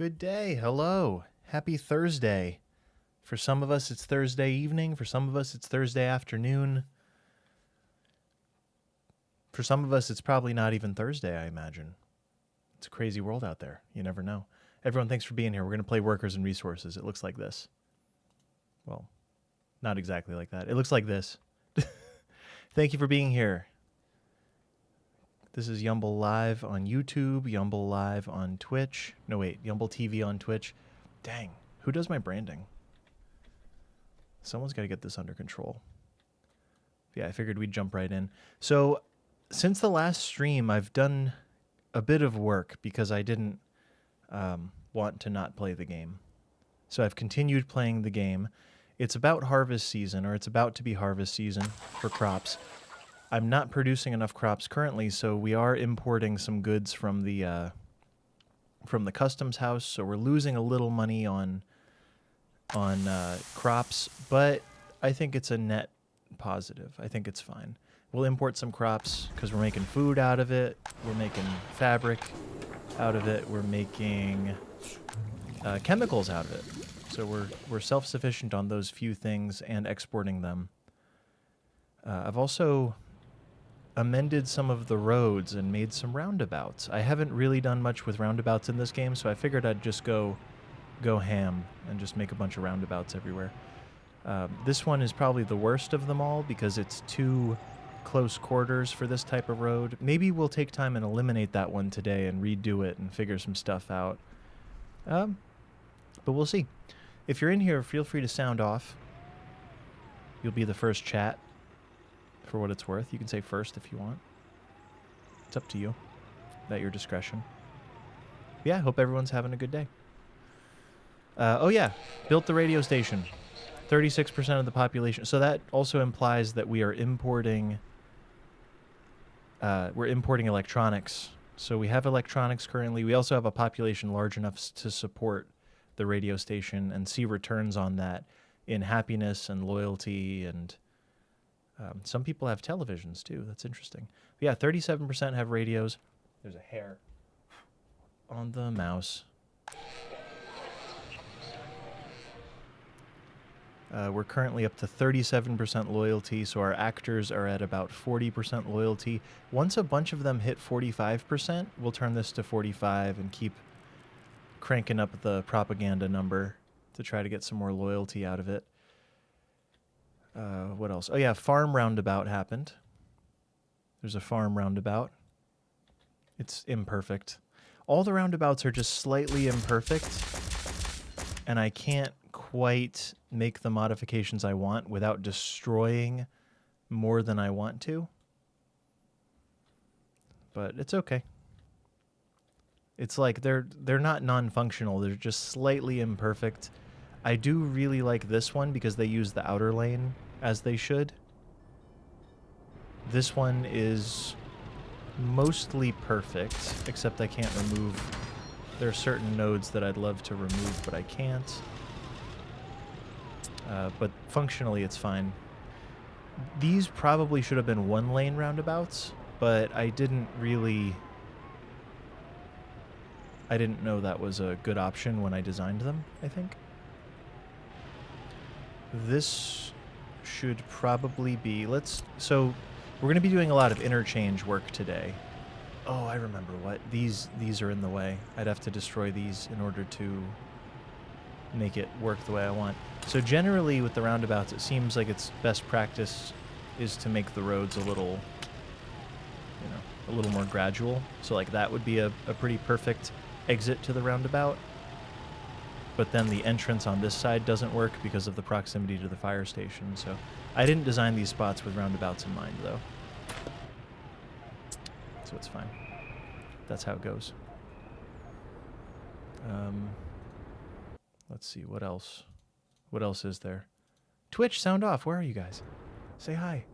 Good day. Hello. Happy Thursday. For some of us, it's Thursday evening. For some of us, it's Thursday afternoon. For some of us, it's probably not even Thursday, I imagine. It's a crazy world out there. You never know. Everyone, thanks for being here. We're going to play Workers and Resources. It looks like this. Well, not exactly like that. It looks like this. Thank you for being here. This is YUMBLive on YouTube, YUMBLive on Twitch. No, wait, YUMBLTV on Twitch. Dang, who does my branding? Someone's got to get this under control. Yeah, I figured we'd jump right in. So, since the last stream, I've done a bit of work because I didn't want to not play the game. So I've continued playing the game. It's about harvest season, or it's about to be harvest season for crops. I'm not producing enough crops currently, so we are importing some goods from the customs house. So we're losing a little money on crops, but I think it's a net positive. I think it's fine. We'll import some crops because we're making food out of it. We're making fabric out of it. We're making chemicals out of it. So we're self-sufficient on those few things and exporting them. I've also amended some of the roads and made some roundabouts. I haven't really done much with roundabouts in this game, so I figured I'd just go ham and just make a bunch of roundabouts everywhere. This one is probably the worst of them all because it's too close quarters for this type of road. Maybe we'll take time and eliminate that one today and redo it and figure some stuff out. But we'll see. If you're in here, feel free to sound off. You'll be the first chat for what it's worth. You can say first if you want. It's up to you. At your discretion. Yeah, hope everyone's having a good day. Oh yeah, built the radio station. 36% of the population. So that also implies that we are importing electronics. So we have electronics currently. We also have a population large enough to support the radio station and see returns on that in happiness and loyalty, and some people have televisions too. That's interesting. But yeah, 37% have radios. There's a hair on the mouse. We're currently up to 37% loyalty, so our actors are at about 40% loyalty. Once a bunch of them hit 45%, we'll turn this to 45 and keep cranking up the propaganda number to try to get some more loyalty out of it. What else? Oh yeah, farm roundabout happened. There's a farm roundabout. It's imperfect. All the roundabouts are just slightly imperfect, and I can't quite make the modifications I want without destroying more than I want to. But it's okay. It's like they're not non-functional, they're just slightly imperfect. I do really like this one because they use the outer lane as they should. This one is mostly perfect, except I can't remove. There are certain nodes that I'd love to remove, but I can't. But functionally, it's fine. These probably should have been one-lane roundabouts, but I didn't know that was a good option when I designed them, I think. This should probably be... So, we're going to be doing a lot of interchange work today. Oh, I remember what. These are in the way. I'd have to destroy these in order to make it work the way I want. So generally with the roundabouts, it seems like it's best practice is to make the roads a little more gradual. So like that would be a pretty perfect exit to the roundabout. But then the entrance on this side doesn't work because of the proximity to the fire station. So I didn't design these spots with roundabouts in mind though. So it's fine. That's how it goes. Let's see, what else? What else is there? Twitch, sound off. Where are you guys? Say hi.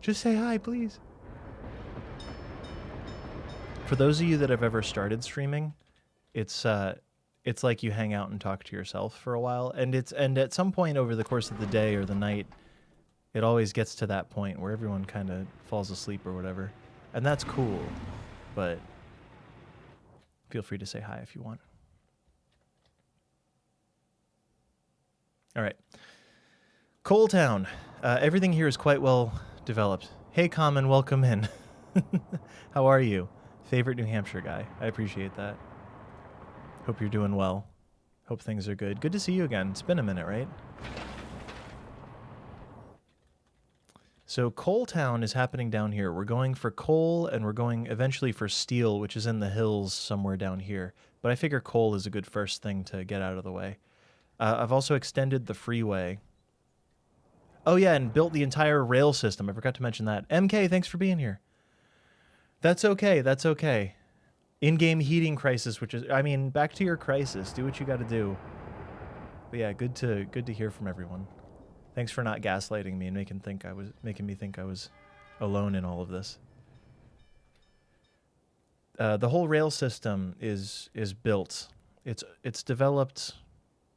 Just say hi, please. For those of you that have ever started streaming, it's like you hang out and talk to yourself for a while, and at some point over the course of the day or the night, it always gets to that point where everyone kind of falls asleep or whatever, and that's cool. But feel free to say hi if you want. All right. Coal Town. Everything here is quite well developed. Hey, Common, welcome in. How are you? Favorite New Hampshire guy. I appreciate that. Hope you're doing well. Hope things are good. Good to see you again. It's been a minute, right? So Coal Town is happening down here. We're going for coal, and we're going eventually for steel, which is in the hills somewhere down here. But I figure coal is a good first thing to get out of the way. I've also extended the freeway. Oh yeah, and built the entire rail system. I forgot to mention that. MK, thanks for being here. That's okay, that's okay. In-game heating crisis, which is, I mean, back to your crisis. Do what you gotta do. But yeah, good to hear from everyone. Thanks for not gaslighting me and making me think I was alone in all of this. The whole rail system is built. It's developed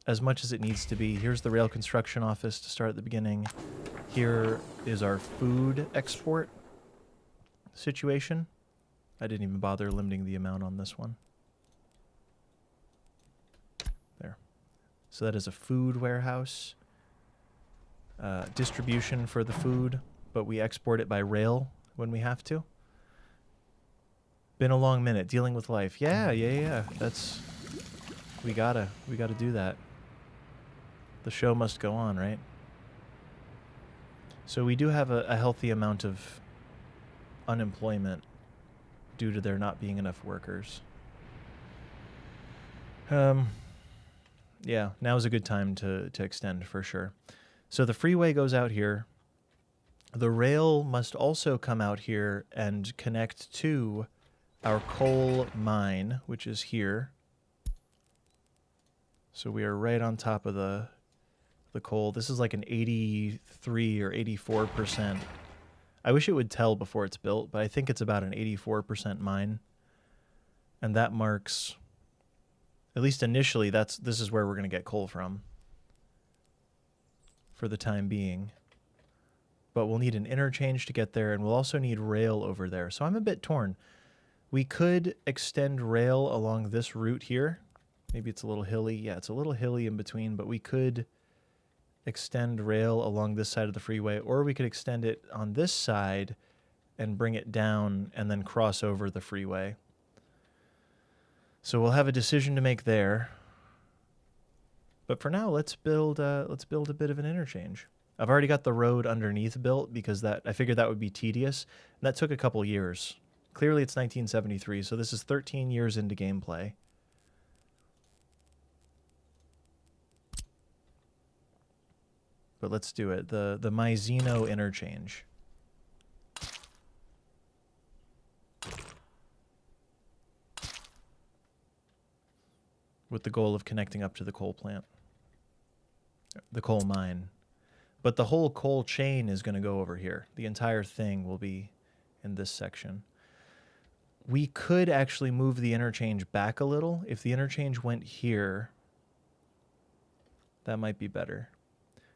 as much as it needs to be. Here's the rail construction office to start at the beginning. Here is our food export situation. I didn't even bother limiting the amount on this one. There. So that is a food warehouse. Distribution for the food, but we export it by rail when we have to. Been a long minute. Dealing with life. Yeah. That's... We gotta do that. The show must go on, right? So we do have a healthy amount of unemployment due to there not being enough workers. Yeah, now is a good time to extend for sure. So the freeway goes out here. The rail must also come out here and connect to our coal mine, which is here. So we are right on top of the coal. This is like an 83 or 84%. I wish it would tell before it's built, but I think it's about an 84% mine. And that marks, at least initially, this is where we're going to get coal from for the time being. But we'll need an interchange to get there, and we'll also need rail over there. So I'm a bit torn. We could extend rail along this route here. Maybe it's a little hilly. Yeah, it's a little hilly in between, but we could extend rail along this side of the freeway, or we could extend it on this side and bring it down and then cross over the freeway. So we'll have a decision to make there. But for now, let's build a bit of an interchange. I've already got the road underneath built because I figured that would be tedious, and that took a couple years. Clearly it's 1973, so this is 13 years into gameplay. But let's do it. The Maizeno interchange. With the goal of connecting up to the coal plant. The coal mine. But the whole coal chain is going to go over here. The entire thing will be in this section. We could actually move the interchange back a little. If the interchange went here, that might be better.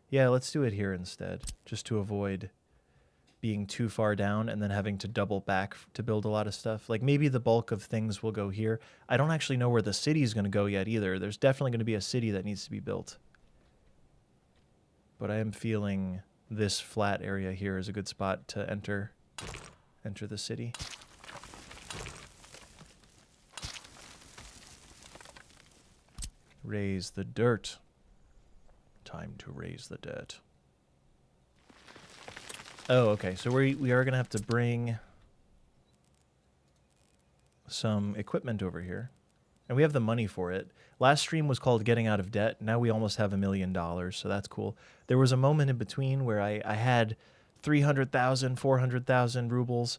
Yeah, let's do it here instead, just to avoid being too far down and then having to double back to build a lot of stuff. Like maybe the bulk of things will go here. I don't actually know where the city is going to go yet either. There's definitely going to be a city that needs to be built. But I am feeling this flat area here is a good spot to enter the city. Raise the dirt. Time to raise the dirt. Oh, okay. So we are going to have to bring some equipment over here. And we have the money for it. Last stream was called Getting Out of Debt. Now we almost have $1 million, so that's cool. There was a moment in between where I had 300,000, 400,000 rubles,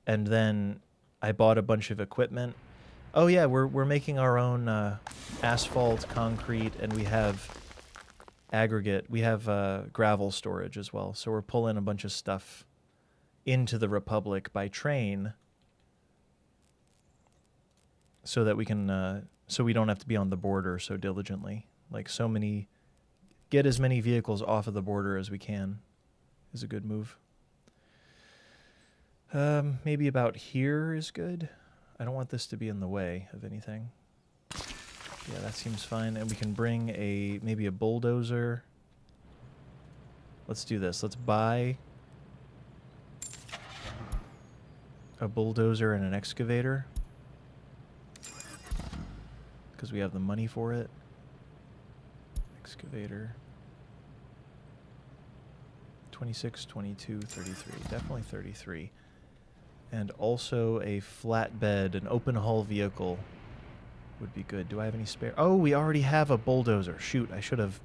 and then I bought a bunch of equipment. Oh yeah, we're making our own asphalt, concrete, and we have aggregate. We have gravel storage as well. So we're pulling a bunch of stuff into the Republic by train so that we can so we don't have to be on the border so diligently. Like get as many vehicles off of the border as we can is a good move. Maybe about here is good. I don't want this to be in the way of anything. Yeah, that seems fine. And we can bring maybe a bulldozer. Let's do this. Let's buy a bulldozer and an excavator, because we have the money for it. Excavator. 26, 22, 33. Definitely 33. And also a flatbed, an open hull vehicle would be good. Do I have any spare? Oh, we already have a bulldozer. Shoot, I should have.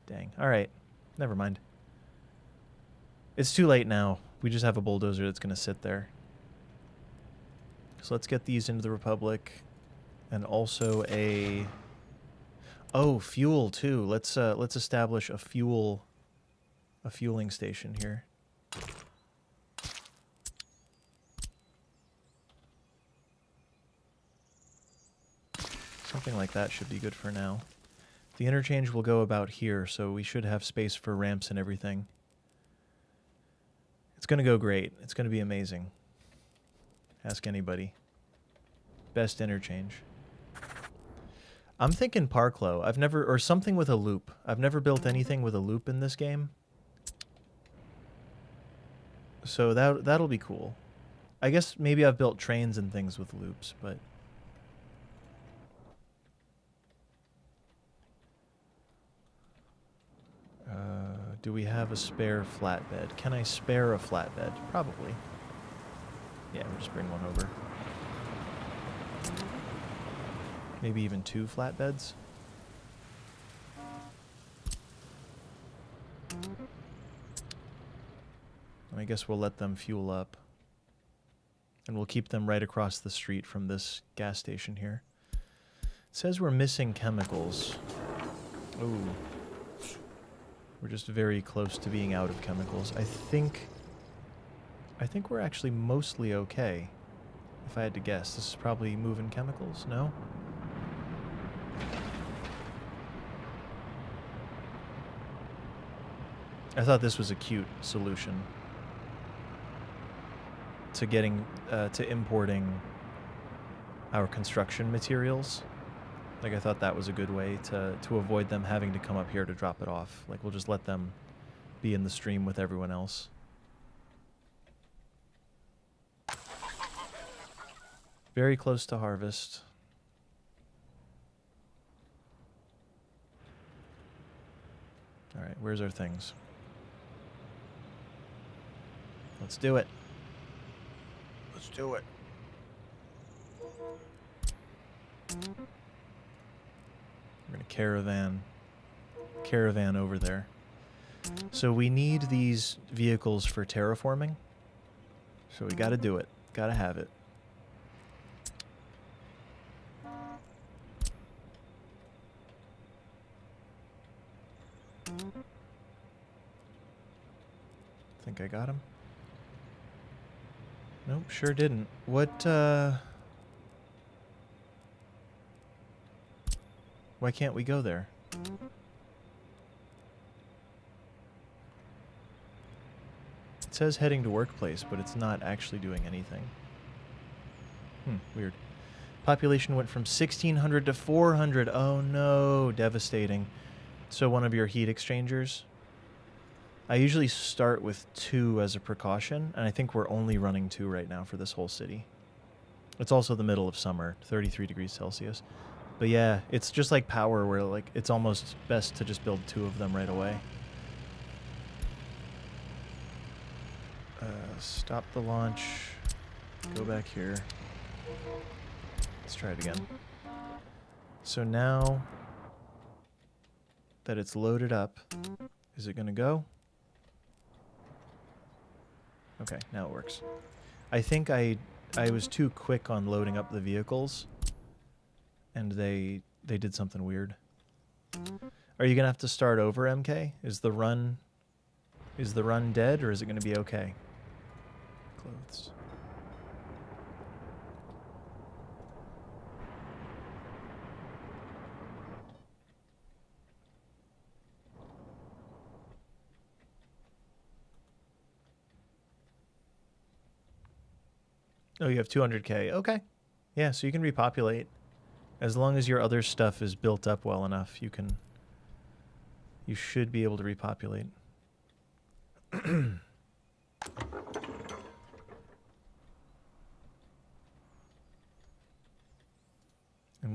Dang. All right. Never mind. It's too late now. We just have a bulldozer that's going to sit there. So let's get these into the Republic. And also fuel too. Let's establish a fueling station here. Something like that should be good for now. The interchange will go about here, so we should have space for ramps and everything. It's going to go great. It's going to be amazing. Ask anybody. Best interchange. I'm thinking Parklow. Or something with a loop. I've never built anything with a loop in this game. So that'll be cool. I guess maybe I've built trains and things with loops, but Do we have a spare flatbed? Can I spare a flatbed? Probably. Yeah, we'll just bring one over. Maybe even 2 flatbeds? I guess we'll let them fuel up. And we'll keep them right across the street from this gas station here. It says we're missing chemicals. Ooh. We're just very close to being out of chemicals. I think we're actually mostly okay. If I had to guess. This is probably moving chemicals, no? I thought this was a cute solution to getting, to importing our construction materials. Like, I thought that was a good way to avoid them having to come up here to drop it off. Like, we'll just let them be in the stream with everyone else. Very close to harvest. Alright, where's our things? Let's do it. Let's do it. We're gonna caravan over there. So we need these vehicles for terraforming. So we gotta do it. Gotta have it. Think I got him? Nope, sure didn't. What, why can't we go there? It says heading to workplace, but it's not actually doing anything. Weird. Population went from 1,600 to 400. Oh no, devastating. So one of your heat exchangers? I usually start with 2 as a precaution, and I think we're only running 2 right now for this whole city. It's also the middle of summer, 33 degrees Celsius. But yeah, it's just like power where like it's almost best to just build 2 of them right away. Stop the launch. Go back here. Let's try it again. So now that it's loaded up, is it gonna go? Okay, now it works. I think I was too quick on loading up the vehicles, and they did something weird. Are you gonna have to start over, MK? Is the run dead, or is it gonna be okay? Clothes. Oh, you have 200k. Okay. Yeah, so you can repopulate. As long as your other stuff is built up well enough, you should be able to repopulate. And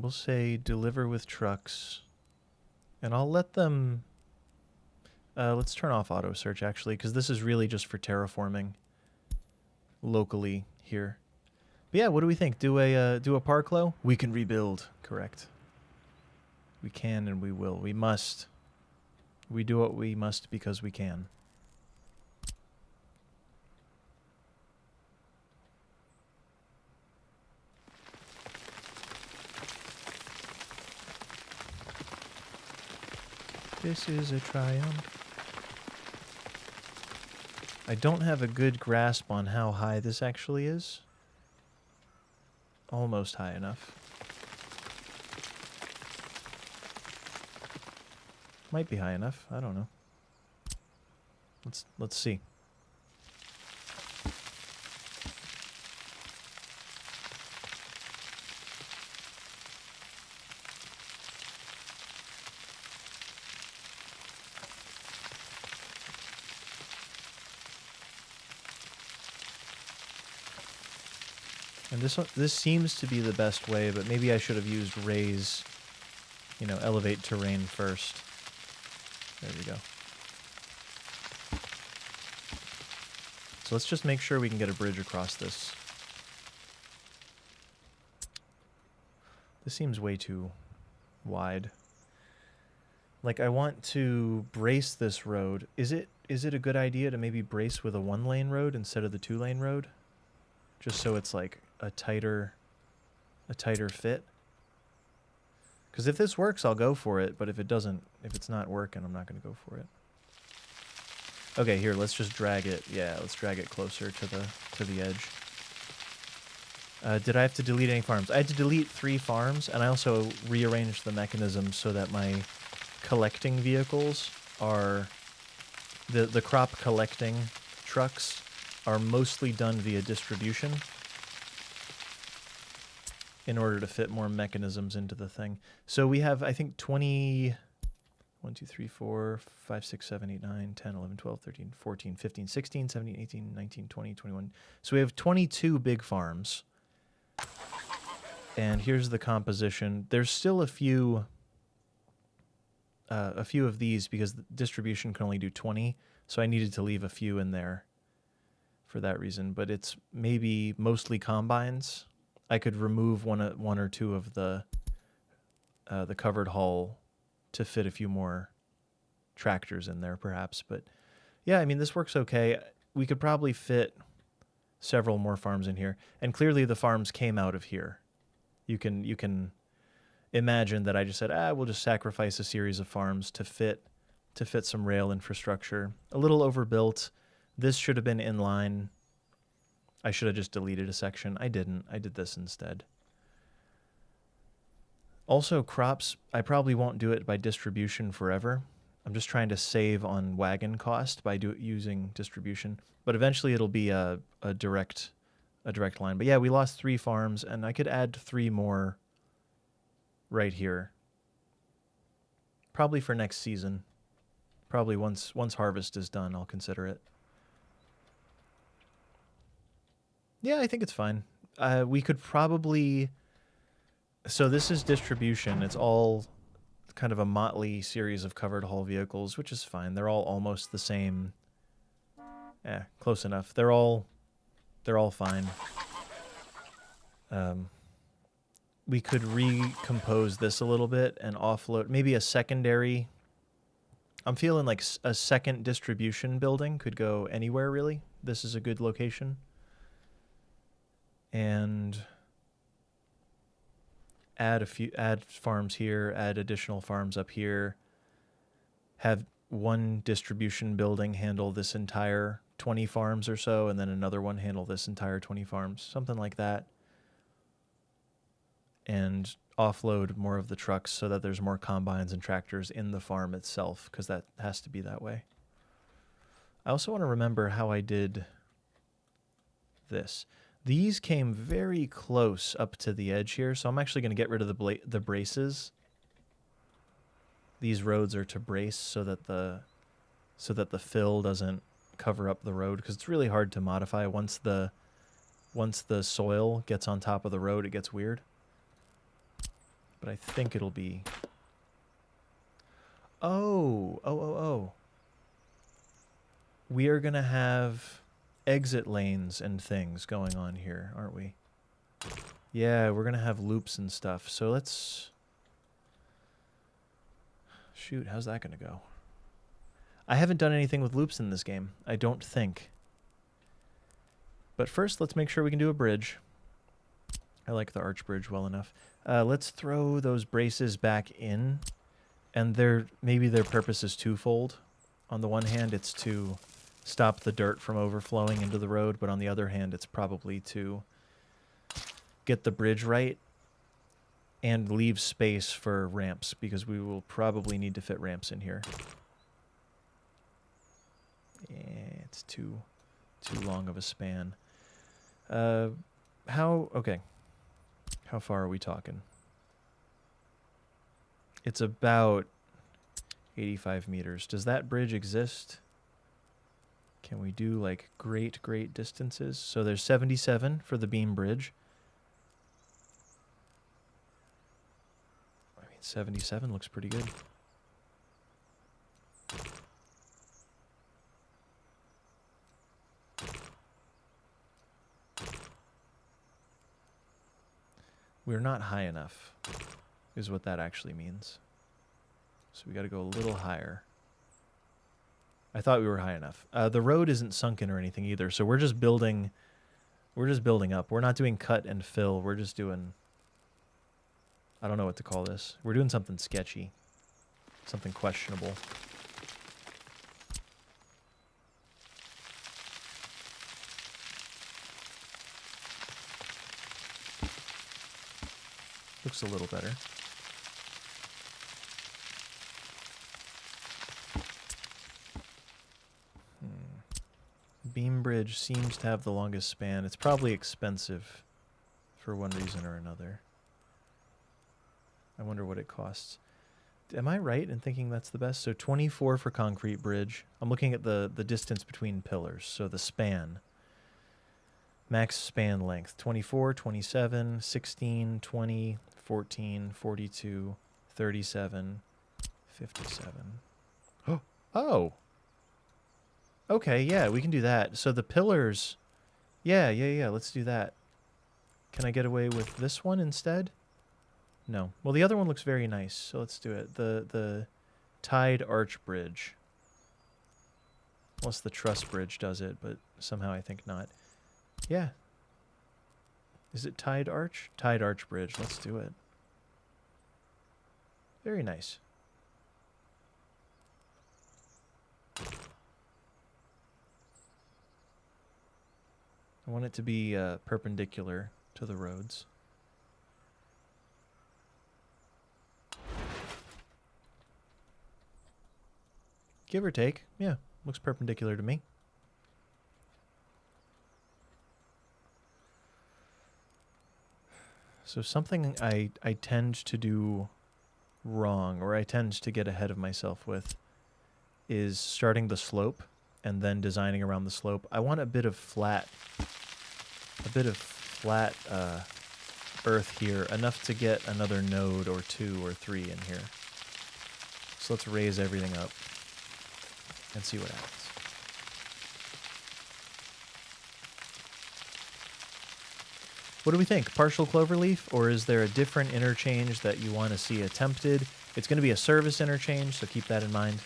we'll say deliver with trucks. And I'll let them... let's turn off auto search, actually, because this is really just for terraforming locally here. But yeah, what do we think? Do a parklo? We can rebuild. Correct. We can and we will. We must. We do what we must because we can. This is a triumph. I don't have a good grasp on how high this actually is. Almost high enough. Might be high enough. I don't know. Let's see. And this seems to be the best way, but maybe I should have used raise, you know, elevate terrain first. There we go. So let's just make sure we can get a bridge across this. This seems way too wide. Like, I want to brace this road. Is it a good idea to maybe brace with a 1-lane road instead of the 2-lane road? Just so it's like a tighter fit. Because if this works, I'll go for it. But if it doesn't, if it's not working, I'm not going to go for it. Okay, here, let's just drag it. Yeah, let's drag it closer to the edge. Did I have to delete any farms? I had to delete 3 farms, and I also rearranged the mechanism so that my collecting vehicles are... The crop collecting trucks are mostly done via distribution in order to fit more mechanisms into the thing. So we have, I think, 20... 1, 2, 3, 4, 5, 6, 7, 8, 9, 10, 11, 12, 13, 14, 15, 16, 17, 18, 19, 20, 21. So we have 22 big farms. And here's the composition. There's still a few of these because the distribution can only do 20. So I needed to leave a few in there for that reason. But it's maybe mostly combines. I could remove one or two of the covered hull to fit a few more tractors in there, perhaps. But yeah, I mean, this works okay. We could probably fit several more farms in here. And clearly the farms came out of here. You can imagine that I just said, we'll just sacrifice a series of farms to fit some rail infrastructure. A little overbuilt. This should have been in line. I should have just deleted a section. I didn't. I did this instead. Also, crops, I probably won't do it by distribution forever. I'm just trying to save on wagon cost by using distribution. But eventually it'll be a direct line. But yeah, we lost 3 farms, and I could add 3 more right here. Probably for next season. Probably once harvest is done, I'll consider it. Yeah, I think it's fine. We could probably... So this is distribution. It's all kind of a motley series of covered hull vehicles, which is fine. They're all almost the same. Close enough. They're all fine. We could recompose this a little bit and offload maybe a secondary. I'm feeling like a second distribution building could go anywhere, really. This is a good location. And add farms here, add additional farms up here, have one distribution building handle this entire 20 farms or so, and then another one handle this entire 20 farms, something like that. And offload more of the trucks so that there's more combines and tractors in the farm itself, because that has to be that way. I also want to remember how I did this. These came very close up to the edge here, so I'm actually going to get rid of the braces. These roads are to brace so that the fill doesn't cover up the road, because it's really hard to modify. Once the soil gets on top of the road, it gets weird. But I think it'll be... Oh. We are going to have exit lanes and things going on here, aren't we? Yeah, we're gonna have loops and stuff. So let's... Shoot, how's that gonna go? I haven't done anything with loops in this game, I don't think. But first, let's make sure we can do a bridge. I like the arch bridge well enough. Let's throw those braces back in. And maybe their purpose is twofold. On the one hand, it's to stop the dirt from overflowing into the road, but on the other hand, it's probably to get the bridge right and leave space for ramps, because we will probably need to fit ramps in here. It's too long of a span. Okay. How far are we talking? It's about 85 meters. Does that bridge exist? Can we do like great distances? So there's 77 for the beam bridge. I mean, 77 looks pretty good. We're not high enough, is what that actually means. So we got to go a little higher. I thought we were high enough. The road isn't sunken or anything either, so we're just building. We're just building up. We're not doing cut and fill. We're just doing. I don't know what to call this. We're doing something sketchy, something questionable. Looks a little better. Beam bridge seems to have the longest span. It's probably expensive for one reason or another. I wonder what it costs. Am I right in thinking that's the best? So 24 for concrete bridge. I'm looking at the distance between pillars, so the span. Max span length, 24, 27, 16, 20, 14, 42, 37, 57. Oh! Okay, yeah, we can do that. So the pillars... Yeah, let's do that. Can I get away with this one instead? No. Well, the other one looks very nice, so let's do it. The tied arch bridge. Unless the truss bridge does it, but somehow I think not. Yeah. Is it tied arch? Tied arch bridge. Let's do it. Very nice. I want it to be perpendicular to the roads. Give or take. Yeah, looks perpendicular to me. So something I tend to do wrong, or I tend to get ahead of myself with, is starting the slope and then designing around the slope. I want a bit of flat earth here, enough to get another node or 2 or 3 in here. So let's raise everything up and see what happens. What do we think? Partial cloverleaf, or is there a different interchange that you want to see attempted? It's going to be a service interchange, so keep that in mind.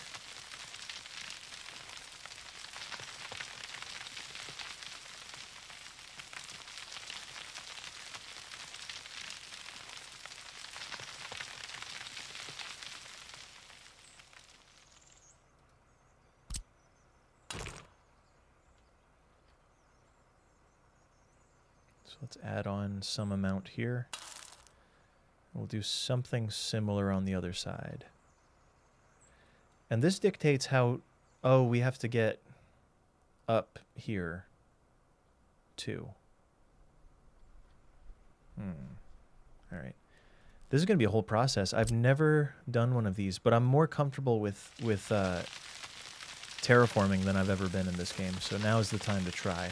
Let's add on some amount here. We'll do something similar on the other side. And this dictates how... Oh, we have to get up here, too. All right. This is going to be a whole process. I've never done one of these, but I'm more comfortable with terraforming than I've ever been in this game, so now is the time to try.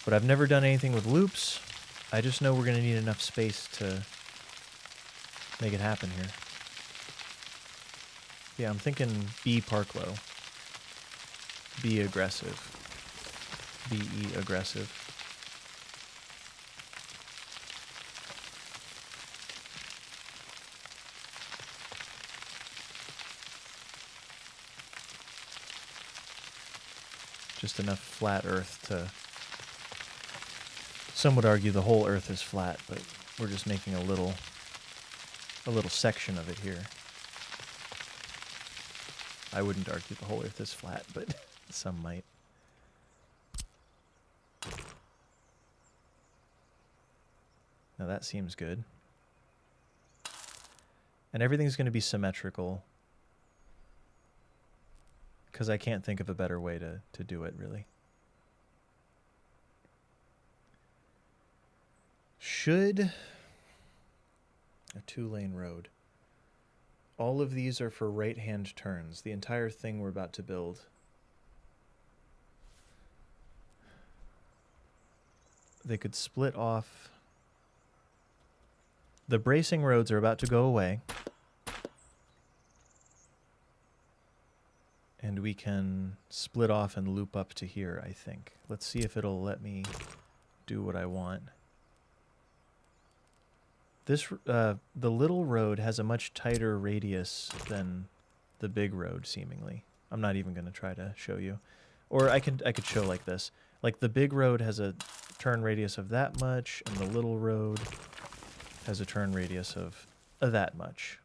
But I've never done anything with loops. I just know we're going to need enough space to make it happen here. Yeah, I'm thinking be Parklow. Be aggressive. Be aggressive. Just enough flat earth to... Some would argue the whole Earth is flat, but we're just making a little section of it here. I wouldn't argue the whole Earth is flat, but some might. Now that seems good. And everything's going to be symmetrical, because I can't think of a better way to do it, really. Should a 2-lane road. All of these are for right-hand turns. The entire thing we're about to build. They could split off. The bracing roads are about to go away. And we can split off and loop up to here, I think. Let's see if it'll let me do what I want. the little road has a much tighter radius than the big road, seemingly. I'm not even going to try to show you. Or I could show like this. Like the big road has a turn radius of that much, and the little road has a turn radius of that much.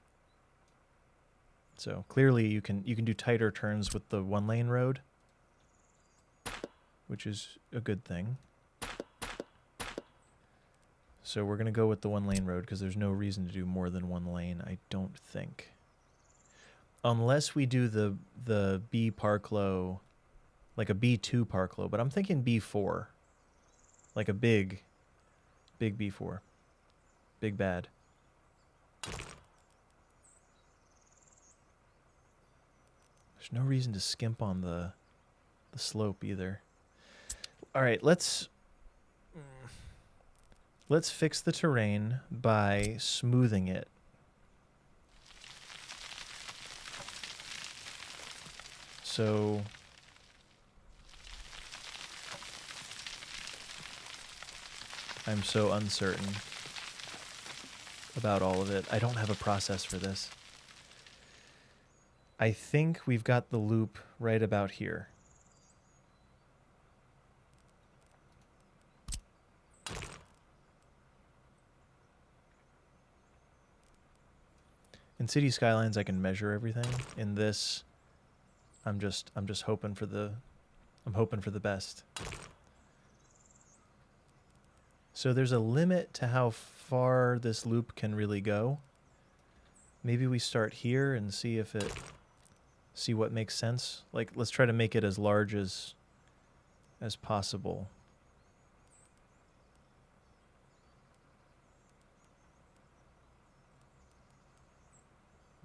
So clearly you can do tighter turns with the one-lane road, which is a good thing. So we're going to go with the one-lane road because there's no reason to do more than one lane, I don't think. Unless we do the B park low, like a B2 park low, but I'm thinking B4. Like a big B4. Big bad. There's no reason to skimp on the slope either. All right, let's fix the terrain by smoothing it. So I'm so uncertain about all of it. I don't have a process for this. I think we've got the loop right about here. In City Skylines I can measure everything. In this I'm just hoping for the best. So there's a limit to how far this loop can really go. Maybe we start here and see what makes sense. Like, let's try to make it as large as possible.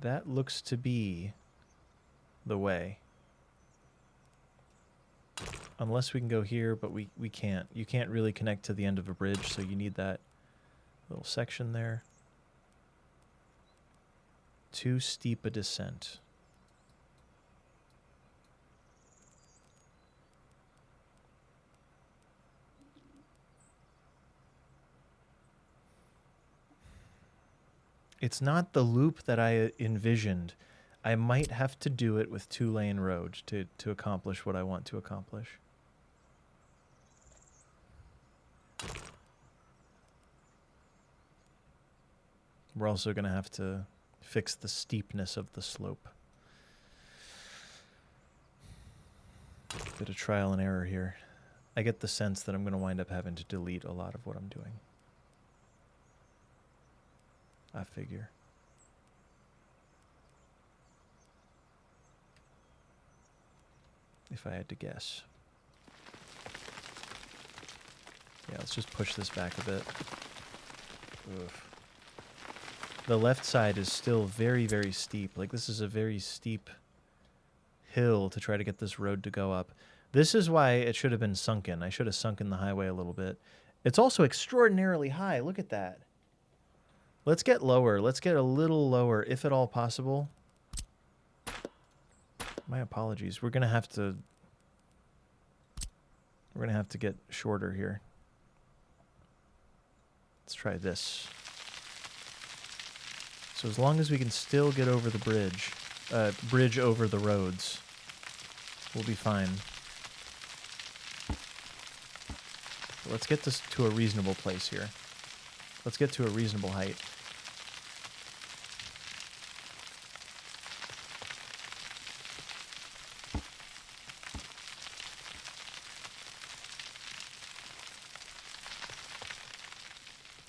That looks to be the way. Unless we can go here, but we can't. You can't really connect to the end of a bridge, so you need that little section there. Too steep a descent. It's not the loop that I envisioned. I might have to do it with two-lane road to accomplish what I want to accomplish. We're also going to have to fix the steepness of the slope. Bit of trial and error here. I get the sense that I'm going to wind up having to delete a lot of what I'm doing. I figure. If I had to guess. Yeah, let's just push this back a bit. Oof. The left side is still very, very steep. Like, this is a very steep hill to try to get this road to go up. This is why it should have been sunken. I should have sunken the highway a little bit. It's also extraordinarily high. Look at that. Let's get lower. Let's get a little lower, if at all possible. My apologies. We're gonna have to get shorter here. Let's try this. So as long as we can still get over the bridge over the roads, we'll be fine. Let's get this to a reasonable place here. Let's get to a reasonable height.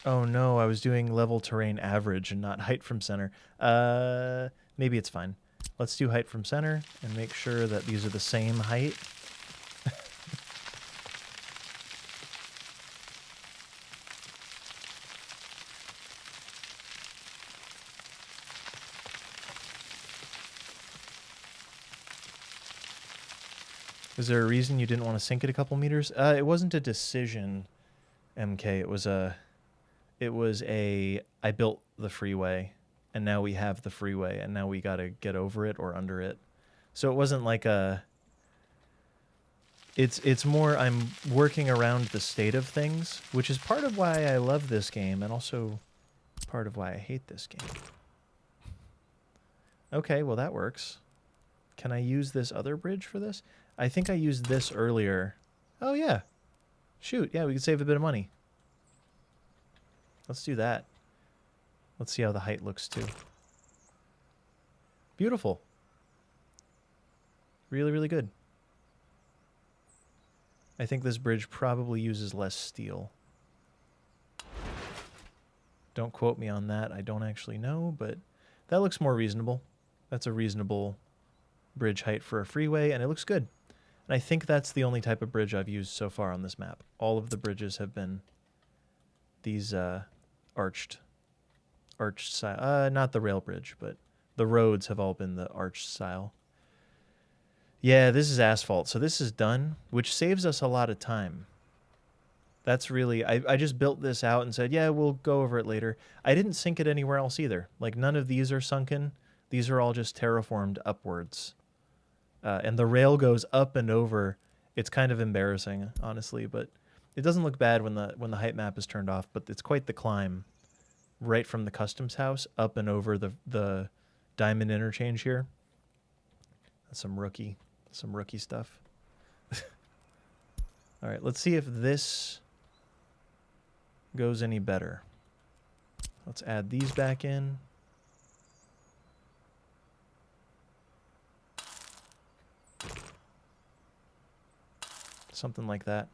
Oh no, I was doing level terrain average and not height from center. Maybe it's fine. Let's do height from center and make sure that these are the same height. Is there a reason you didn't want to sink it a couple meters? It wasn't a decision, MK. It was a I built the freeway, and now we have the freeway, and now we got to get over it or under it. So it wasn't like a... It's more I'm working around the state of things, which is part of why I love this game, and also part of why I hate this game. Okay, well that works. Can I use this other bridge for this? I think I used this earlier. Oh yeah. Shoot, yeah, we could save a bit of money. Let's do that. Let's see how the height looks too. Beautiful. Really, really good. I think this bridge probably uses less steel. Don't quote me on that. I don't actually know, but that looks more reasonable. That's a reasonable bridge height for a freeway, and it looks good. And I think that's the only type of bridge I've used so far on this map. All of the bridges have been these arched style. Not the rail bridge, but the roads have all been the arched style. Yeah, this is asphalt, so this is done, which saves us a lot of time. That's really, I just built this out and said, yeah, we'll go over it later. I didn't sink it anywhere else either. Like, none of these are sunken. These are all just terraformed upwards. And the rail goes up and over. It's kind of embarrassing, honestly, but it doesn't look bad when the height map is turned off, but it's quite the climb right from the customs house up and over the diamond interchange here. That's some rookie stuff. All right, let's see if this goes any better. Let's add these back in. Something like that.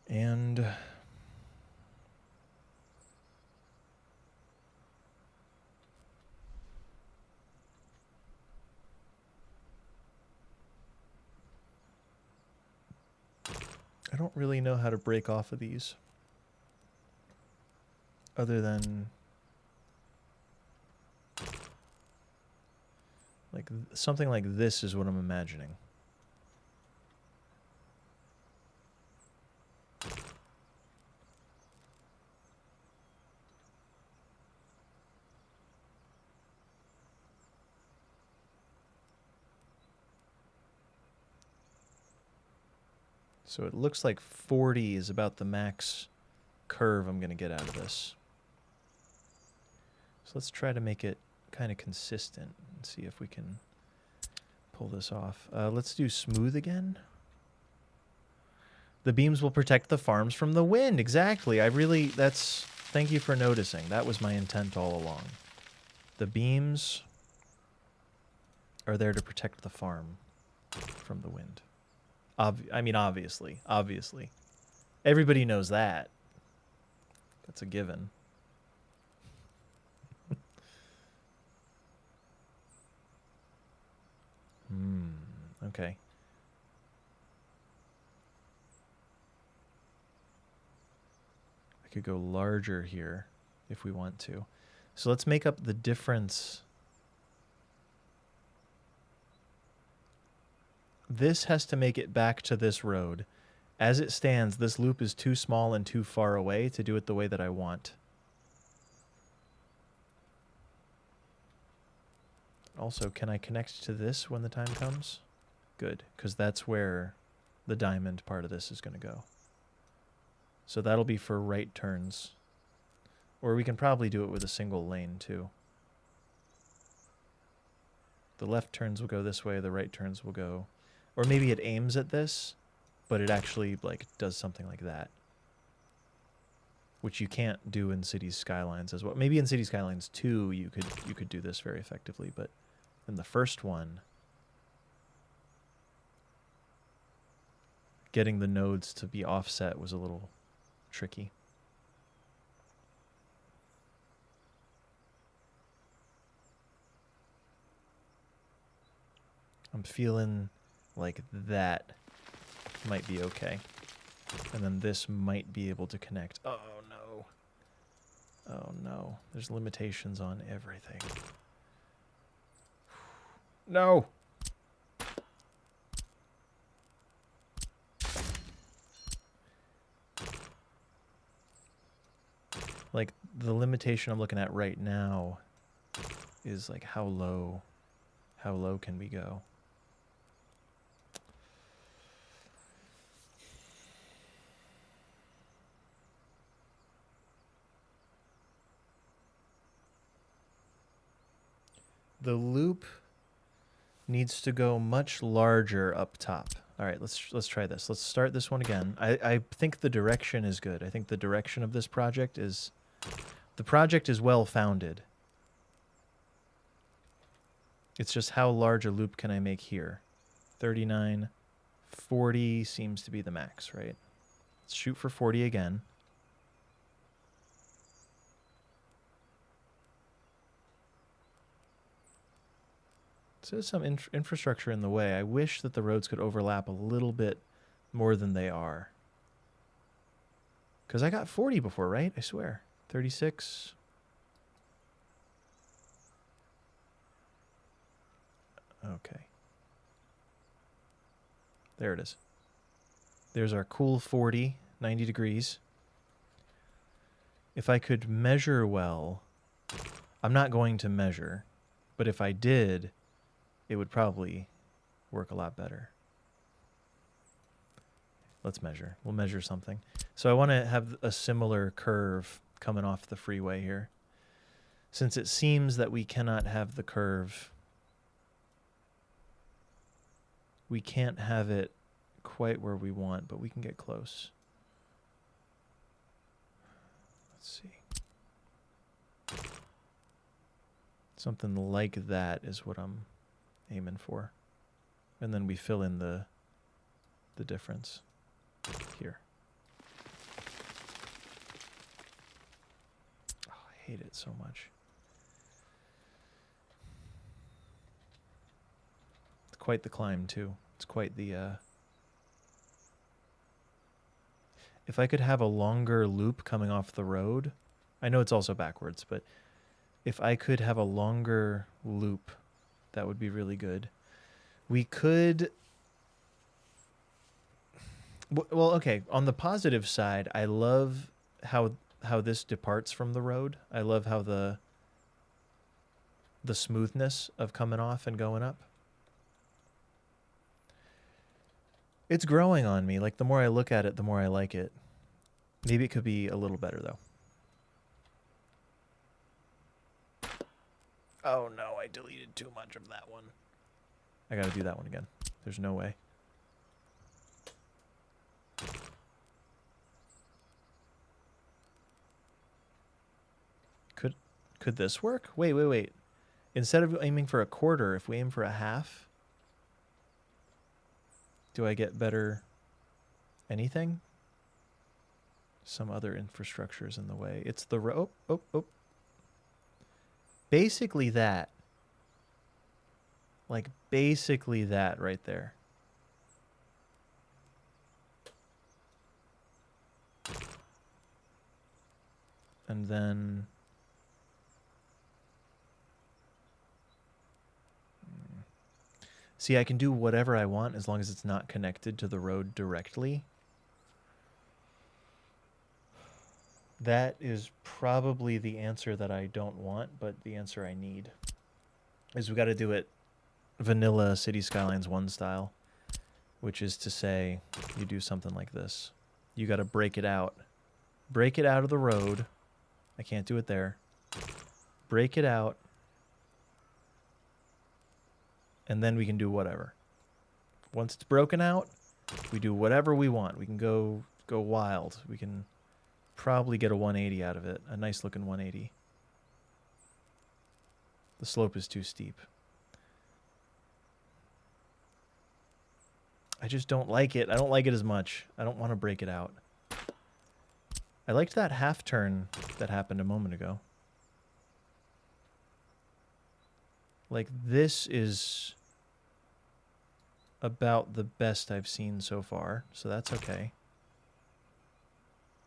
And I don't really know how to break off of these other than like something like this is what I'm imagining. So it looks like 40 is about the max curve I'm going to get out of this. So let's try to make it kind of consistent and see if we can pull this off. Let's do smooth again. The beams will protect the farms from the wind. Exactly. Thank you for noticing. That was my intent all along. The beams are there to protect the farm from the wind. I mean, obviously. Everybody knows that. That's a given. Okay. I could go larger here if we want to. So let's make up the difference. This has to make it back to this road. As it stands, this loop is too small and too far away to do it the way that I want. Also, can I connect to this when the time comes? Good, because that's where the diamond part of this is going to go. So that'll be for right turns. Or we can probably do it with a single lane, too. The left turns will go this way, the right turns will go... Or maybe it aims at this, but it actually like does something like that. Which you can't do in Cities Skylines as well. Maybe in Cities Skylines 2 you could do this very effectively, but in the first one, getting the nodes to be offset was a little tricky. I'm feeling like that might be okay. And then this might be able to connect. Oh no. Oh no. There's limitations on everything. No. Like the limitation I'm looking at right now is like how low can we go? The loop needs to go much larger up top. All right, let's try this. Let's start this one again. I think the direction is good. I think the direction of this project is... The project is well-founded. It's just how large a loop can I make here? 39, 40 seems to be the max, right? Let's shoot for 40 again. So there's some infrastructure in the way. I wish that the roads could overlap a little bit more than they are. Because I got 40 before, right? I swear. 36. Okay. There it is. There's our cool 40, 90 degrees. If I could measure well, I'm not going to measure, but if I did, it would probably work a lot better. Let's measure. We'll measure something. So I want to have a similar curve coming off the freeway here. Since it seems that we cannot have the curve, we can't have it quite where we want, but we can get close. Let's see. Something like that is what I'm aiming for. And then we fill in the difference here. Oh, I hate it so much. It's quite the climb too. It's quite the if I could have a longer loop coming off the road, I know it's also backwards, but if I could have a longer loop, that would be really good. We could... Well, okay, on the positive side, I love how this departs from the road. I love how the smoothness of coming off and going up. It's growing on me. Like, the more I look at it, the more I like it. Maybe it could be a little better, though. Oh, no, I deleted too much of that one. I gotta do that one again. There's no way. Could this work? Wait. Instead of aiming for a quarter, if we aim for a half, do I get better anything? Some other infrastructure is in the way. It's the rope. Oh. Basically that. Like, basically that right there. And then... See, I can do whatever I want as long as it's not connected to the road directly. That is probably the answer that I don't want, but the answer I need. Is we got to do it vanilla City Skylines 1 style, which is to say you do something like this. You got to break it out. Break it out of the road. I can't do it there. Break it out. And then we can do whatever. Once it's broken out, we do whatever we want. We can go wild. We can probably get a 180 out of it. A nice looking 180. The slope is too steep. I just don't like it. I don't like it as much. I don't want to break it out. I liked that half turn that happened a moment ago. Like, this is about the best I've seen so far, so that's okay.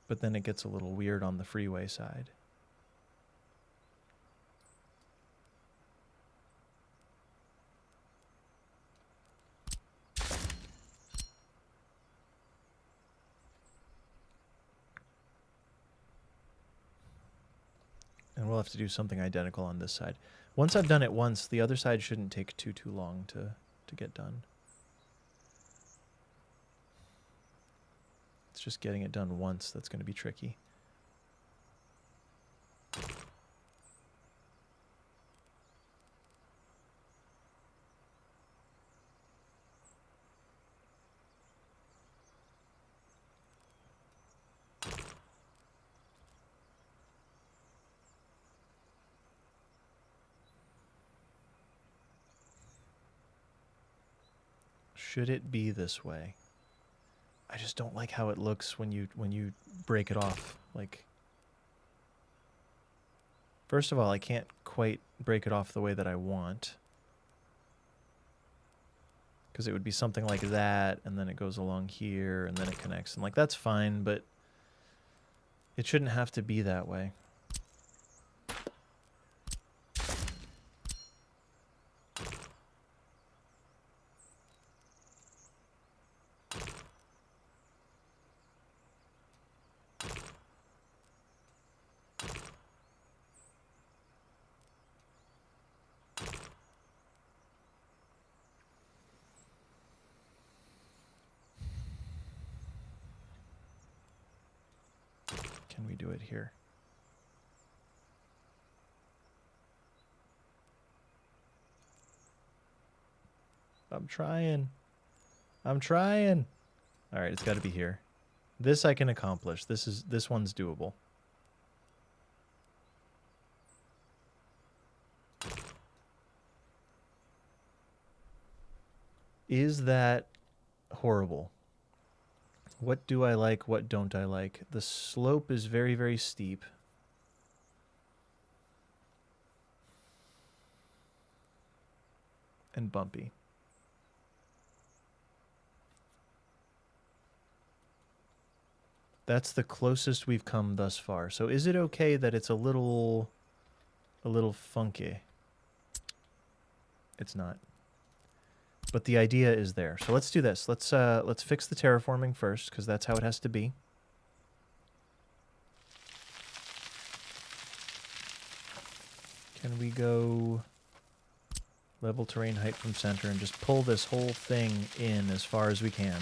But then it gets a little weird on the freeway side. And we'll have to do something identical on this side. Once I've done it once, the other side shouldn't take too long to get done. It's just getting it done once that's going to be tricky. Should it be this way? I just don't like how it looks when you break it off. Like, first of all, I can't quite break it off the way that I want. Because it would be something like that, and then it goes along here, and then it connects. And like, that's fine, but it shouldn't have to be that way. Can we do it here? I'm trying. I'm trying. All right, it's got to be here. This I can accomplish. This one's doable. Is that horrible? What do I like? What don't I like? The slope is very, very steep. And bumpy. That's the closest we've come thus far. So is it okay that it's a little funky? It's not. But the idea is there. So let's do this. Let's fix the terraforming first, because that's how it has to be. Can we go level terrain height from center and just pull this whole thing in as far as we can?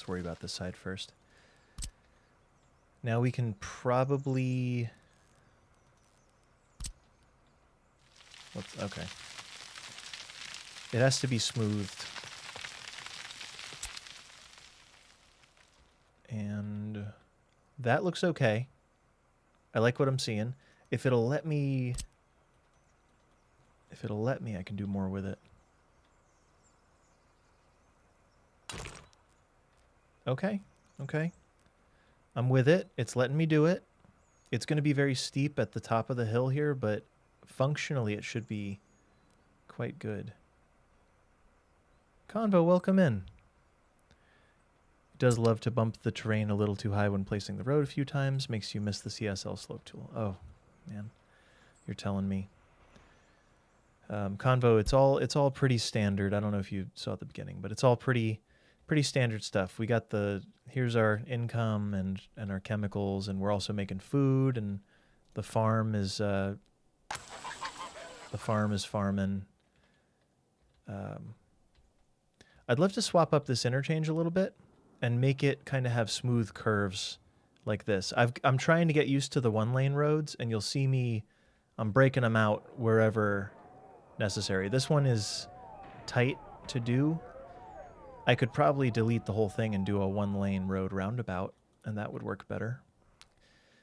Worry about this side first. Now we can probably... okay. It has to be smoothed. And that looks okay. I like what I'm seeing. If it'll let me... I can do more with it. Okay, okay. I'm with it. It's letting me do it. It's going to be very steep at the top of the hill here, but functionally it should be quite good. Convo, welcome in. Does love to bump the terrain a little too high when placing the road a few times. Makes you miss the CSL slope tool. Oh, man. You're telling me. Convo, it's all pretty standard. I don't know if you saw at the beginning, but it's all pretty standard stuff. We got here's our income and our chemicals, and we're also making food, and the farm is farming. I'd love to swap up this interchange a little bit and make it kind of have smooth curves like this. I'm trying to get used to the one-lane roads, and you'll see I'm breaking them out wherever necessary. This one is tight to do. I could probably delete the whole thing and do a one-lane road roundabout, and that would work better.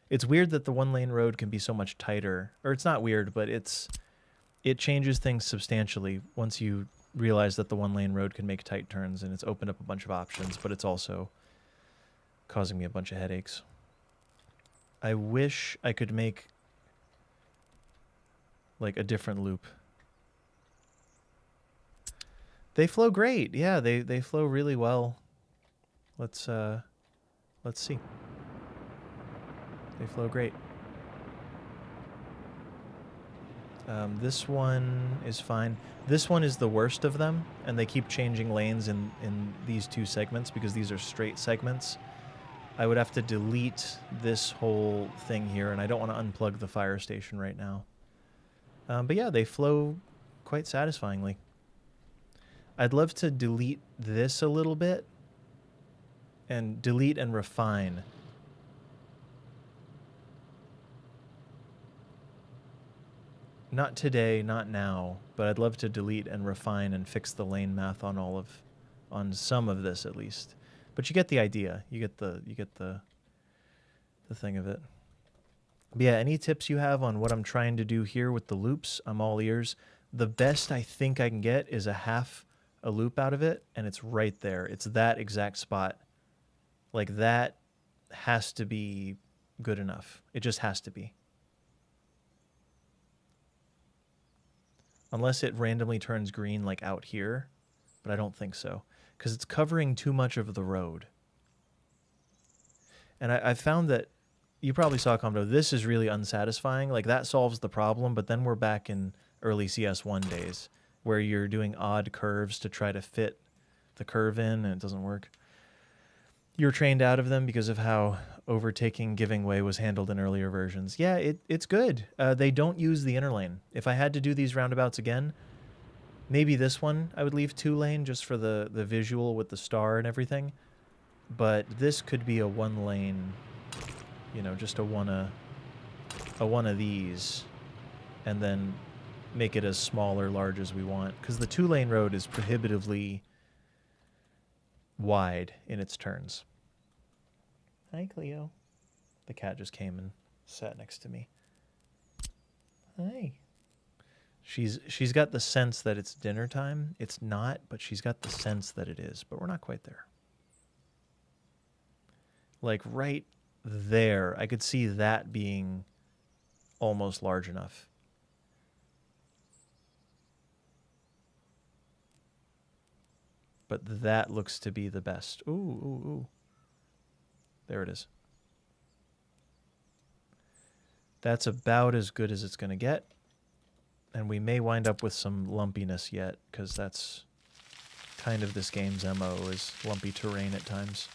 It's weird that the one-lane road can be so much tighter. Or it's not weird, but it changes things substantially once you realize that the one-lane road can make tight turns, and it's opened up a bunch of options, but it's also causing me a bunch of headaches. I wish I could make like a different loop. They flow great. Yeah, they flow really well. Let's see. They flow great. This one is fine. This one is the worst of them, and they keep changing lanes in these two segments because these are straight segments. I would have to delete this whole thing here, and I don't want to unplug the fire station right now. But yeah, they flow quite satisfyingly. I'd love to delete this a little bit and delete and refine. Not today, not now, but I'd love to delete and refine and fix the lane math on on some of this at least. But you get the idea. You get the thing of it. But yeah, any tips you have on what I'm trying to do here with the loops, I'm all ears. The best I think I can get is a half a loop out of it, and it's right there. It's that exact spot. Like, that has to be good enough. It just has to be. Unless it randomly turns green like out here, but I don't think so, because it's covering too much of the road. And I found that, you probably saw Comdo, this is really unsatisfying. Like, that solves the problem, but then we're back in early CS1 days where you're doing odd curves to try to fit the curve in, and it doesn't work. You're trained out of them because of how overtaking giving way was handled in earlier versions. Yeah, it's good. They don't use the inner lane. If I had to do these roundabouts again, maybe this one I would leave 2-lane just for the visual with the star and everything. But this could be a 1-lane, you know, just a one of these, and then make it as small or large as we want. Because the 2-lane road is prohibitively wide in its turns. Hi, Cleo. The cat just came and sat next to me. Hi. She's got the sense that it's dinner time. It's not, but she's got the sense that it is. But we're not quite there. Like right there, I could see that being almost large enough. But that looks to be the best. Ooh, ooh, ooh. There it is. That's about as good as it's going to get. And we may wind up with some lumpiness yet, because that's kind of this game's MO, is lumpy terrain at times.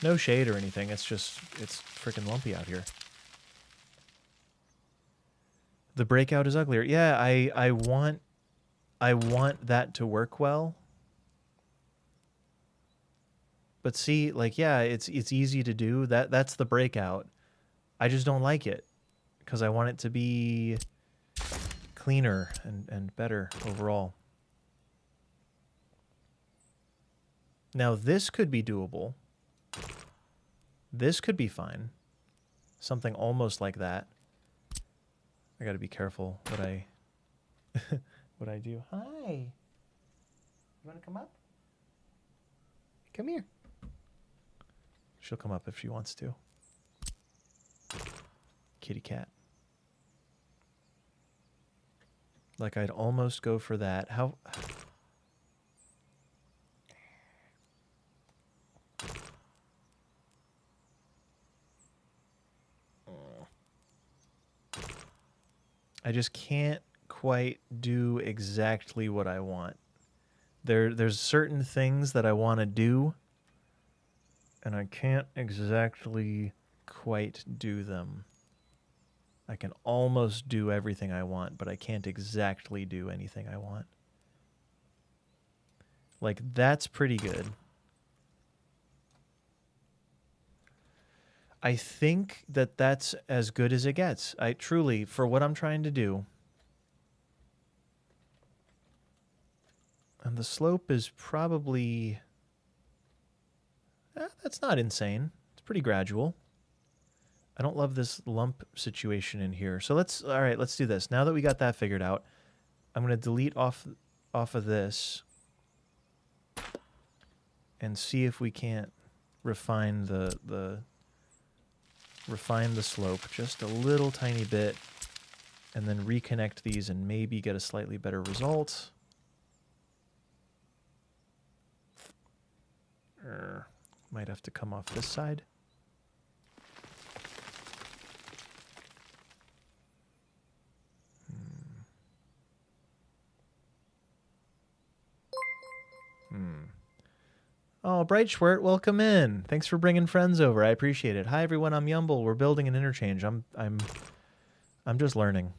No shade or anything, it's just, it's freaking lumpy out here. The breakout is uglier. Yeah, I want that to work well. But see, like, yeah, it's easy to do. That's the breakout. I just don't like it because I want it to be cleaner and better overall. Now, this could be doable. This could be fine. Something almost like that. I got to be careful what I what I do. Hi. You want to come up? Come here. She'll come up if she wants to. Kitty cat. Like, I'd almost go for that. How... I just can't quite do exactly what I want. There's certain things that I want to do, and I can't exactly quite do them. I can almost do everything I want, but I can't exactly do anything I want. Like, that's pretty good. I think that that's as good as it gets. I truly, for what I'm trying to do. And the slope is probably... that's not insane. It's pretty gradual. I don't love this lump situation in here. So all right, let's do this. Now that we got that figured out, I'm going to delete off of this and see if we can't refine the slope just a little tiny bit, and then reconnect these and maybe get a slightly better result. Might have to come off this side. Oh, Bright Schwert, welcome in. Thanks for bringing friends over. I appreciate it. Hi everyone, I'm Yumble. We're building an interchange. I'm just learning.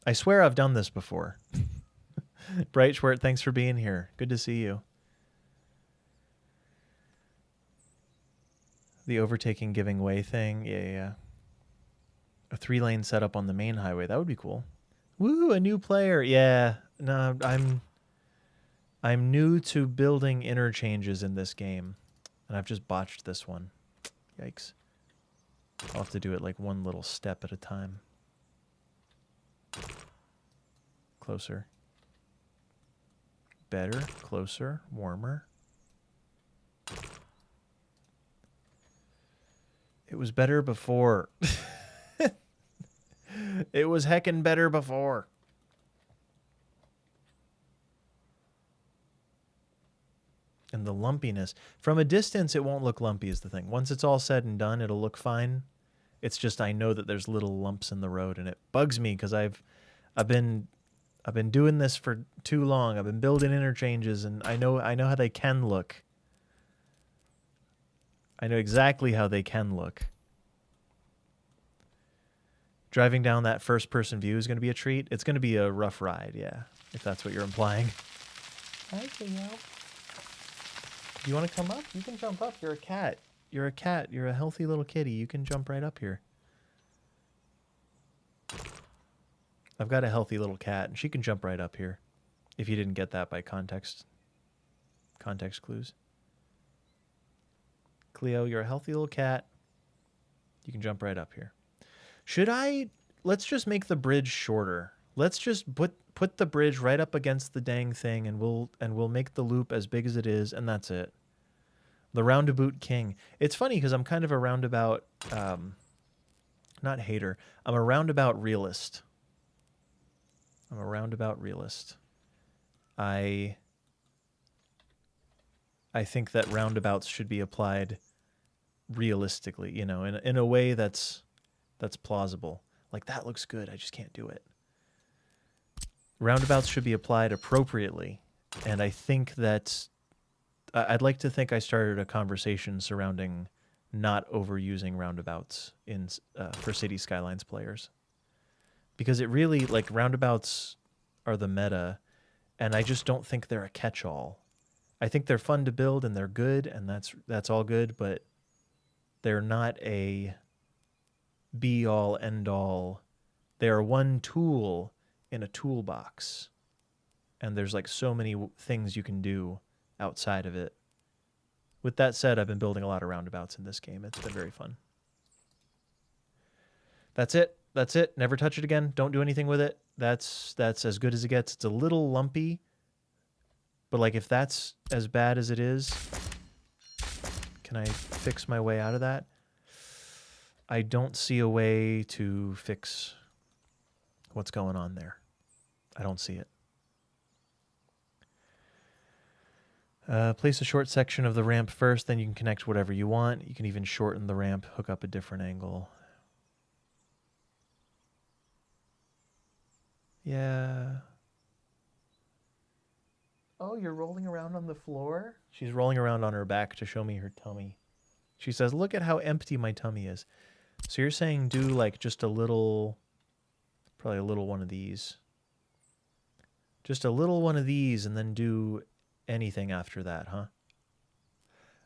I swear I've done this before. Bright Schwert, thanks for being here. Good to see you. The overtaking giving way thing. Yeah. A 3-lane setup on the main highway. That would be cool. Woo, a new player. Yeah. No, I'm new to building interchanges in this game. And I've just botched this one. Yikes. I'll have to do it like one little step at a time. Closer. Better, closer, warmer. It was better before. It was heckin' better before. And the lumpiness. From a distance, it won't look lumpy is the thing. Once it's all said and done, it'll look fine. It's just I know that there's little lumps in the road, and it bugs me because I've been doing this for too long. I've been building interchanges, and I know how they can look. I know exactly how they can look. Driving down that first-person view is going to be a treat. It's going to be a rough ride, yeah, if that's what you're implying. Hi, Theo. Do you want to come up? You can jump up. You're a cat. You're a cat. You're a healthy little kitty. You can jump right up here. I've got a healthy little cat, and she can jump right up here. If you didn't get that by context clues. Cleo, you're a healthy little cat. You can jump right up here. Let's just make the bridge shorter. Let's just put the bridge right up against the dang thing, and we'll make the loop as big as it is, and that's it. The roundabout king. It's funny because I'm kind of a roundabout, not hater. I'm a roundabout realist. I think that roundabouts should be applied realistically, you know, in a way that's plausible. Like, that looks good, I just can't do it. Roundabouts should be applied appropriately, and I think that I'd like to think I started a conversation surrounding not overusing roundabouts for City Skylines players, because it really, like, roundabouts are the meta, and I just don't think they're a catch-all. I think they're fun to build and they're good, and that's all good, but they're not a be-all, end-all. They are one tool in a toolbox, and there's like so many things you can do outside of it. With that said, I've been building a lot of roundabouts in this game. It's been very fun. That's it. That's it. Never touch it again. Don't do anything with it. That's as good as it gets. It's a little lumpy, but like, if that's as bad as it is, can I fix my way out of that? I don't see a way to fix what's going on there. I don't see it. Place a short section of the ramp first, then you can connect whatever you want. You can even shorten the ramp, hook up a different angle. Yeah. Oh, you're rolling around on the floor? She's rolling around on her back to show me her tummy. She says, look at how empty my tummy is. So you're saying do like just a little, probably a little one of these. Just a little one of these, and then do anything after that, huh?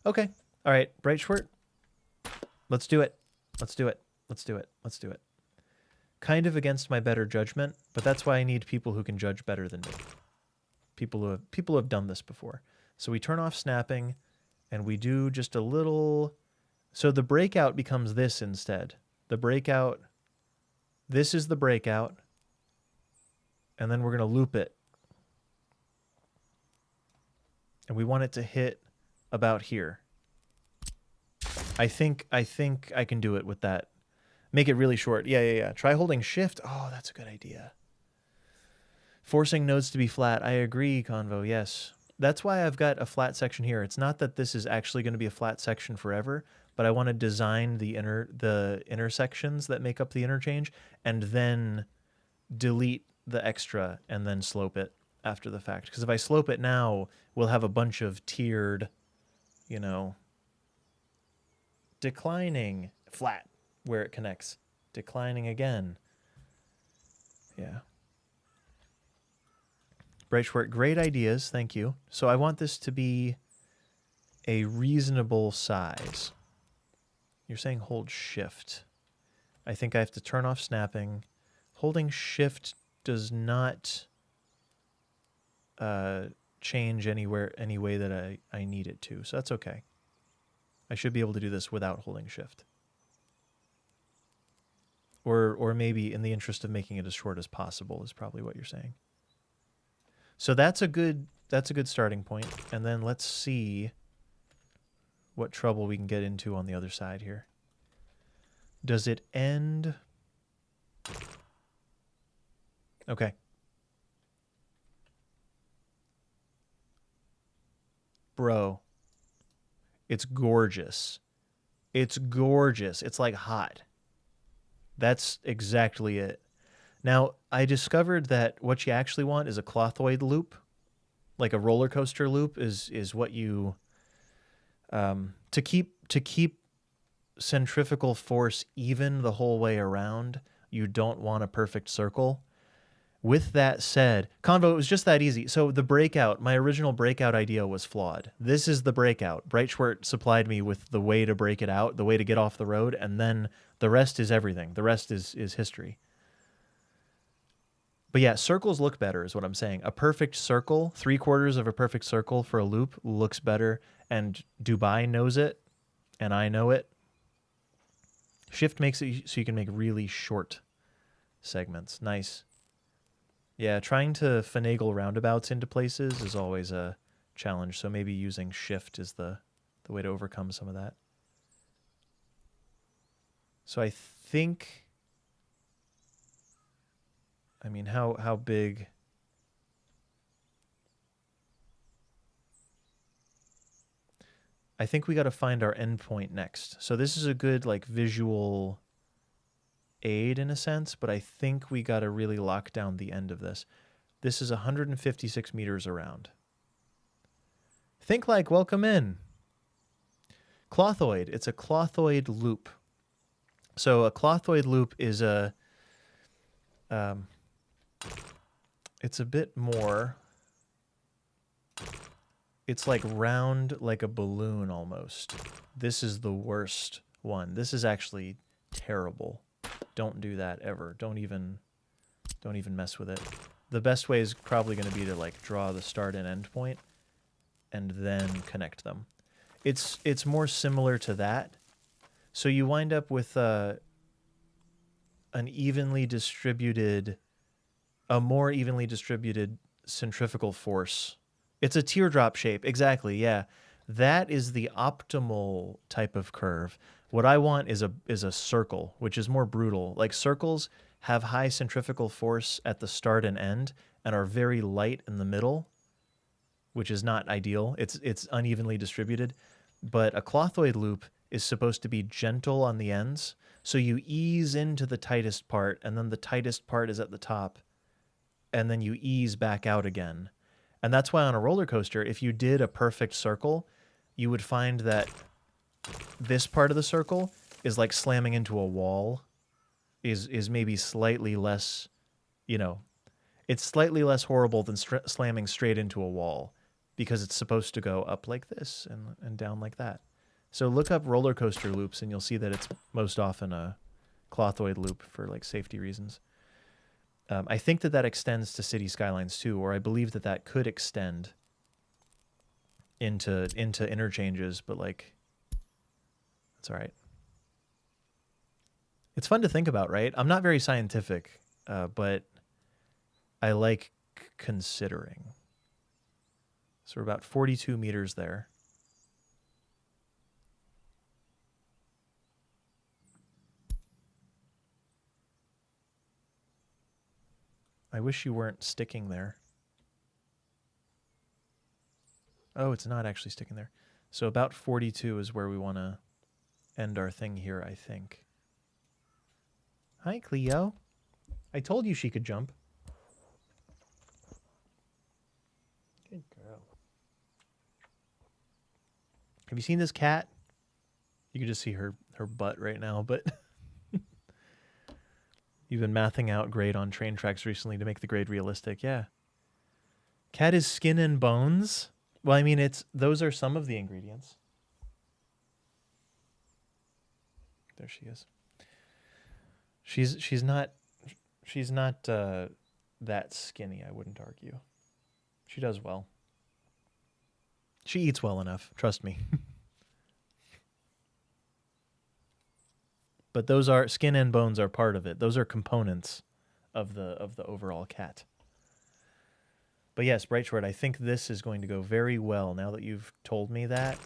Okay. All right, Bright Short. Let's do it. Let's do it. Let's do it. Let's do it. Kind of against my better judgment, but that's why I need people who can judge better than me. People who have done this before. So we turn off snapping, and we do just a little. So the breakout becomes this instead. The breakout. This is the breakout, and then we're going to loop it. And we want it to hit about here. I think I can do it with that. Make it really short. Yeah. Try holding shift. Oh, that's a good idea. Forcing nodes to be flat. I agree, Convo. Yes. That's why I've got a flat section here. It's not that this is actually going to be a flat section forever, but I want to design the intersections that make up the interchange, and then delete the extra and then slope it after the fact. Because if I slope it now, we'll have a bunch of tiered, you know, declining, flat where it connects, declining again. Yeah. Bright Short, great ideas. Thank you. So I want this to be a reasonable size. You're saying hold shift. I think I have to turn off snapping. Holding shift does not change any way that I need it to, so that's okay. I should be able to do this without holding shift. Or maybe in the interest of making it as short as possible is probably what you're saying. So that's a good starting point. And then let's see what trouble we can get into on the other side here. Does it end? Okay. Bro, it's gorgeous. It's gorgeous. It's like hot. That's exactly it. Now, I discovered that what you actually want is a clothoid loop. Like a roller coaster loop is what you to keep centrifugal force even the whole way around. You don't want a perfect circle. With that said, Convo, it was just that easy. So the breakout, my original breakout idea was flawed. This is the breakout. Breitschwert supplied me with the way to break it out, the way to get off the road, and then the rest is everything. The rest is history. But yeah, circles look better is what I'm saying. A perfect circle, 3/4 of a perfect circle for a loop looks better, and Dubai knows it, and I know it. Shift makes it so you can make really short segments. Nice. Yeah, trying to finagle roundabouts into places is always a challenge, so maybe using shift is the way to overcome some of that. So I think, I mean, how big? I think we got to find our endpoint next. So this is a good like visual aid in a sense, but I think we got to really lock down the end of this. This is 156 meters around. Think like, welcome in. Clothoid, it's a clothoid loop. So a clothoid loop is it's a bit more, it's like round like a balloon almost. This is the worst one. This is actually terrible. Don't do that ever. Don't even mess with it. The best way is probably going to be to like draw the start and end point and then connect them. It's more similar to that. So you wind up with an evenly distributed, a more evenly distributed centrifugal force. It's a teardrop shape. Exactly. Yeah. That is the optimal type of curve. What I want is a circle, which is more brutal. Like circles have high centrifugal force at the start and end and are very light in the middle, which is not ideal. It's unevenly distributed. But a clothoid loop is supposed to be gentle on the ends. So you ease into the tightest part, and then the tightest part is at the top, and then you ease back out again. And that's why on a roller coaster, if you did a perfect circle, you would find that this part of the circle is like slamming into a wall, is maybe slightly less, you know, it's slightly less horrible than slamming straight into a wall, because it's supposed to go up like this and down like that. So look up roller coaster loops and you'll see that it's most often a clothoid loop for like safety reasons. I think that extends to city skylines too, or I believe that could extend into interchanges, but like, it's all right. It's fun to think about, right? I'm not very scientific, but I like considering. So we're about 42 meters there. I wish you weren't sticking there. Oh, it's not actually sticking there. So about 42 is where we want to end our thing here, I think. Hi, Cleo. I told you she could jump. Good girl. Have you seen this cat? You can just see her butt right now, but you've been mathing out grade on train tracks recently to make the grade realistic. Yeah. Cat is skin and bones. Well, I mean, those are some of the ingredients. There she is. She's not that skinny, I wouldn't argue. She does well. She eats well enough, trust me. But those are skin and bones are part of it. Those are components of the overall cat. But yes, Bright Short, I think this is going to go very well now that you've told me that.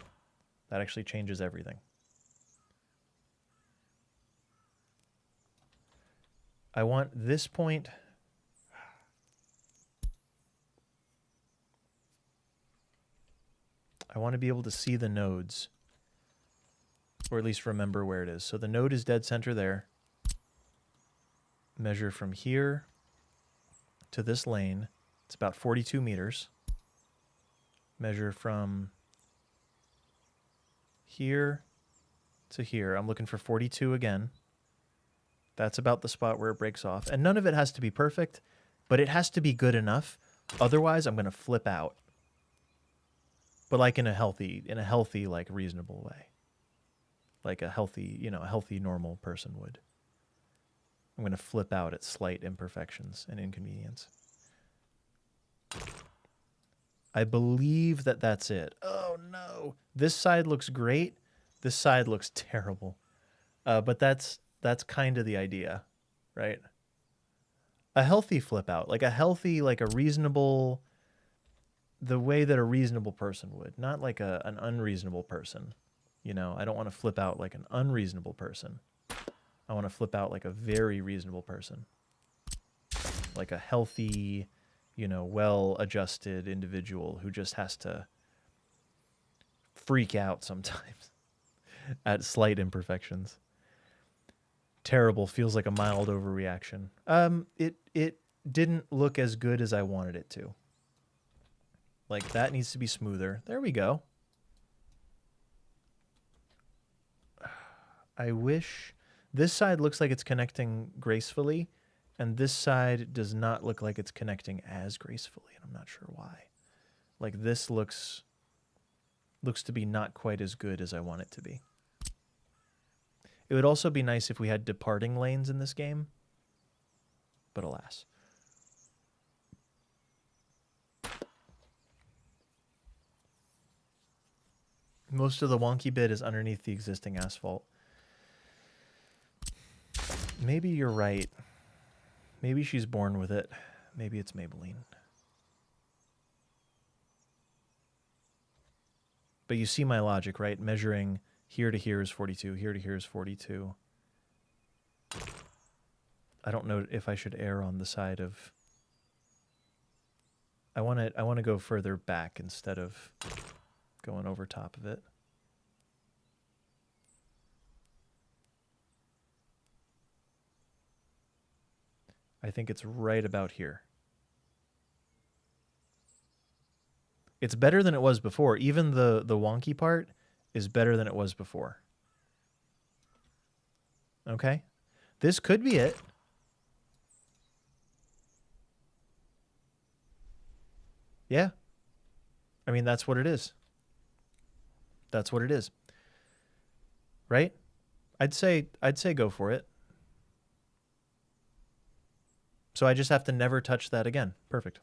That actually changes everything. I want this point. I want to be able to see the nodes, or at least remember where it is. So the node is dead center there. Measure from here to this lane. It's about 42 meters. Measure from here to here. I'm looking for 42 again. That's about the spot where it breaks off. And none of it has to be perfect, but it has to be good enough. Otherwise, I'm going to flip out. But like in a healthy, like reasonable way. Like a healthy, a healthy, normal person would. I'm going to flip out at slight imperfections and inconvenience. I believe that that's it. Oh, no. This side looks great. This side looks terrible. But that's kind of the idea, right? A healthy flip out. Like a healthy, like a reasonable... The way that a reasonable person would. Not like an unreasonable person. I don't want to flip out like an unreasonable person. I want to flip out like a very reasonable person. Like a healthy, well-adjusted individual who just has to freak out sometimes at slight imperfections. Terrible. Feels like a mild overreaction. It didn't look as good as I wanted it to. Like, that needs to be smoother. There we go. I wish... This side looks like it's connecting gracefully, and this side does not look like it's connecting as gracefully, and I'm not sure why. Like, this looks to be not quite as good as I want it to be. It would also be nice if we had departing lanes in this game, but alas. Most of the wonky bit is underneath the existing asphalt. Maybe you're right. Maybe she's born with it. Maybe it's Maybelline. But you see my logic, right? Measuring here to here is 42, here to here is 42. I don't know if I should err on the side of... I want to go further back instead of going over top of it. I think it's right about here. It's better than it was before. Even the wonky part is better than it was before. Okay? This could be it. Yeah. I mean, that's what it is. That's what it is. Right? I'd say go for it. So I just have to never touch that again. Perfect.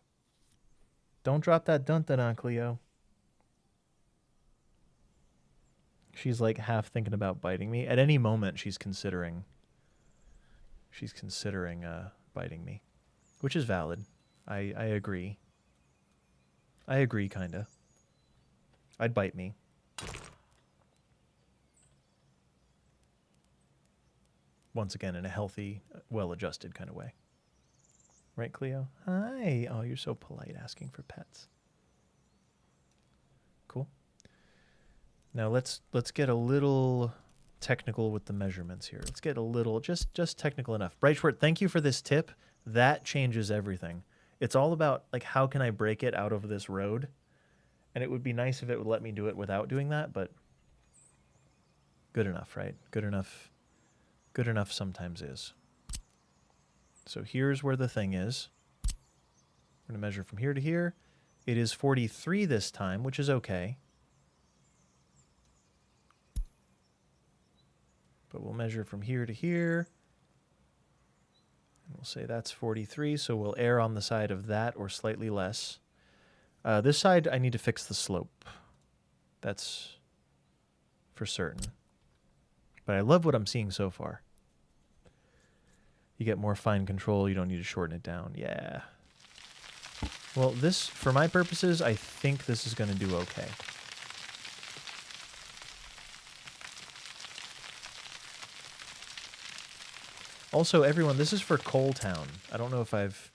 Don't drop that dun-dun-dun, Cleo. She's like half thinking about biting me. At any moment, she's considering biting me, which is valid. I agree. I agree, kinda. I'd bite me. Once again, in a healthy, well-adjusted kind of way. Right, Cleo? Hi. Oh, you're so polite asking for pets. Cool. Now let's get a little technical with the measurements here. Let's get a little, just technical enough. Brightshort, thank you for this tip. That changes everything. It's all about, like, how can I break it out of this road? And it would be nice if it would let me do it without doing that, but good enough, right? Good enough sometimes is. So here's where the thing is. We're going to measure from here to here. It is 43 this time, which is okay. But we'll measure from here to here. We'll say that's 43, so we'll err on the side of that or slightly less. This side, I need to fix the slope. That's for certain. But I love what I'm seeing so far. You get more fine control. You don't need to shorten it down. Yeah. Well, this, for my purposes, I think this is going to do okay. Also, everyone, this is for Coal Town. I don't know if I've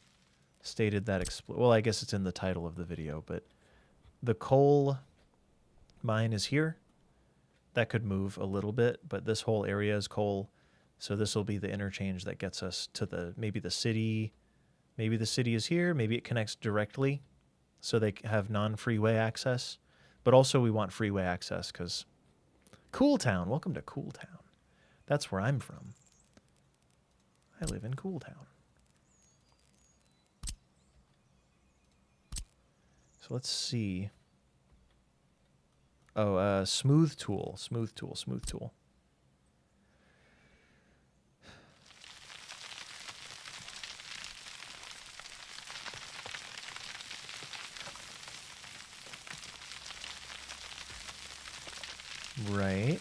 stated that. Well, I guess it's in the title of the video, but the coal mine is here. That could move a little bit, but this whole area is coal. So this will be the interchange that gets us to maybe the city. Maybe the city is here. Maybe it connects directly so they have non-freeway access. But also we want freeway access because Cool Town. Welcome to Cool Town. That's where I'm from. I live in Cool Town. So let's see. Oh, smooth tool. Right.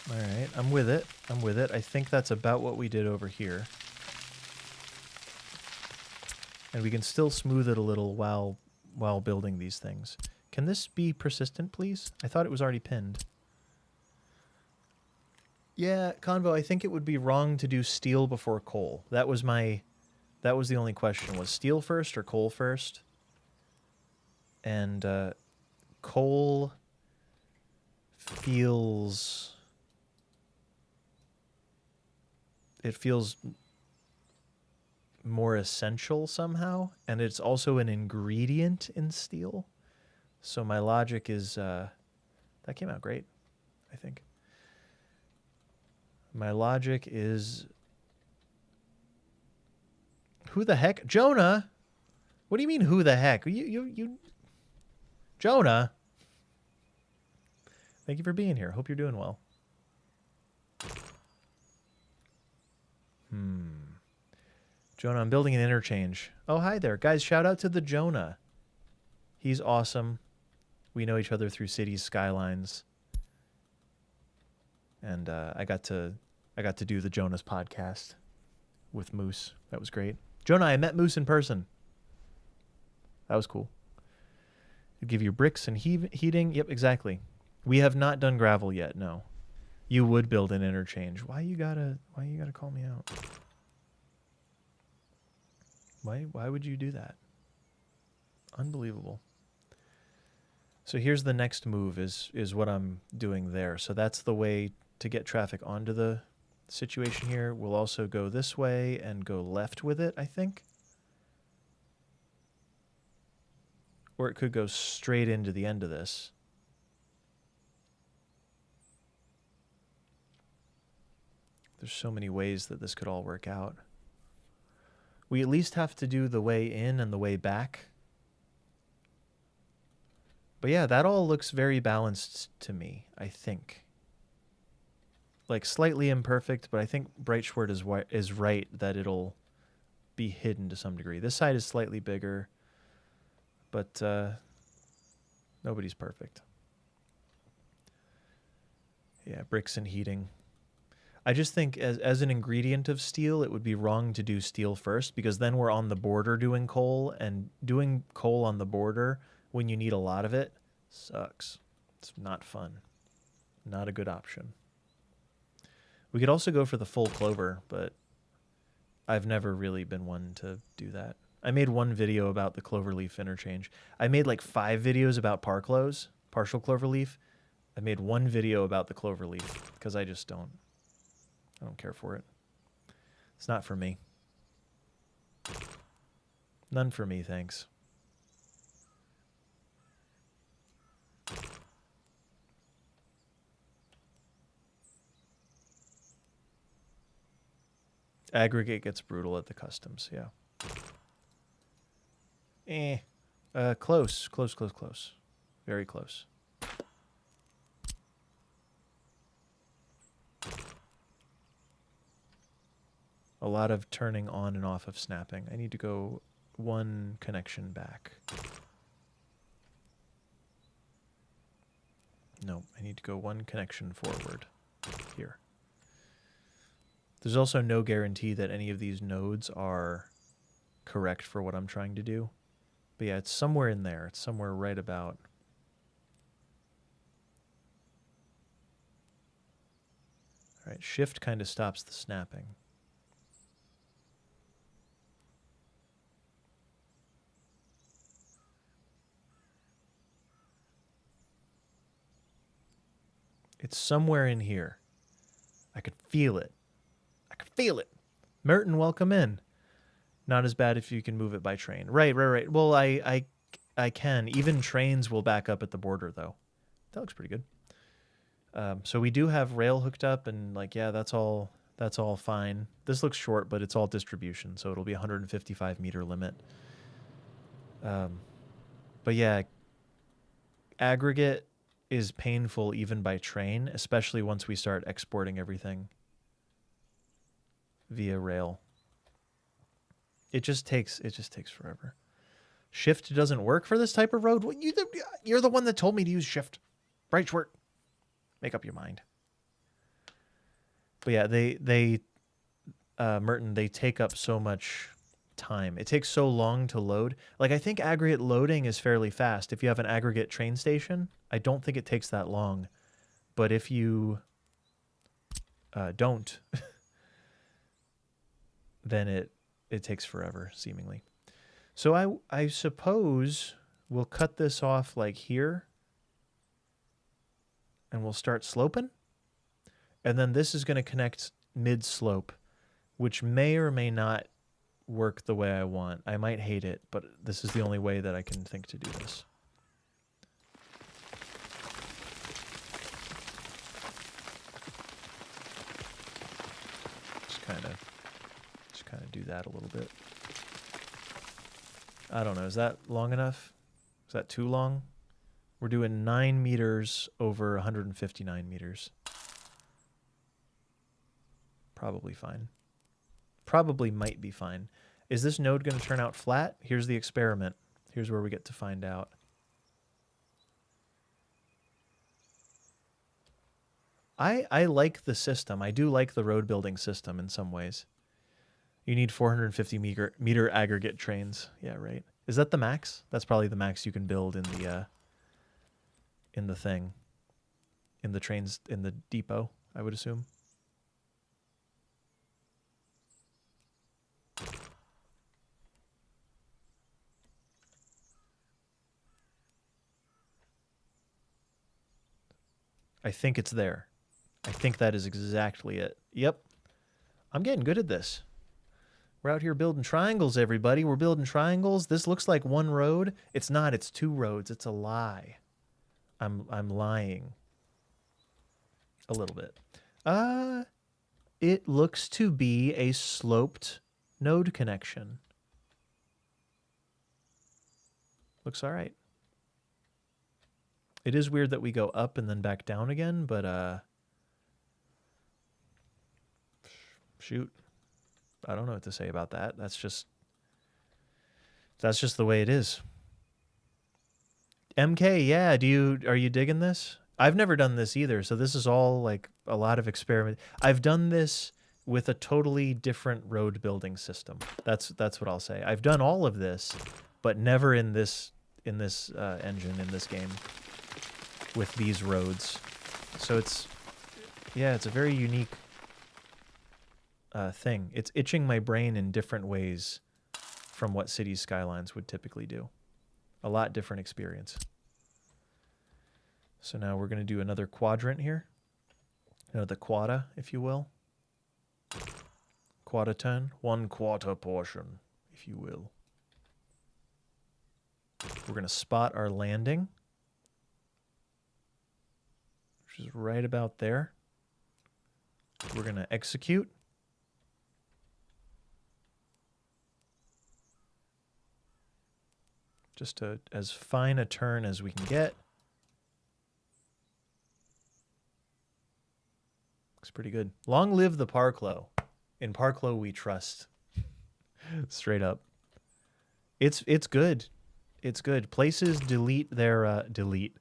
All right, I'm with it. I think that's about what we did over here. And we can still smooth it a little while building these things. Can this be persistent, please? I thought it was already pinned. Yeah, Convo, I think it would be wrong to do steel before coal. That was the only question. Was steel first or coal first? And coal feels... It feels more essential somehow, and it's also an ingredient in steel. So my logic is... that came out great, I think. My logic is... Who the heck? Jonah? What do you mean, who the heck? You... Jonah? Thank you for being here. Hope you're doing well. Jonah, I'm building an interchange. Oh, hi there. Guys, shout out to the Jonah. He's awesome. We know each other through Cities Skylines. And I got to do the Jonah's podcast with Moose. That was great. Jonah, I met Moose in person. That was cool. It'd give you bricks and heating. Yep, exactly. We have not done gravel yet, no. You would build an interchange. Why you gotta call me out? Why would you do that? Unbelievable. So here's the next move is what I'm doing there. So that's the way to get traffic onto the situation here. We'll also go this way and go left with it, I think. Or it could go straight into the end of this. There's so many ways that this could all work out. We at least have to do the way in and the way back. But yeah, that all looks very balanced to me, I think. Like slightly imperfect, but I think Brightschwert is right that it'll be hidden to some degree. This side is slightly bigger, but nobody's perfect. Yeah, bricks and heating. I just think as an ingredient of steel, it would be wrong to do steel first because then we're on the border doing coal, and doing coal on the border when you need a lot of it sucks. It's not fun. Not a good option. We could also go for the full clover, but I've never really been one to do that. I made one video about the cloverleaf interchange. I made like 5 videos about partial cloverleaf. I made one video about the cloverleaf because I don't care for it. It's not for me. None for me, thanks. Aggregate gets brutal at the customs, yeah. Close. Very close. lot of turning on and off of snapping. I need to go one connection back. No, I need to go one connection forward here. There's also no guarantee that any of these nodes are correct for what I'm trying to do. But yeah, it's somewhere in there. It's somewhere right about. All right, shift kind of stops the snapping. It's somewhere in here. I could feel it. I could feel it. Merton, welcome in. Not as bad if you can move it by train. Right. Well, I can. Even trains will back up at the border, though. That looks pretty good. So we do have rail hooked up, and like, yeah, that's all fine. This looks short, but it's all distribution, so it'll be 155 meter limit. But yeah, aggregate is painful even by train, especially once we start exporting everything via rail. It just takes forever. Shift doesn't work for this type of road. Well, you're the one that told me to use shift. Right, Schwert. Make up your mind. But yeah, Merton, they take up so much time. It takes so long to load. Like, I think aggregate loading is fairly fast. If you have an aggregate train station, I don't think it takes that long. But if you don't, then it takes forever, seemingly. So I suppose we'll cut this off like here, and we'll start sloping. And then this is going to connect mid-slope, which may or may not work the way I want. I might hate it, but this is the only way that I can think to do this. Just kind of do that a little bit. I don't know. Is that long enough? Is that too long? We're doing 9 meters over 159 meters. Probably fine. Probably might be fine. Is this node going to turn out flat? Here's the experiment. Here's where we get to find out. I like the system. I do like the road building system in some ways. You need 450 meter aggregate trains. Yeah, right. Is that the max? That's probably the max you can build in the thing. In the trains, in the depot, I would assume. I think it's there. I think that is exactly it. Yep. I'm getting good at this. We're out here building triangles, everybody. We're building triangles. This looks like one road. It's not. It's two roads. It's a lie. I'm lying. A little bit. It looks to be a sloped node connection. Looks all right. It is weird that we go up and then back down again, but shoot. I don't know what to say about that. That's just the way it is. MK, yeah, are you digging this? I've never done this either, so this is all like a lot of experiment. I've done this with a totally different road building system. That's what I'll say. I've done all of this, but never in this engine in this game with these roads. So it's a very unique thing. It's itching my brain in different ways from what Cities Skylines would typically do. A lot different experience. So now we're going to do another quadrant here. The quadra, if you will. Quadra turn. 1/4 portion, if you will. We're going to spot our landing, which is right about there. We're going to execute. Just as fine a turn as we can get. Looks pretty good. Long live the Parklow. In Parklow, we trust. Straight up. It's good. It's good. Places delete their delete.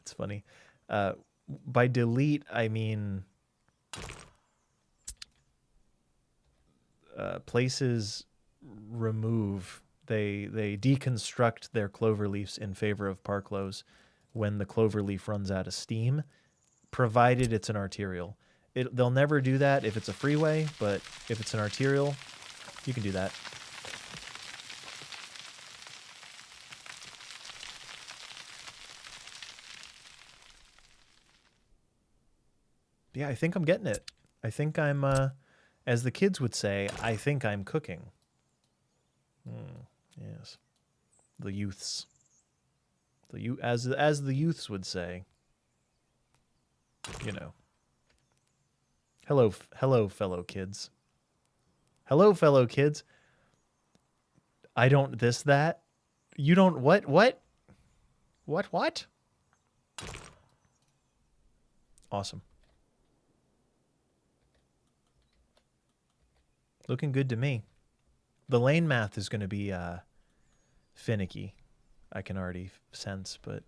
It's funny. By delete, I mean places remove. They deconstruct their cloverleafs in favor of Parklows when the cloverleaf runs out of steam, provided it's an arterial. They'll never do that if it's a freeway, but if it's an arterial, you can do that. Yeah, I think I'm getting it. I think I'm, as the kids would say, I think I'm cooking. Yes. The youths. As the youths would say. You know. Hello, fellow kids. Hello, fellow kids. I don't this, that. You don't what? What? Awesome. Looking good to me. The lane math is going to be finicky. I can already sense, but...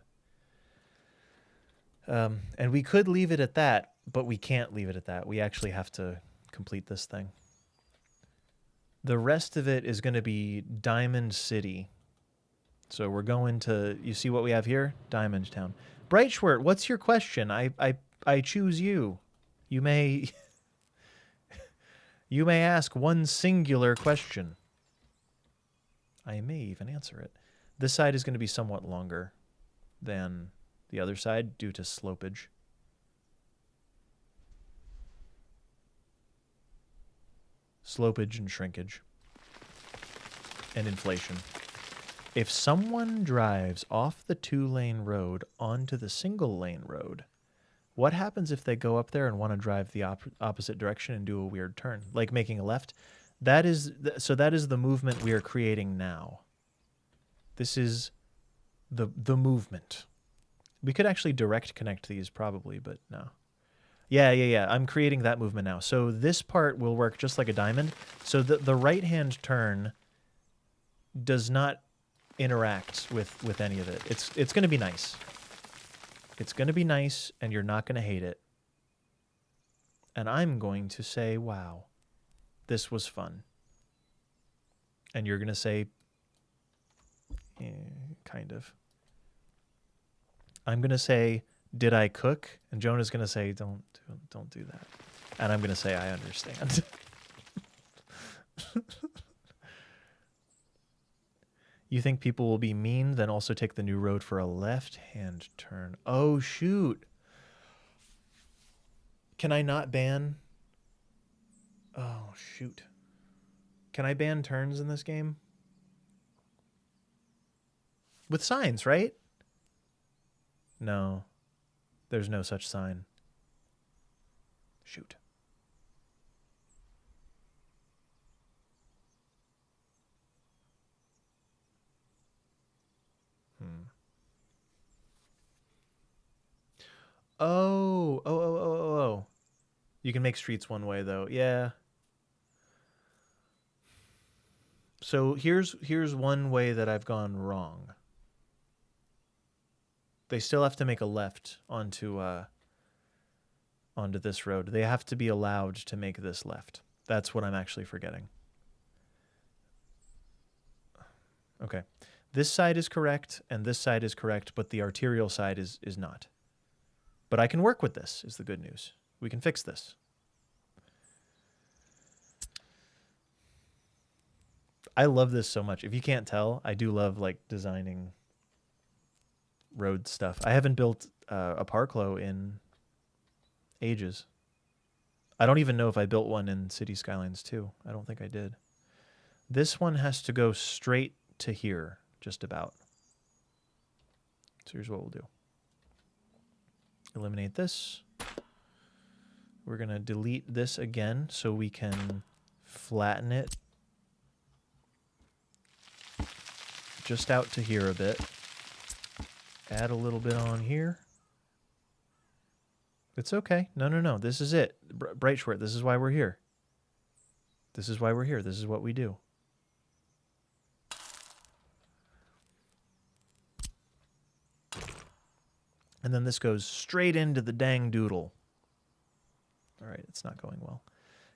and we could leave it at that, but we can't leave it at that. We actually have to complete this thing. The rest of it is going to be Diamond City. So we're going to... You see what we have here? Diamond Town. Brightschwert, what's your question? I choose you. You may... You may ask one singular question. I may even answer it. This side is going to be somewhat longer than the other side due to slopage. Slopage and shrinkage. And inflation. If someone drives off the 2-lane road onto the single-lane road, what happens if they go up there and want to drive the opposite direction and do a weird turn, like making a left? That is the movement we are creating now. This is the movement. We could actually direct connect these probably, but no. Yeah. I'm creating that movement now. So this part will work just like a diamond. So the right-hand turn does not interact with any of it. It's going to be nice. It's going to be nice, and you're not going to hate it. And I'm going to say, wow, this was fun. And you're going to say, kind of. I'm going to say, did I cook? And Jonah's going to say, don't do that. And I'm going to say, I understand. You think people will be mean, then also take the new road for a left-hand turn. Oh, shoot. Can I not ban? Oh, shoot. Can I ban turns in this game? With signs, right? No. There's no such sign. Shoot. Oh. You can make streets one way, though. Yeah. So here's one way that I've gone wrong. They still have to make a left onto this road. They have to be allowed to make this left. That's what I'm actually forgetting. Okay. This side is correct, and this side is correct, but the arterial side is not. But I can work with this, is the good news. We can fix this. I love this so much. If you can't tell, I do love like designing road stuff. I haven't built a Parklow in ages. I don't even know if I built one in City Skylines 2. I don't think I did. This one has to go straight to here, just about. So here's what we'll do. Eliminate this. We're going to delete this again so we can flatten it just out to here a bit. Add a little bit on here. It's okay. No, no, no. This is it. Bright Short, this is why we're here. This is why we're here. This is what we do. And then this goes straight into the dang doodle. All right, it's not going well.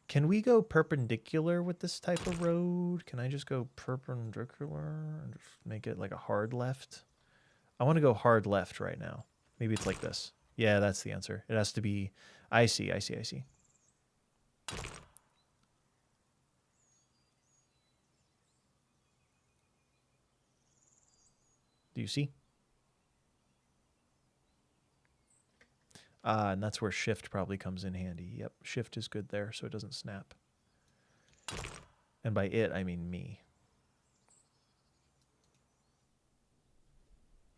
Can we go perpendicular with this type of road? Can I just go perpendicular and just make it like a hard left? I want to go hard left right now. Maybe it's like this. Yeah, that's the answer. It has to be... I see. Do you see? And that's where shift probably comes in handy. Yep, shift is good there so it doesn't snap. And by it, I mean me.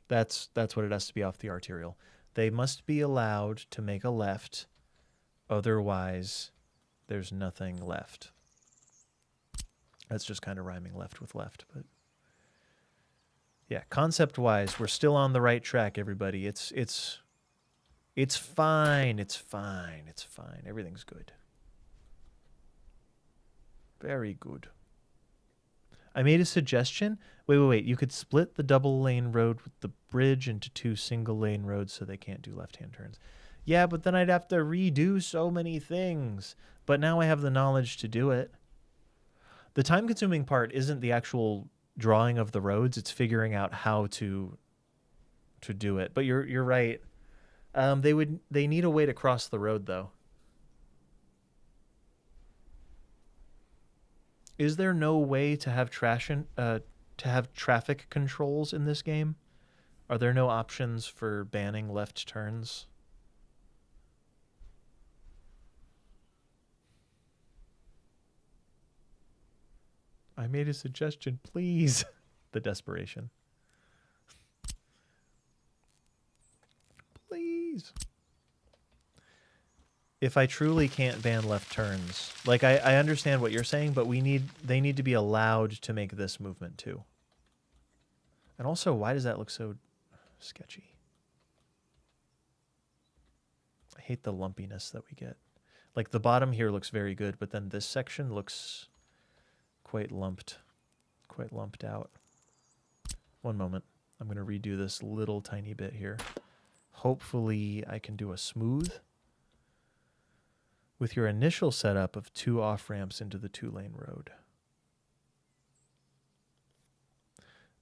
That's what it has to be off the arterial. They must be allowed to make a left, otherwise there's nothing left. That's just kind of rhyming left with left, but yeah, concept-wise, we're still on the right track, everybody. It's fine. It's fine. It's fine. Everything's good. Very good. I made a suggestion. Wait. You could split the double lane road with the bridge into 2 single lane roads so they can't do left-hand turns. Yeah, but then I'd have to redo so many things. But now I have the knowledge to do it. The time-consuming part isn't the actual drawing of the roads. It's figuring out how to do it. But you're right. They need a way to cross the road, though. Is there no way to have traffic controls in this game? Are there no options for banning left turns? I made a suggestion, please. The desperation. Please. If I truly can't ban left turns, like I understand what you're saying, but they need to be allowed to make this movement too. And also, why does that look so sketchy? I hate the lumpiness that we get. Like the bottom here looks very good, but then this section looks quite lumped out. One moment. I'm going to redo this little tiny bit here. Hopefully I can do a smooth. With your initial setup of 2 off-ramps into the 2-lane road.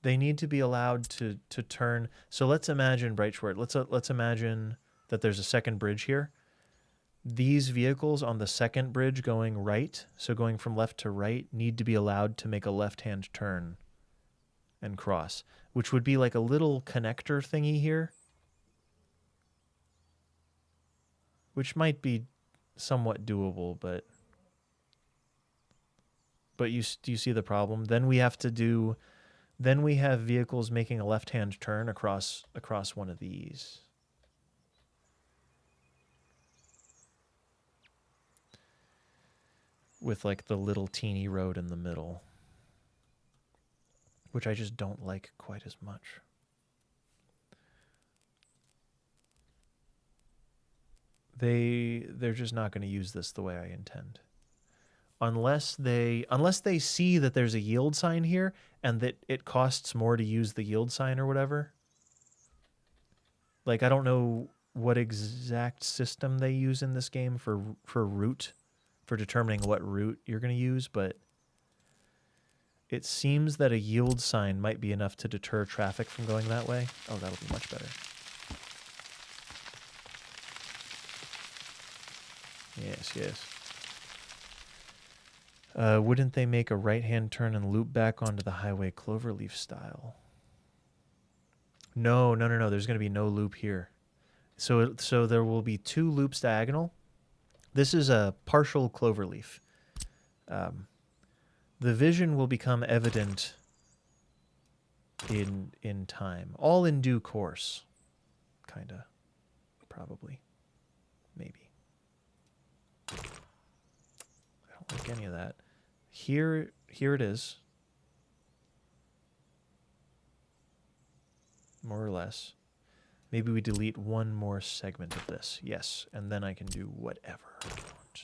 They need to be allowed to turn. So let's imagine, Bright Short, let's imagine that there's a second bridge here. These vehicles on the second bridge going right, so going from left to right, need to be allowed to make a left-hand turn and cross, which would be like a little connector thingy here, which might be somewhat doable, but do you see the problem? Then we have vehicles making a left-hand turn across one of these. With like the little teeny road in the middle, which I just don't like quite as much. They're just not going to use this the way I intend. Unless they see that there's a yield sign here and that it costs more to use the yield sign or whatever. Like, I don't know what exact system they use in this game for route, for determining what route you're going to use, but it seems that a yield sign might be enough to deter traffic from going that way. Oh, that'll be much better. Yes. Wouldn't they make a right-hand turn and loop back onto the highway Cloverleaf style? No. There's going to be no loop here. So there will be 2 loops diagonal. This is a partial Cloverleaf. The vision will become evident in time. All in due course. Kinda. Probably. Maybe. I don't like any of that. Here it is. More or less. Maybe we delete one more segment of this. Yes, and then I can do whatever I want.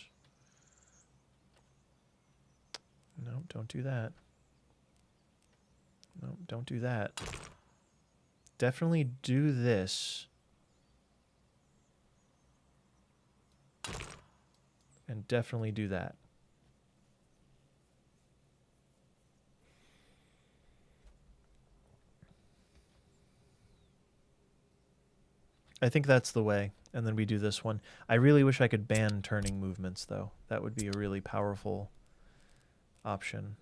No, don't do that. No, don't do that. Definitely do this. And definitely do that. I think that's the way. And then we do this one. I really wish I could ban turning movements, though. That would be a really powerful option.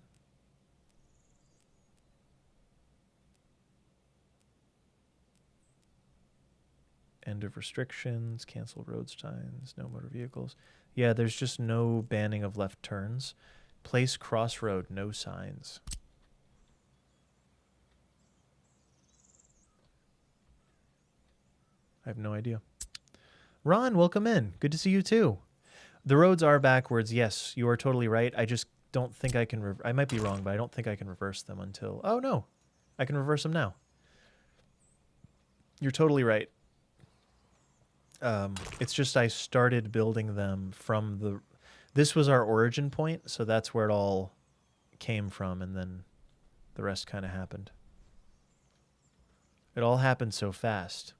End of restrictions, cancel road signs, no motor vehicles. Yeah, there's just no banning of left turns. Place crossroad, no signs. I have no idea. Ron, welcome in. Good to see you too. The roads are backwards. Yes, you are totally right. I just don't think I can... I might be wrong, but I don't think I can reverse them until... Oh, no. I can reverse them now. You're totally right. It's just I started building them from the... This was our origin point, so that's where it all came from, and then the rest kind of happened. It all happened so fast.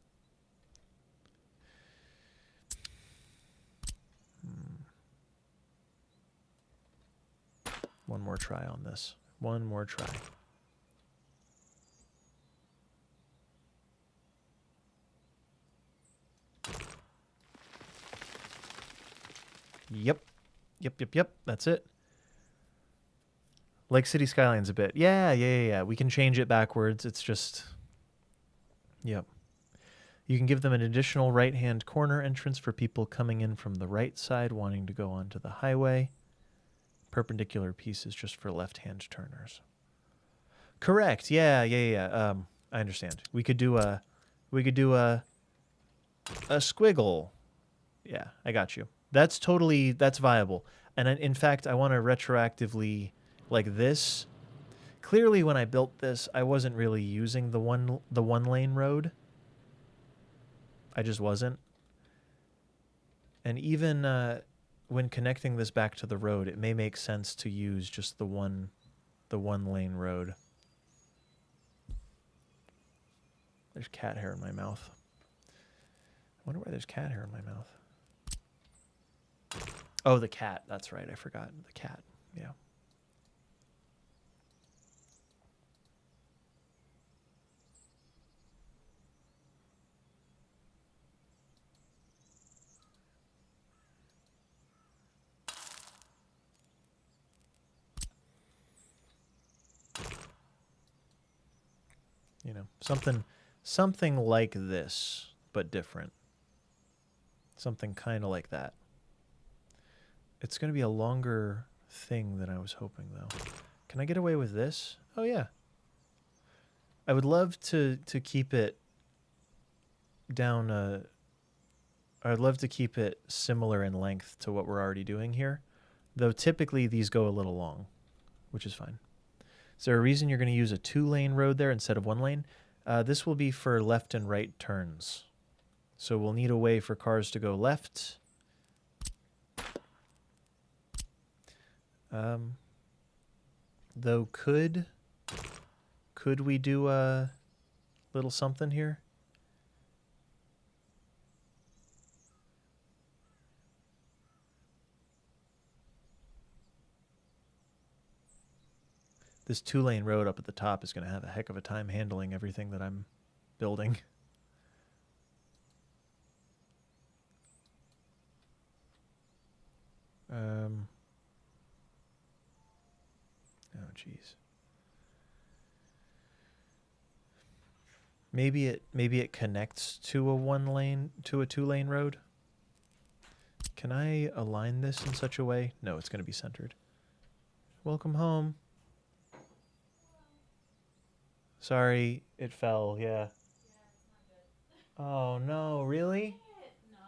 One more try on this. One more try. Yep. Yep. That's it. Like City Skylines a bit. Yeah. We can change it backwards. It's just... Yep. You can give them an additional right-hand corner entrance for people coming in from the right side wanting to go onto the highway. Perpendicular piece is just for left-hand turners. Correct. Yeah. I understand. We could do a squiggle. Yeah, I got you. That's viable. And in fact, I want to retroactively, like this. Clearly, when I built this, I wasn't really using the one lane road. I just wasn't. And even when connecting this back to the road, it may make sense to use just the one lane road. There's cat hair in my mouth. I wonder why there's cat hair in my mouth. Oh, the cat. That's right. I forgot. The cat. Yeah. You know, something like this, but different. Something kind of like that. It's going to be a longer thing than I was hoping, though. Can I get away with this? Oh, yeah. I would love to keep it down... I'd love to keep it similar in length to what we're already doing here, though typically these go a little long, which is fine. Is there a reason you're going to use a 2-lane road there instead of 1 lane? This will be for left and right turns. So we'll need a way for cars to go left. Though could we do a little something here? This 2-lane road up at the top is going to have a heck of a time handling everything that I'm building. Oh, jeez. Maybe it connects to a 2-lane road. Can I align this in such a way? No, it's going to be centered. Welcome home. Sorry, it fell. Yeah. Oh no, really? No.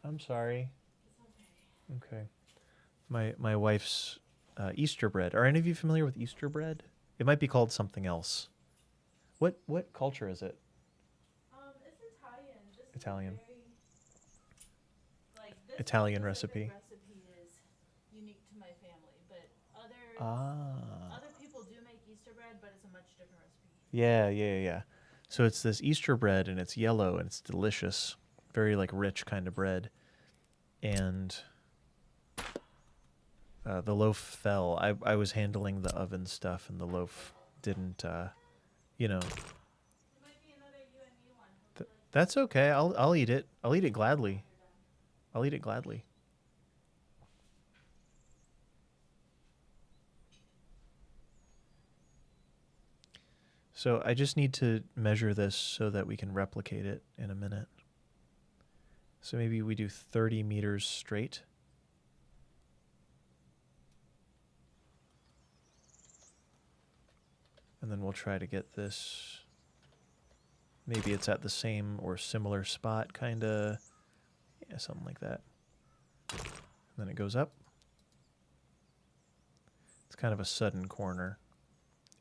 I'm sorry. It's okay. Okay. My wife's Easter bread. Are any of you familiar with Easter bread? It might be called something else. What culture is it? It's Italian. This Italian. Like this Italian specific recipe. recipe is unique to my family, but Ah. other people do make Easter bread, but it's a much different recipe. Yeah. So it's this Easter bread, and it's yellow, and it's delicious. Very, like, rich kind of bread. And the loaf fell. I was handling the oven stuff, and the loaf didn't, you know. It might be another you and me one. That's okay. I'll eat it. I'll eat it gladly. I'll eat it gladly. So I just need to measure this so that we can replicate it in a minute. So maybe we do 30 meters straight. And then we'll try to get this. Maybe it's at the same or similar spot, kind of. Yeah, something like that. And then it goes up. It's kind of a sudden corner.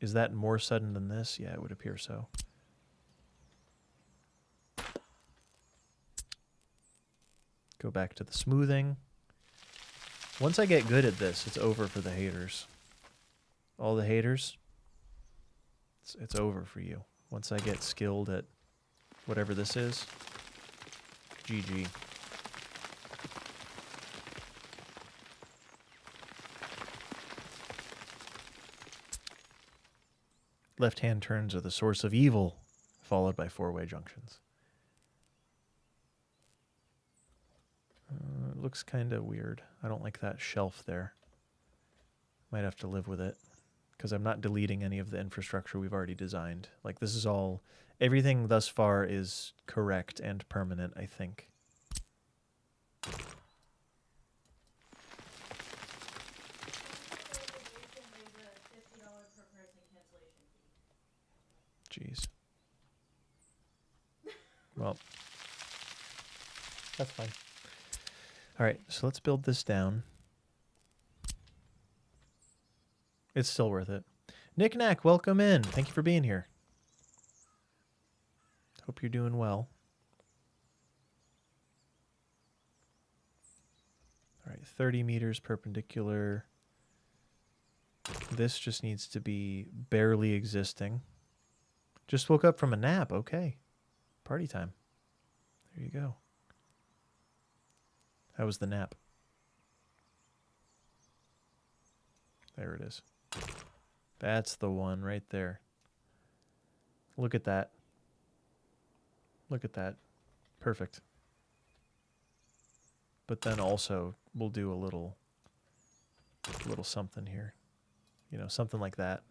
Is that more sudden than this? Yeah, it would appear so. Go back to the smoothing. Once I get good at this, it's over for the haters. All the haters, it's over for you. Once I get skilled at whatever this is, GG. Left-hand turns are the source of evil, followed by four-way junctions. It looks kind of weird. I don't like that shelf there. Might have to live with it, because I'm not deleting any of the infrastructure we've already designed. Like, this is all... Everything thus far is correct and permanent, I think. Jeez. Well, that's fine. All right, so let's build this down. It's still worth it. Nick Knack, welcome in. Thank you for being here. Hope you're doing well. All right, 30 meters perpendicular. This just needs to be barely existing. Just woke up from a nap. Okay. Party time. There you go. How was the nap? There it is. That's the one right there. Look at that. Look at that. Perfect. But then also we'll do a little something here. You know, something like that.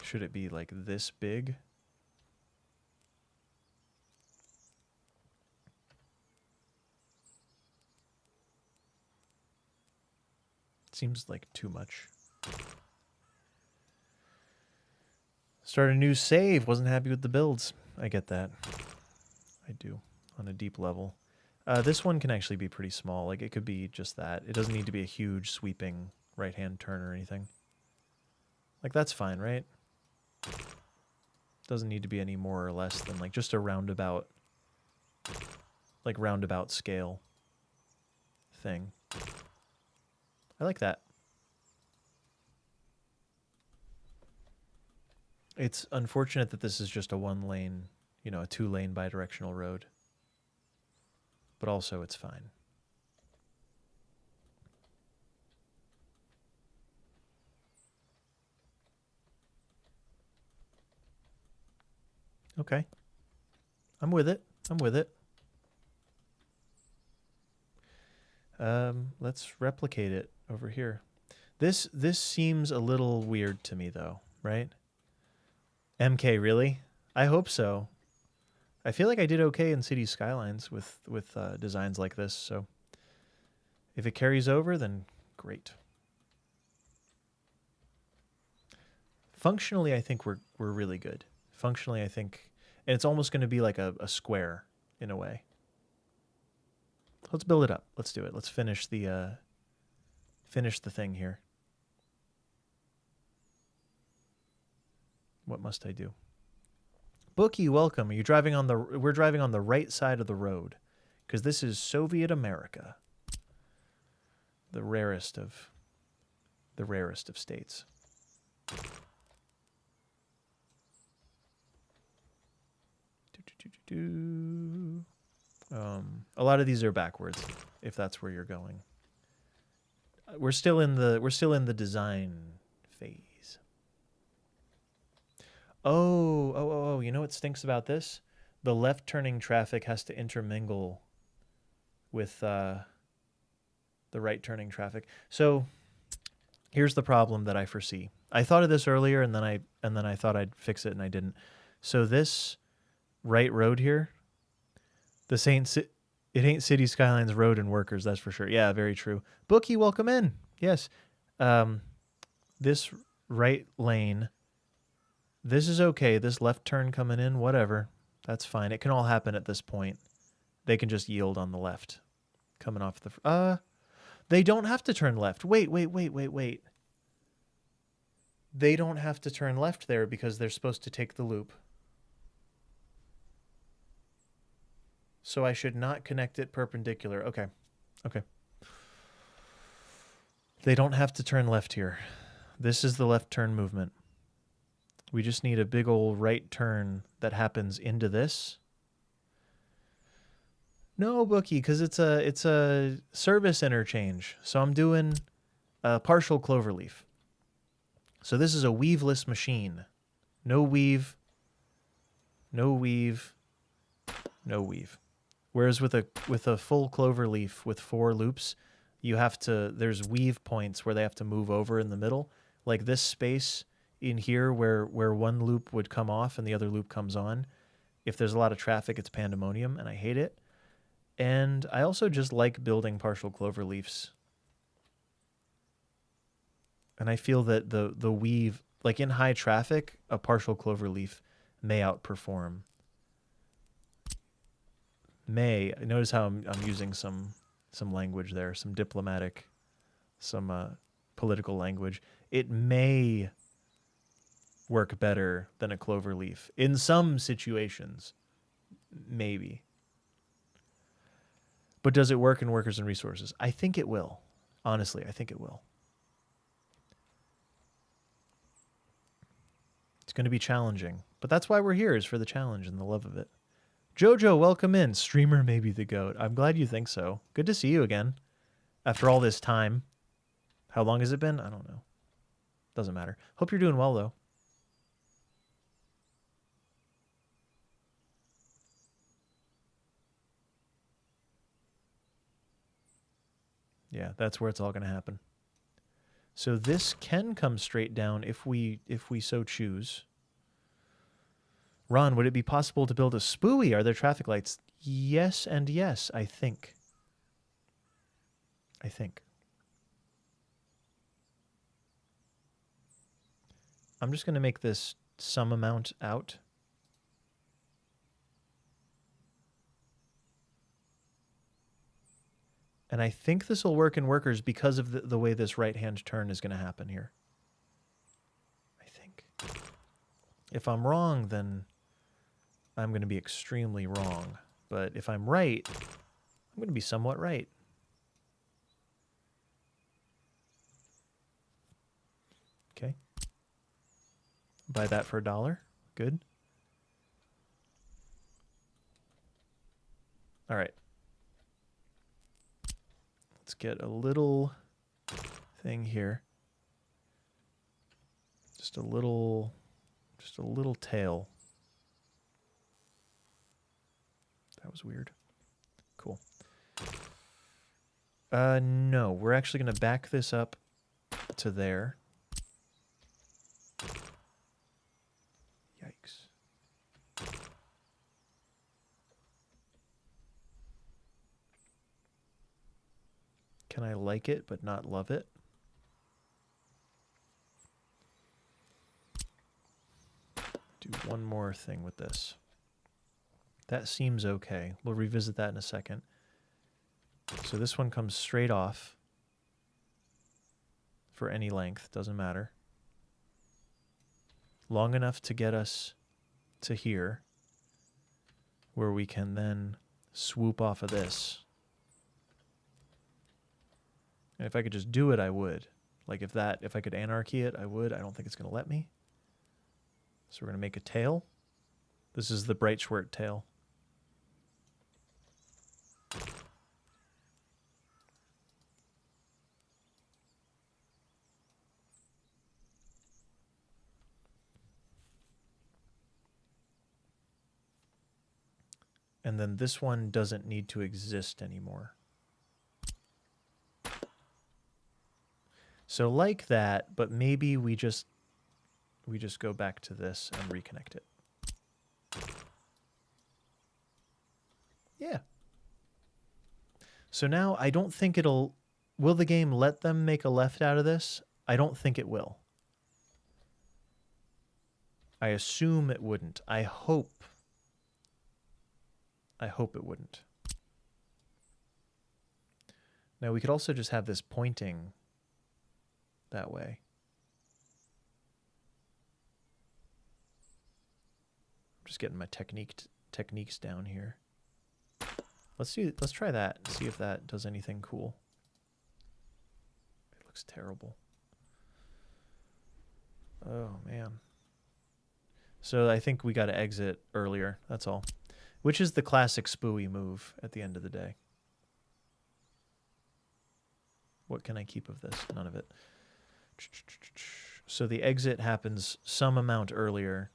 Should it be like this big? Seems like too much. Start a new save. Wasn't happy with the builds. I get that. I do, on a deep level. This one can actually be pretty small. Like, it could be just that. It doesn't need to be a huge sweeping right-hand turn or anything. Like, that's fine, right? Doesn't need to be any more or less than, like, just a roundabout, like, roundabout scale thing. I like that. It's unfortunate that this is just a one-lane, you know, a two-lane bidirectional road. But also, it's fine. Okay. I'm with it. I'm with it. Let's replicate it over here. This seems a little weird to me, though, right? MK, really? I hope so. I feel like I did okay in City Skylines with designs like this, so if it carries over, then great. Functionally, I think we're really good. Functionally, I think, and it's almost going to be like a square in a way. Let's build it up. Let's do it. Let's finish the thing here. What must I do? Bookie, welcome. Are you driving on the... We're driving on the right side of the road. Because this is Soviet America. The rarest of... The rarest of states. A lot of these are backwards, if that's where you're going. We're still in the design phase. Oh, you know what stinks about this? The left turning traffic has to intermingle with the right turning traffic. So here's the problem that I foresee. I thought of this earlier and then I thought I'd fix it and I didn't. So this right road here, it ain't City Skylines Road and Workers, that's for sure. Yeah, very true. Bookie, welcome in. Yes. This right lane, this is okay. This left turn coming in, whatever. That's fine. It can all happen at this point. They can just yield on the left. Coming off the... They don't have to turn left. Wait. They don't have to turn left there because they're supposed to take the loop. So I should not connect it perpendicular. Okay. They don't have to turn left here. This is the left turn movement. We just need a big old right turn that happens into this. No, Bookie, because it's a service interchange. So I'm doing a partial cloverleaf. So this is a weaveless machine. No weave. Whereas with a full cloverleaf with 4 loops, there's weave points where they have to move over in the middle. Like this space in here where one loop would come off and the other loop comes on. If there's a lot of traffic, it's pandemonium, and I hate it. And I also just like building partial cloverleafs. And I feel that the weave, like in high traffic, a partial cloverleaf may outperform. Notice how I'm using some language there, some diplomatic, some political language. It may work better than a cloverleaf in some situations, maybe. But does it work in Workers and Resources? I think it will. Honestly, I think it will. It's going to be challenging, but that's why we're here, is for the challenge and the love of it. Jojo, welcome in. Streamer may be the GOAT. I'm glad you think so. Good to see you again. After all this time. How long has it been? I don't know. Doesn't matter. Hope you're doing well, though. Yeah, that's where it's all going to happen. So this can come straight down if we so choose. Ron, would it be possible to build a spooey? Are there traffic lights? Yes and yes, I think. I'm just going to make this some amount out. And I think this will work in Workers because of the way this right-hand turn is going to happen here. I think. If I'm wrong, then I'm going to be extremely wrong. But if I'm right, I'm going to be somewhat right. Okay. Buy that for $1. Good. All right. Let's get a little thing here. Just a little tail. That was weird. Cool. No, we're actually going to back this up to there. Yikes. Can I like it but not love it? Do one more thing with this. That seems okay. We'll revisit that in a second. So this one comes straight off for any length, doesn't matter. long enough to get us to here, where we can then swoop off of this. And if I could just do it, I would. Like if I could anarchy it, I would. I don't think it's going to let me. So we're going to make a tail. This is the bright Schwert tail. And then this one doesn't need to exist anymore. So like that, but maybe we just go back to this and reconnect it. Yeah. So now I don't think will the game let them make a left out of this? I don't think it will. I assume it wouldn't. I hope it wouldn't. Now we could also just have this pointing that way. I'm just getting my techniques down here. Let's try that and see if that does anything cool. It looks terrible. Oh man. So I think we got to exit earlier, that's all. Which is the classic spooey move at the end of the day. What can I keep of this? None of it. So the exit happens some amount earlier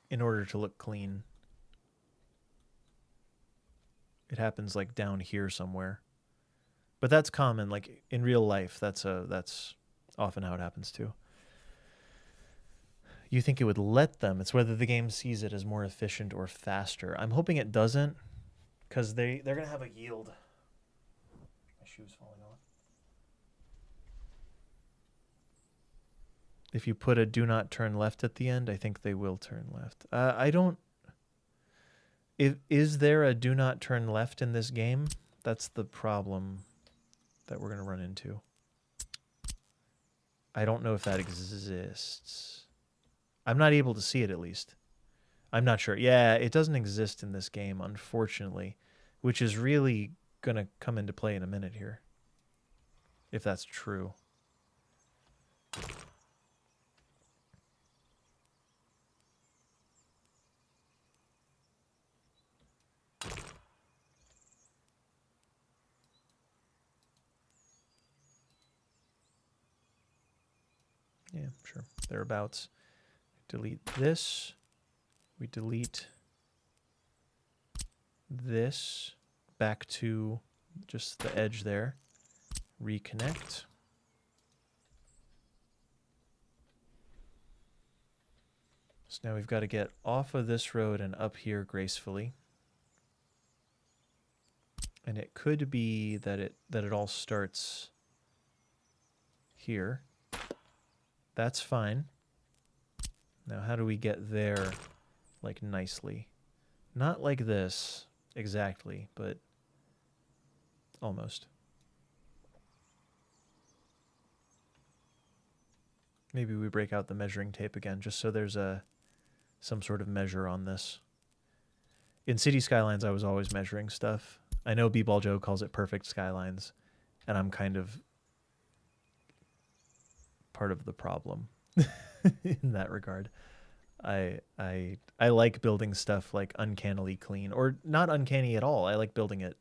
in order to look clean. It happens like down here somewhere. But that's common, like in real life, that's often how it happens too. You think it would let them. It's whether the game sees it as more efficient or faster. I'm hoping it doesn't, because they're going to have a yield. My shoe's falling off. If you put a do not turn left at the end, I think they will turn left. I don't... Is there a do not turn left in this game? That's the problem that we're going to run into. I don't know if that exists. I'm not able to see it, at least. I'm not sure. Yeah, it doesn't exist in this game, unfortunately, which is really going to come into play in a minute here, if that's true. Yeah, sure. Thereabouts. Delete this. We delete this back to just the edge there. Reconnect. So now we've got to get off of this road and up here gracefully. And it could be that it all starts here. That's fine. Now how do we get there like nicely? Not like this exactly, but almost. Maybe we break out the measuring tape again just so there's some sort of measure on this. In City Skylines I was always measuring stuff. I know B-Ball Joe calls it perfect skylines, and I'm kind of part of the problem in that regard. I like building stuff like uncannily clean, or not uncanny at all. I like building it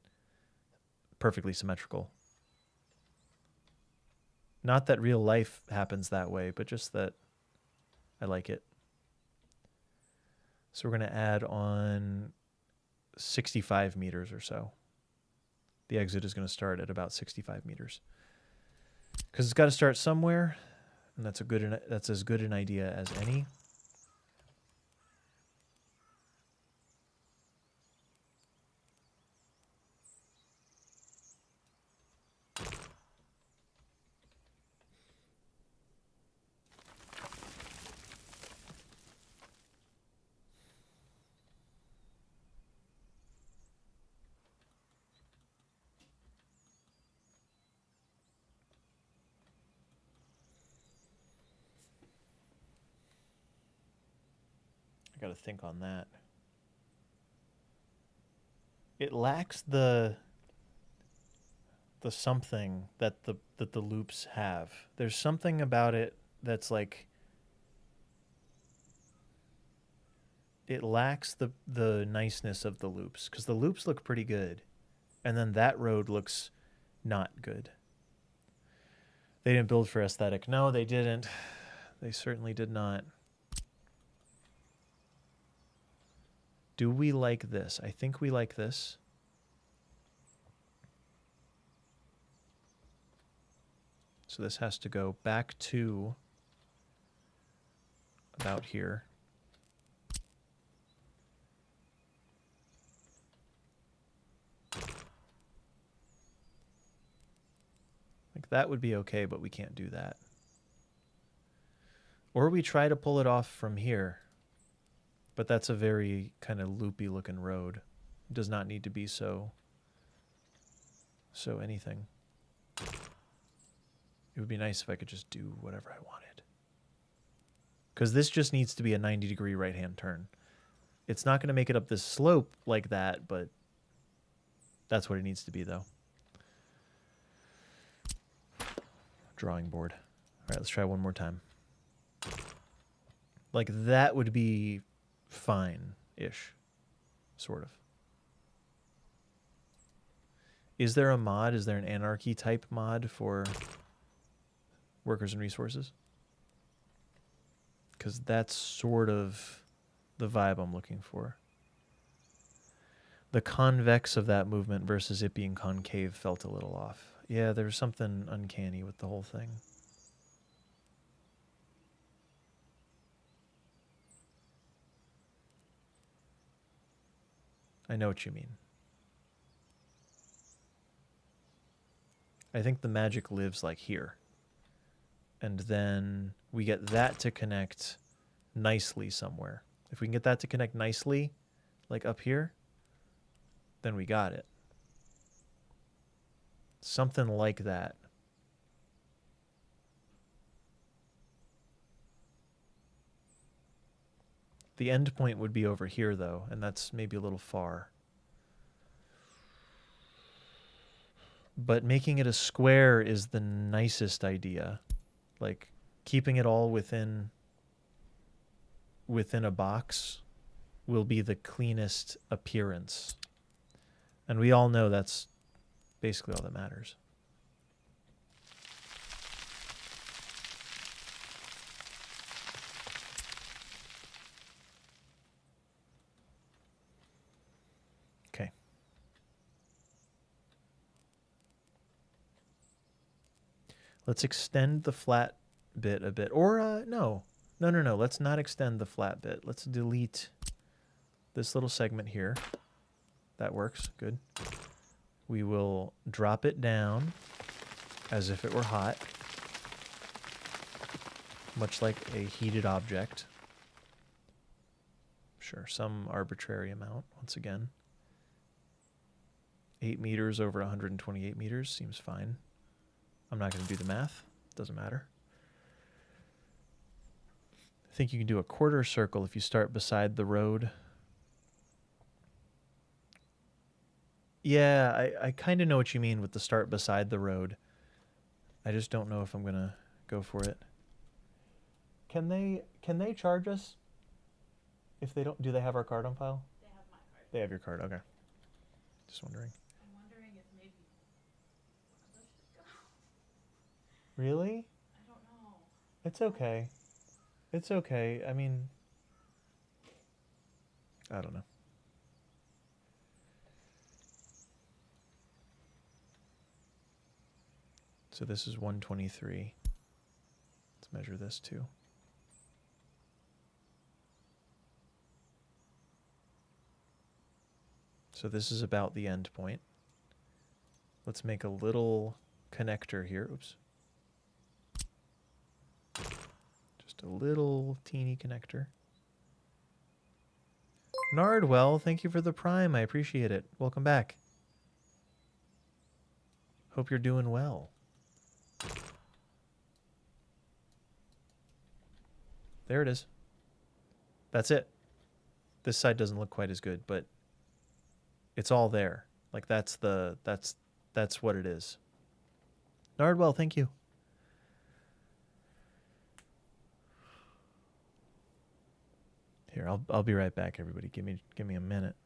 perfectly symmetrical. Not that real life happens that way, but just that I like it. So we're going to add on 65 meters or so. The exit is going to start at about 65 meters. Because it's got to start somewhere, and that's as good an idea as any. I gotta think on that. It lacks the something that the loops have. There's something about it that's like it lacks the niceness of the loops, because the loops look pretty good, and then that road looks not good. They didn't build for aesthetic. No, they didn't. They certainly did not. Do we like this? I think we like this. So this has to go back to about here. Like that would be okay, but we can't do that. Or we try to pull it off from here. But that's a very kind of loopy looking road. It does not need to be so anything. It would be nice if I could just do whatever I wanted. Because this just needs to be a 90-degree right-hand turn. It's not going to make it up this slope like that, but that's what it needs to be, though. Drawing board. All right, let's try one more time. Like, that would be fine-ish, sort of. Is there a mod? Is there an anarchy type mod for workers and resources? Because that's sort of the vibe I'm looking for. The convex of that movement versus it being concave felt a little off. Yeah, there's something uncanny with the whole thing. I know what you mean. I think the magic lives like here. And then we get that to connect nicely somewhere. If we can get that to connect nicely, like up here, then we got it. Something like that. The end point would be over here, though, and that's maybe a little far. But making it a square is the nicest idea. Like, keeping it all within a box will be the cleanest appearance. And we all know that's basically all that matters. Okay. Let's extend the flat bit a bit. Or, no. No. Let's not extend the flat bit. Let's delete this little segment here. That works. Good. We will drop it down as if it were hot. Much like a heated object. Sure, some arbitrary amount, once again. 8 meters over 128 meters seems fine. I'm not going to do the math. Doesn't matter. I think you can do a quarter circle if you start beside the road. Yeah, I kind of know what you mean with the start beside the road. I just don't know if I'm going to go for it. Can they charge us if they don't? Do they have our card on file? They have my card. They have your card. Okay. Just wondering. I'm wondering if maybe Wanda should go. Really? I don't know. It's okay. It's okay. I mean, I don't know. So this is 123. Let's measure this too. So this is about the end point. Let's make a little connector here. Oops. Just a little teeny connector. Nardwell, thank you for the Prime. I appreciate it. Welcome back. Hope you're doing well. There it is. That's it. This side doesn't look quite as good, but it's all there. Like that's what it is. Nardwell, thank you. Here, I'll be right back, everybody. Give me a minute.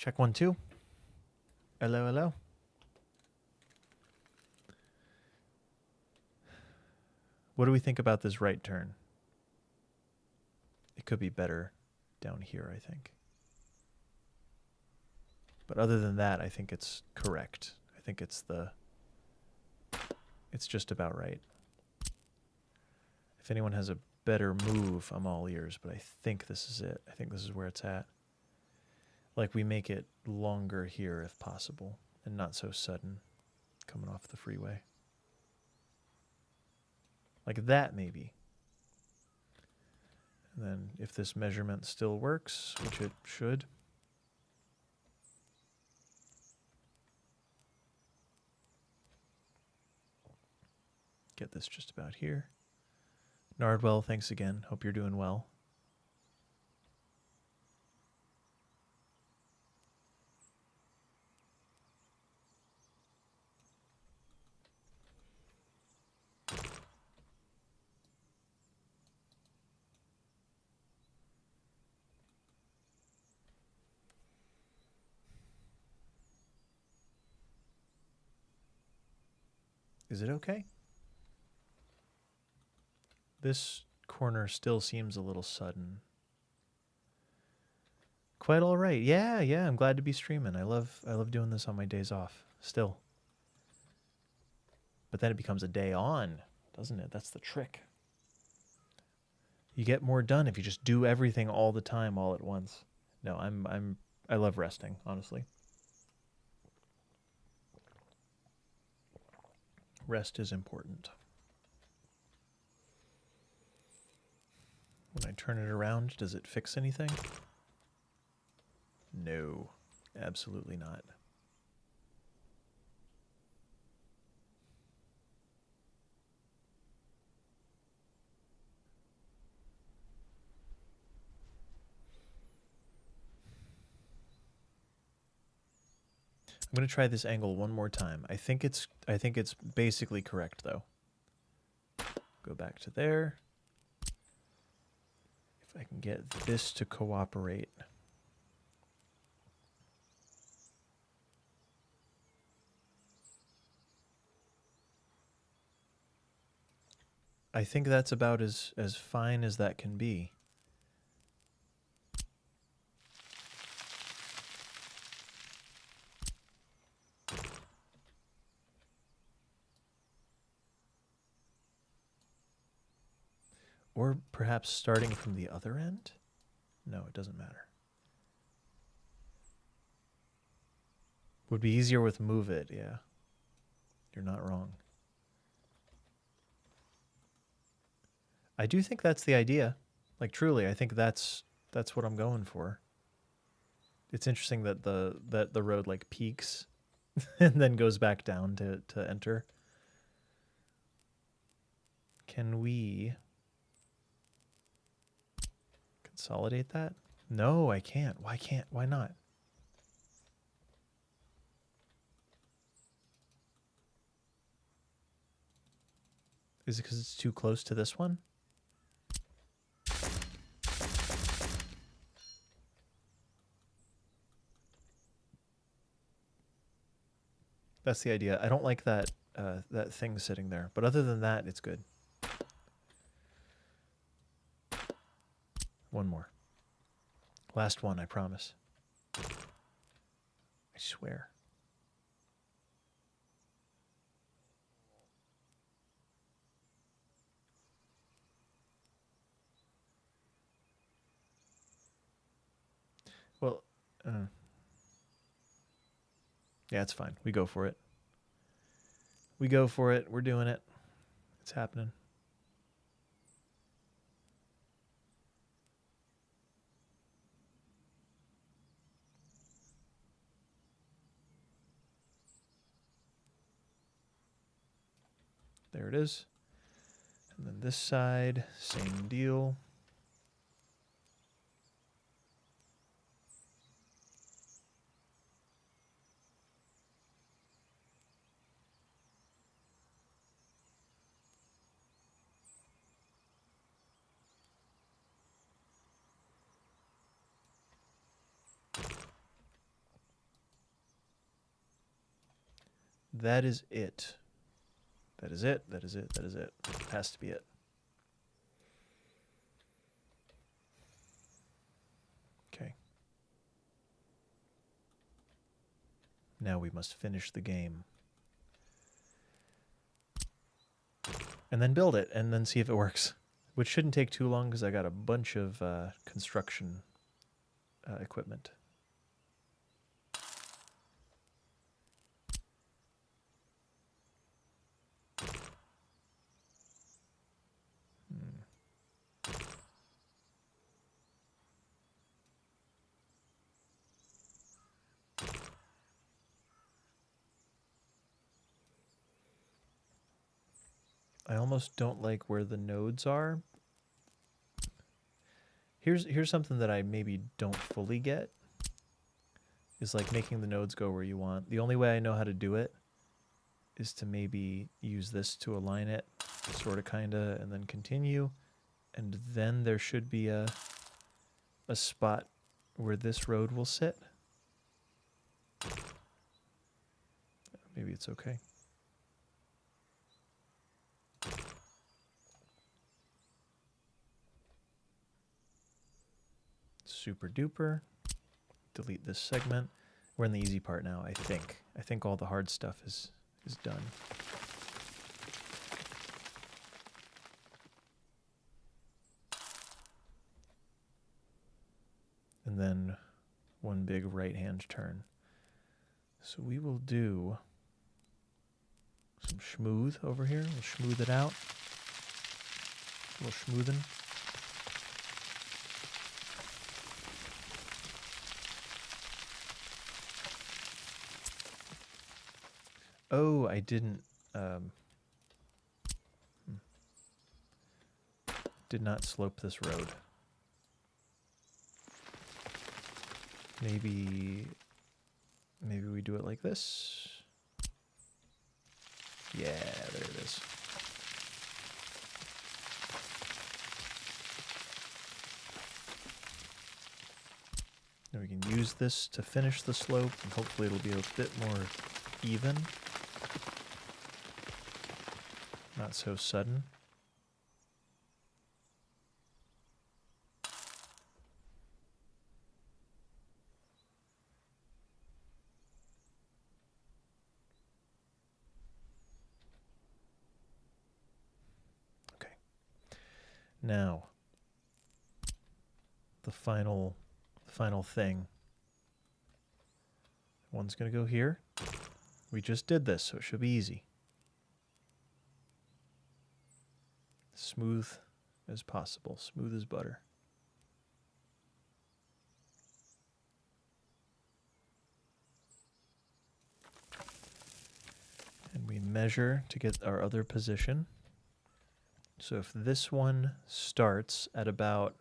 Check 1, 2. Hello, hello. What do we think about this right turn? It could be better down here, I think. But other than that, I think it's correct. I think it's just about right. If anyone has a better move, I'm all ears, but I think this is it. I think this is where it's at. Like, we make it longer here if possible, and not so sudden coming off the freeway. Like that, maybe. And then if this measurement still works, which it should. Get this just about here. Nardwell, thanks again. Hope you're doing well. Is it okay? This corner still seems a little sudden. Quite all right. Yeah, I'm glad to be streaming. I love doing this on my days off still. But then it becomes a day on, doesn't it? That's the trick. You get more done if you just do everything all the time all at once. No, I love resting, honestly. Rest is important. When I turn it around, does it fix anything? No, absolutely not. I'm going to try this angle one more time. I think it's basically correct though. Go back to there. If I can get this to cooperate. I think that's about as fine as that can be. Or perhaps starting from the other end? No, it doesn't matter. Would be easier with move it, yeah. You're not wrong. I do think that's the idea. Like truly, I think that's what I'm going for. It's interesting that the road like peaks and then goes back down to enter. Can we consolidate that? No, I can't. Why not? Is it because it's too close to this one? That's the idea. I don't like that that thing sitting there, but other than that, it's good. One more. Last one, I promise. I swear. Well, yeah, it's fine. We go for it. We go for it. We're doing it. It's happening. There it is. And then this side, same deal. that is it. That is it. That is it. That is it. Has to be it. Okay. Now we must finish the game. And then build it, and then see if it works. Which shouldn't take too long, because I got a bunch of construction equipment. I almost don't like where the nodes are. Here's something that I maybe don't fully get. Is like making the nodes go where you want. The only way I know how to do it is to maybe use this to align it, sort of, kind of, and then continue. And then there should be a spot where this road will sit. Maybe it's okay. Super duper. Delete this segment. We're in the easy part now, I think. I think all the hard stuff is done. And then one big right-hand turn. So we will do some schmooth over here. We'll schmooth it out. A little schmoothing. Oh, I didn't, did not slope this road. Maybe we do it like this. Yeah, there it is. And we can use this to finish the slope, and hopefully it'll be a bit more even. Not so sudden. Okay. Now, the final thing. One's going to go here. We just did this, so it should be easy. Smooth as possible. Smooth as butter. And we measure to get our other position. So if this one starts at about,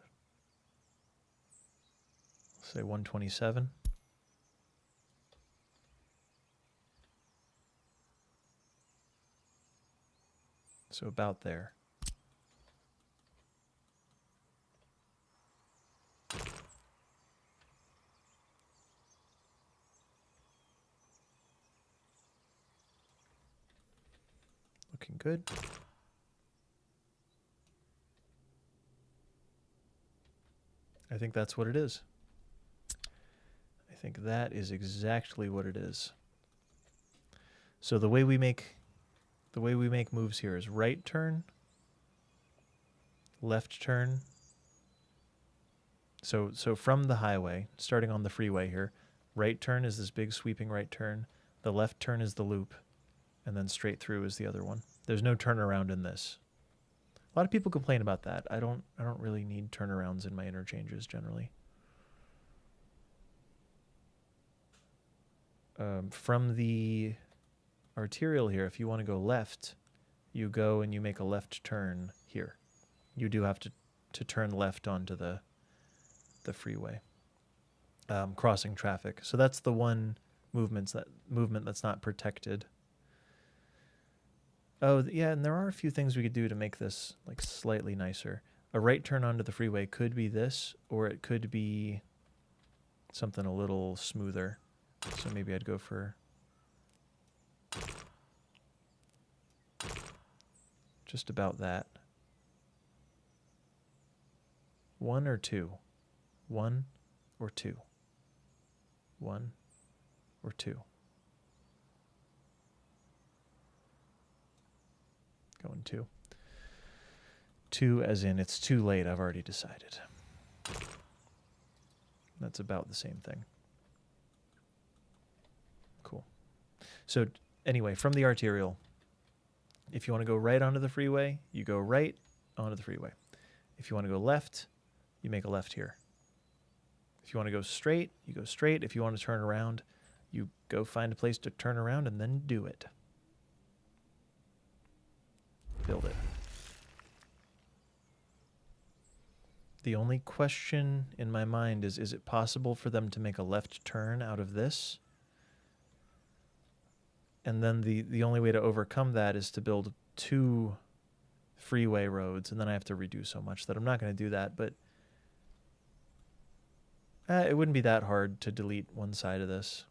let's say 127. So about there. Looking good. I think that's what it is. I think that is exactly what it is. So the way we make moves here is right turn, left turn. So from the highway, starting on the freeway here, right turn is this big sweeping right turn. The left turn is the loop, and then straight through is the other one. There's no turnaround in this. A lot of people complain about that. I don't really need turnarounds in my interchanges generally. From the arterial here, if you want to go left, you go and you make a left turn here. You do have to turn left onto the freeway, crossing traffic. So that's the one movement that's not protected. Oh, yeah, and there are a few things we could do to make this like slightly nicer. A right turn onto the freeway could be this, or it could be something a little smoother. So maybe I'd go for Just about that. 1 or 2? 1 or 2? 1 or 2? Going 2. 2 as in it's too late, I've already decided. That's about the same thing. Cool. So anyway, from the arterial, if you want to go right onto the freeway, you go right onto the freeway. If you want to go left, you make a left here. If you want to go straight, you go straight. If you want to turn around, you go find a place to turn around and then do it. Build it. The only question in my mind is it possible for them to make a left turn out of this? And then the only way to overcome that is to build 2 freeway roads, and then I have to redo so much that I'm not going to do that, but it wouldn't be that hard to delete one side of this.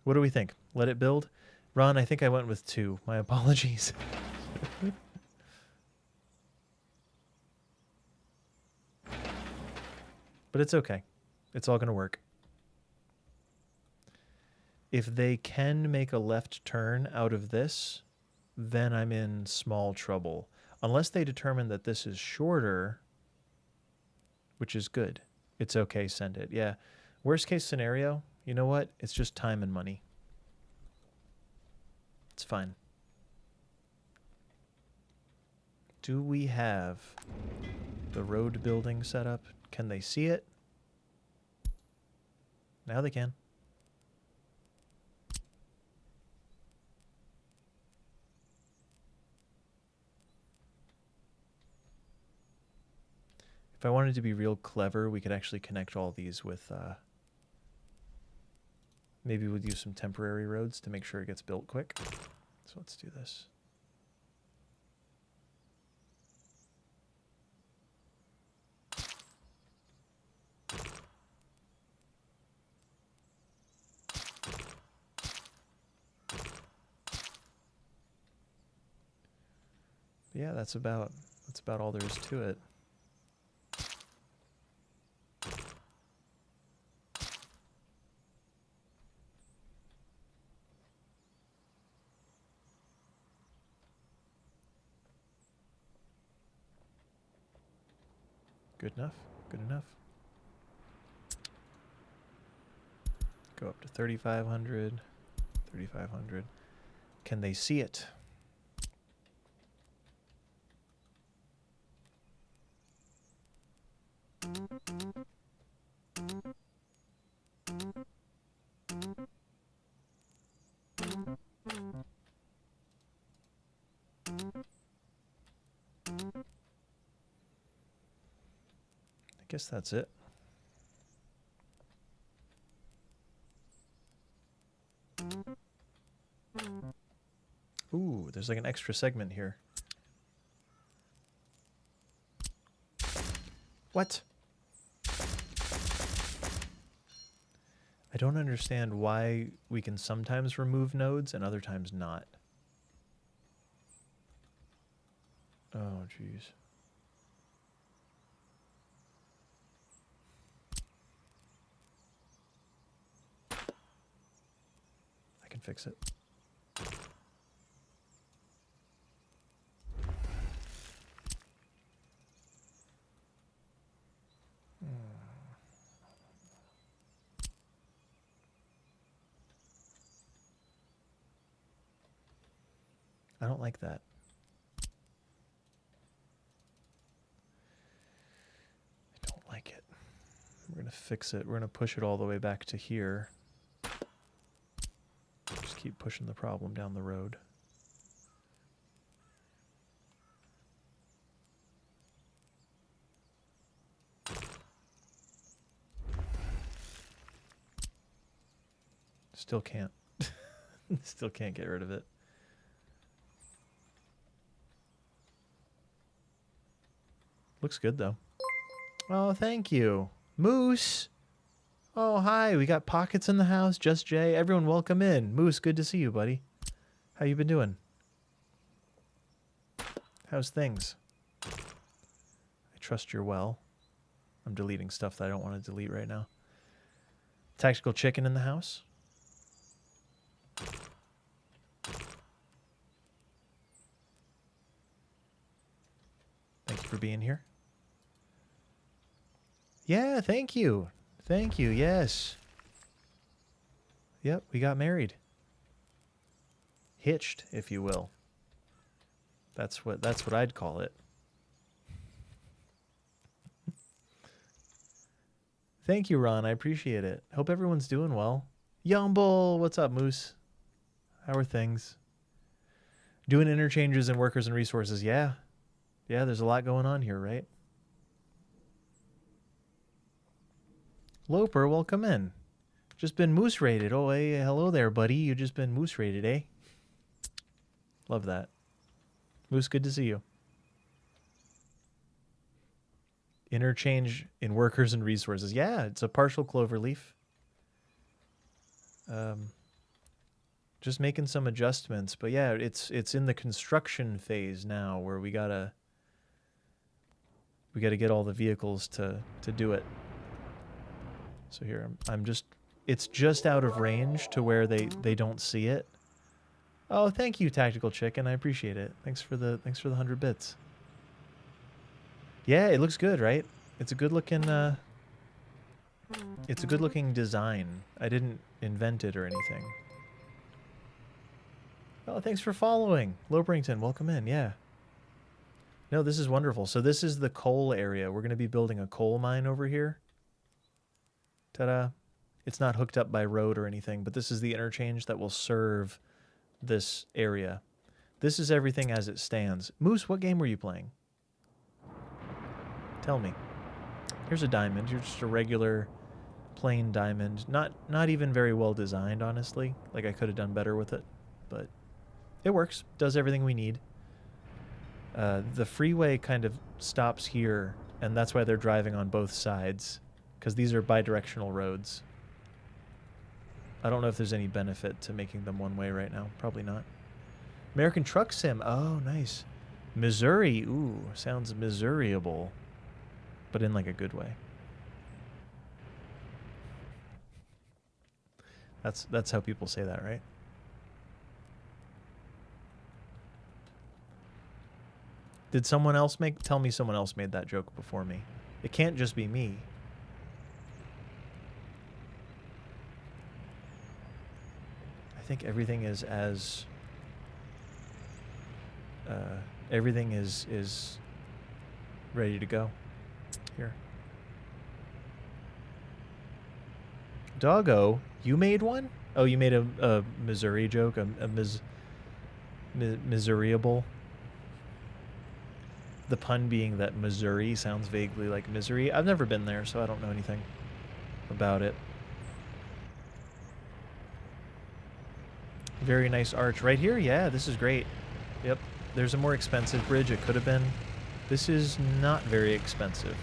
What do we think? Let it build? Ron, I think I went with 2. My apologies. But it's okay. It's all going to work. If they can make a left turn out of this, then I'm in small trouble. Unless they determine that this is shorter, which is good. It's okay, send it. Yeah. Worst case scenario, you know what? It's just time and money. It's fine. Do we have the road building set up? Can they see it? Now they can. If I wanted to be real clever, we could actually connect all these with, maybe we'll use some temporary roads to make sure it gets built quick. So let's do this. Yeah, that's about all there is to it. Good enough. Good enough. Go up to 3,500. 3,500. Can they see it? I guess that's it. Ooh, there's like an extra segment here. What? I don't understand why we can sometimes remove nodes and other times not. Oh, jeez. I can fix it. I don't like that. I don't like it. We're going to fix it. We're going to push it all the way back to here. Just keep pushing the problem down the road. Still can't. Still can't get rid of it. Looks good, though. Oh, thank you. Moose! Oh, hi. We got Pockets in the house. Just Jay. Everyone, welcome in. Moose, good to see you, buddy. How you been doing? How's things? I trust you're well. I'm deleting stuff that I don't want to delete right now. Tactical chicken in the house. Thank you for being here. Yeah, thank you. Thank you, yes. Yep, we got married. Hitched, if you will. That's what I'd call it. Thank you, Ron. I appreciate it. Hope everyone's doing well. Yumble, what's up, Moose? How are things? Doing interchanges and workers and resources. Yeah. Yeah, there's a lot going on here, right? Loper, welcome in. Just been moose raided. Oh, hey, hello there, buddy. You just been moose raided, eh? Love that. Moose, good to see you. Interchange in workers and resources. Yeah, it's a partial clover leaf. Just making some adjustments, but yeah, it's in the construction phase now, where we gotta get all the vehicles to do it. So here I'm just, it's just out of range to where they don't see it. Oh, thank you, Tactical Chicken. I appreciate it. Thanks for the 100 bits. Yeah, it looks good, right? It's a good looking design. I didn't invent it or anything. Oh, thanks for following. Lobrington, welcome in. Yeah. No, this is wonderful. So this is the coal area. We're going to be building a coal mine over here. Ta-da. It's not hooked up by road or anything, but this is the interchange that will serve this area. This is everything as it stands. Moose, what game were you playing? Tell me. Here's a diamond. You're just a regular plain diamond. Not even very well designed, honestly. Like, I could have done better with it, but it works. Does everything we need. The freeway kind of stops here, and that's why they're driving on both sides, because these are bi-directional roads. I don't know if there's any benefit to making them one way right now. Probably not. American Truck Sim. Oh, nice. Missouri. Ooh, sounds Missouriable, but in like a good way. That's how people say that, right? Did someone else tell me someone else made that joke before me? It can't just be me. I think everything is as everything is ready to go here. Doggo, you made one? Oh, you made a Missouri joke, a Missouriable. The pun being that Missouri sounds vaguely like misery. I've never been there, so I don't know anything about it. Very nice arch right here. Yeah, this is great. Yep. There's a more expensive bridge. It could have been. This is not very expensive.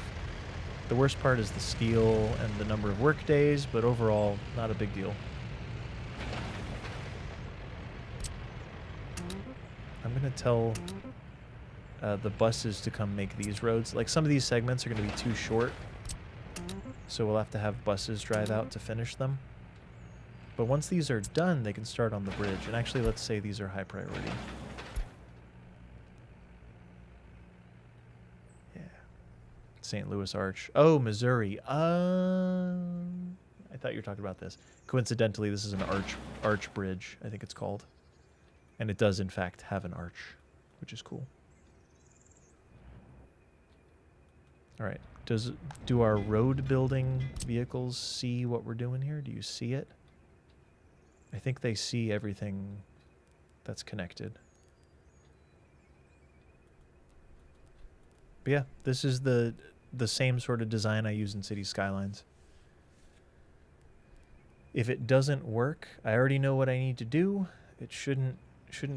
The worst part is the steel and the number of work days, but overall, not a big deal. I'm going to tell the buses to come make these roads. Like, some of these segments are going to be too short, so we'll have to have buses drive out to finish them. But once these are done, they can start on the bridge. And actually, let's say these are high priority. Yeah. St. Louis Arch. Oh, Missouri. I thought you were talking about this. Coincidentally, this is an arch bridge, I think it's called. And it does, in fact, have an arch, which is cool. All right. Do our road building vehicles see what we're doing here? Do you see it? I think they see everything that's connected. But yeah, this is the same sort of design I use in City Skylines. If it doesn't work, I already know what I need to do. It shouldn't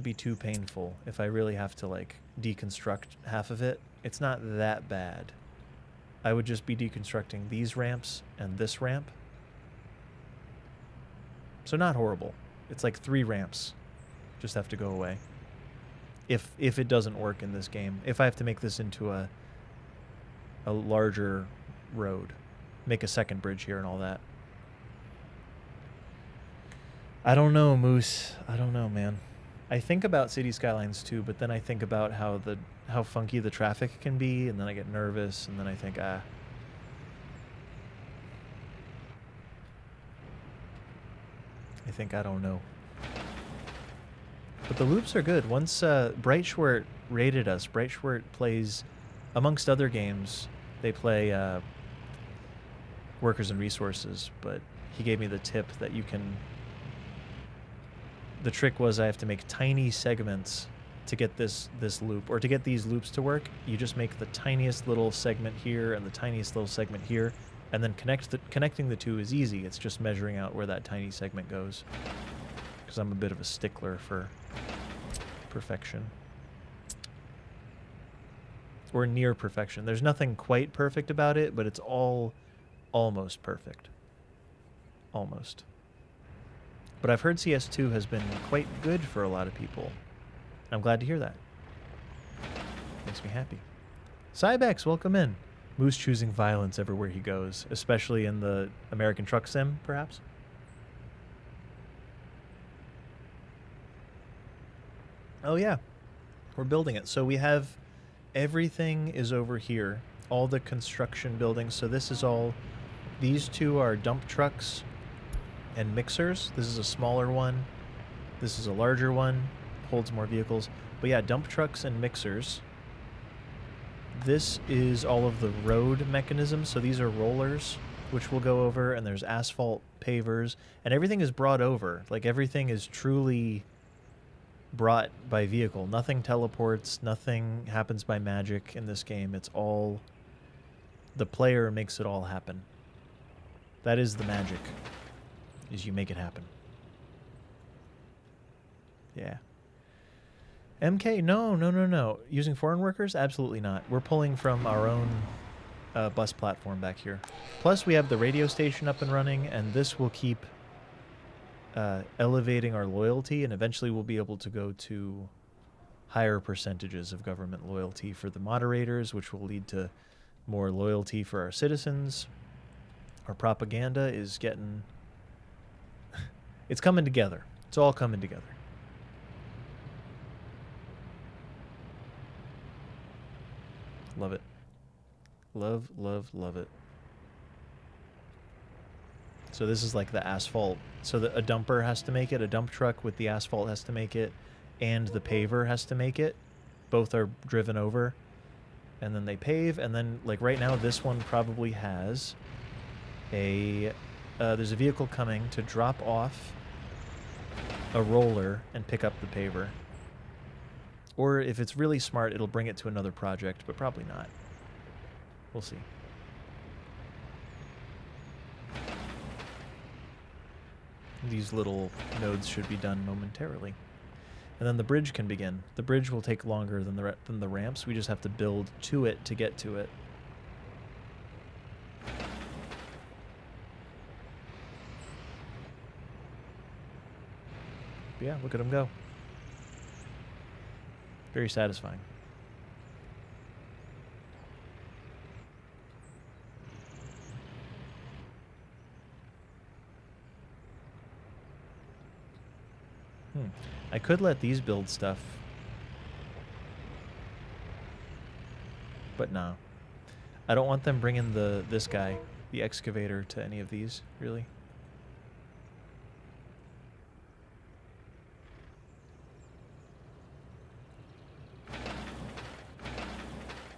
be too painful if I really have to, like, deconstruct half of it. It's not that bad. I would just be deconstructing these ramps and this ramp. So not horrible. It's like 3 ramps just have to go away. If it doesn't work in this game, if I have to make this into a larger road, make a second bridge here and all that. I don't know, Moose. I don't know, man. I think about City Skylines too, but then I think about how funky the traffic can be, and then I get nervous, and then I think, I think I don't know. But the loops are good. Once Breitschwert rated us, Breitschwert plays, amongst other games, they play Workers and Resources, but he gave me the tip that you can... The trick was I have to make tiny segments to get this loop, or to get these loops to work. You just make the tiniest little segment here and the tiniest little segment here, and then connecting the two is easy. It's just measuring out where that tiny segment goes, because I'm a bit of a stickler for perfection, or near perfection. There's nothing quite perfect about it, but it's all almost perfect. Almost. But I've heard CS2 has been quite good for a lot of people. I'm glad to hear that. Makes me happy. Cybex, welcome in. Moose choosing violence everywhere he goes, especially in the American Truck Sim, perhaps? Oh yeah, we're building it. So we have, everything is over here. All the construction buildings. So this is all, these two are dump trucks and mixers. This is a smaller one. This is a larger one. Holds more vehicles. But yeah, dump trucks and mixers. This is all of the road mechanisms. So these are rollers, which we'll go over, and there's asphalt pavers, and everything is brought over. Like, everything is truly brought by vehicle. Nothing teleports, nothing happens by magic in this game. It's all, the player makes it all happen. That is the magic, is you make it happen. Yeah. MK, no. Using foreign workers? Absolutely not. We're pulling from our own bus platform back here. Plus, we have the radio station up and running, and this will keep elevating our loyalty, and eventually we'll be able to go to higher percentages of government loyalty for the moderators, which will lead to more loyalty for our citizens. Our propaganda is getting... it's coming together. It's all coming together. Love it. Love, love, love it. So this is like the asphalt. So a dumper has to make it. A dump truck with the asphalt has to make it. And the paver has to make it. Both are driven over. And then they pave. And then, like right now, this one probably has a... there's a vehicle coming to drop off a roller and pick up the paver. Or if it's really smart, it'll bring it to another project, but probably not. We'll see. These little nodes should be done momentarily. And then the bridge can begin. The bridge will take longer than the ramps. We just have to build to it to get to it. But yeah, look at them go. Very satisfying. I could let these build stuff. But no. I don't want them bringing this guy, the excavator, to any of these, really.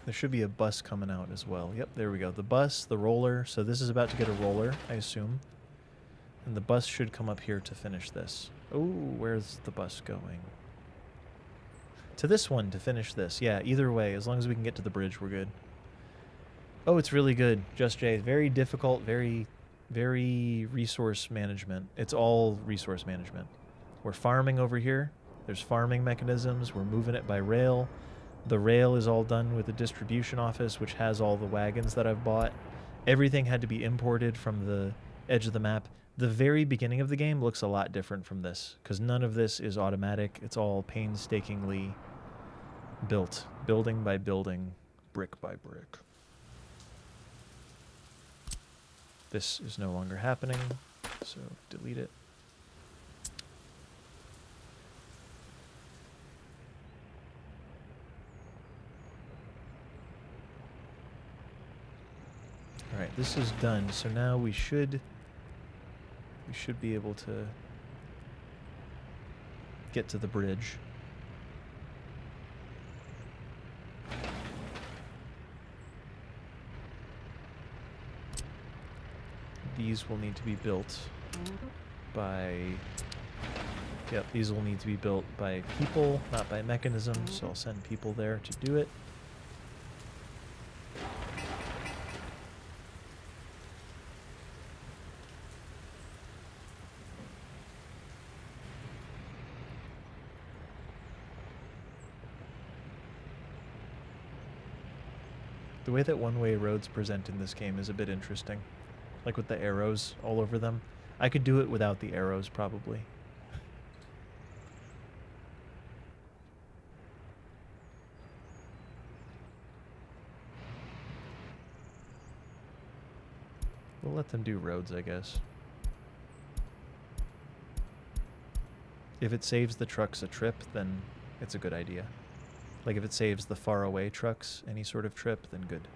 There should be a bus coming out as well. Yep, there we go. The bus, the roller. So this is about to get a roller, I assume. And the bus should come up here to finish this. Oh, where's the bus going? To this one to finish this. Yeah, either way, as long as we can get to the bridge, we're good. Oh, it's really good. Just Jay. Very difficult, very, very resource management. It's all resource management. We're farming over here. There's farming mechanisms. We're moving it by rail. The rail is all done with the distribution office, which has all the wagons that I've bought. Everything had to be imported from the edge of the map. The very beginning of the game looks a lot different from this because none of this is automatic. It's all painstakingly built, building by building, brick by brick. This is no longer happening, so delete it. All right, this is done. So now we should be able to get to the bridge. These will need to be built by... Yep, these will need to be built by people, not by mechanisms, so I'll send people there to do it. The way that one-way roads present in this game is a bit interesting. Like with the arrows all over them. I could do it without the arrows, probably. We'll let them do roads, I guess. If it saves the trucks a trip, then it's a good idea. Like if it saves the far away trucks any sort of trip, then good.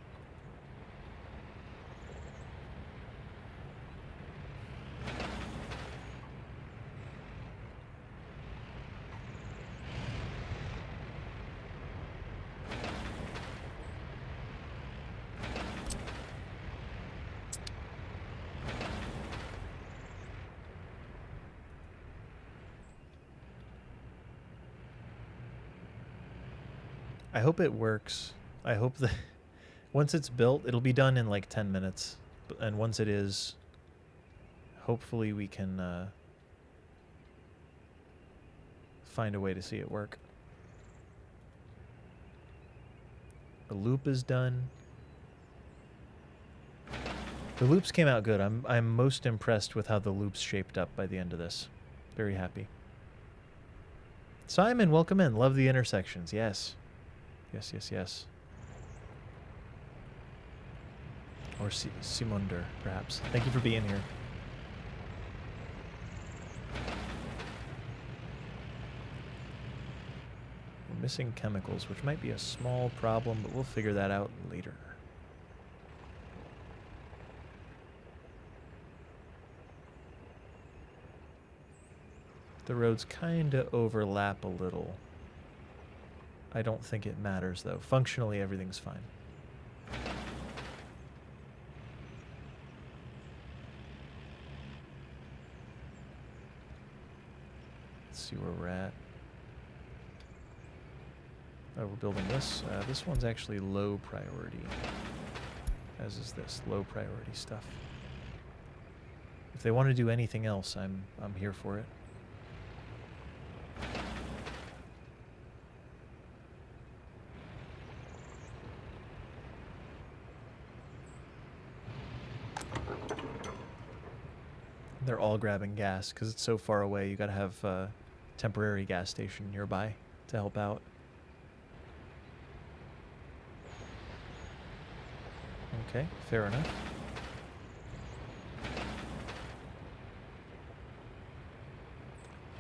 I hope it works. I hope that once it's built, it'll be done in like 10 minutes. And once it is, hopefully we can find a way to see it work. The loop is done. The loops came out good. I'm most impressed with how the loops shaped up by the end of this. Very happy. Simon, welcome in. Love the intersections. Yes. Yes, yes, yes. Or Simunder, perhaps. Thank you for being here. We're missing chemicals, which might be a small problem, but we'll figure that out later. The roads kind of overlap a little. I don't think it matters, though. Functionally, everything's fine. Let's see where we're at. Oh, we're building this. This one's actually low priority, as is this. Low priority stuff. If they want to do anything else, I'm here for it. They're all grabbing gas because it's so far away. You gotta have a temporary gas station nearby to help out. Okay, fair enough.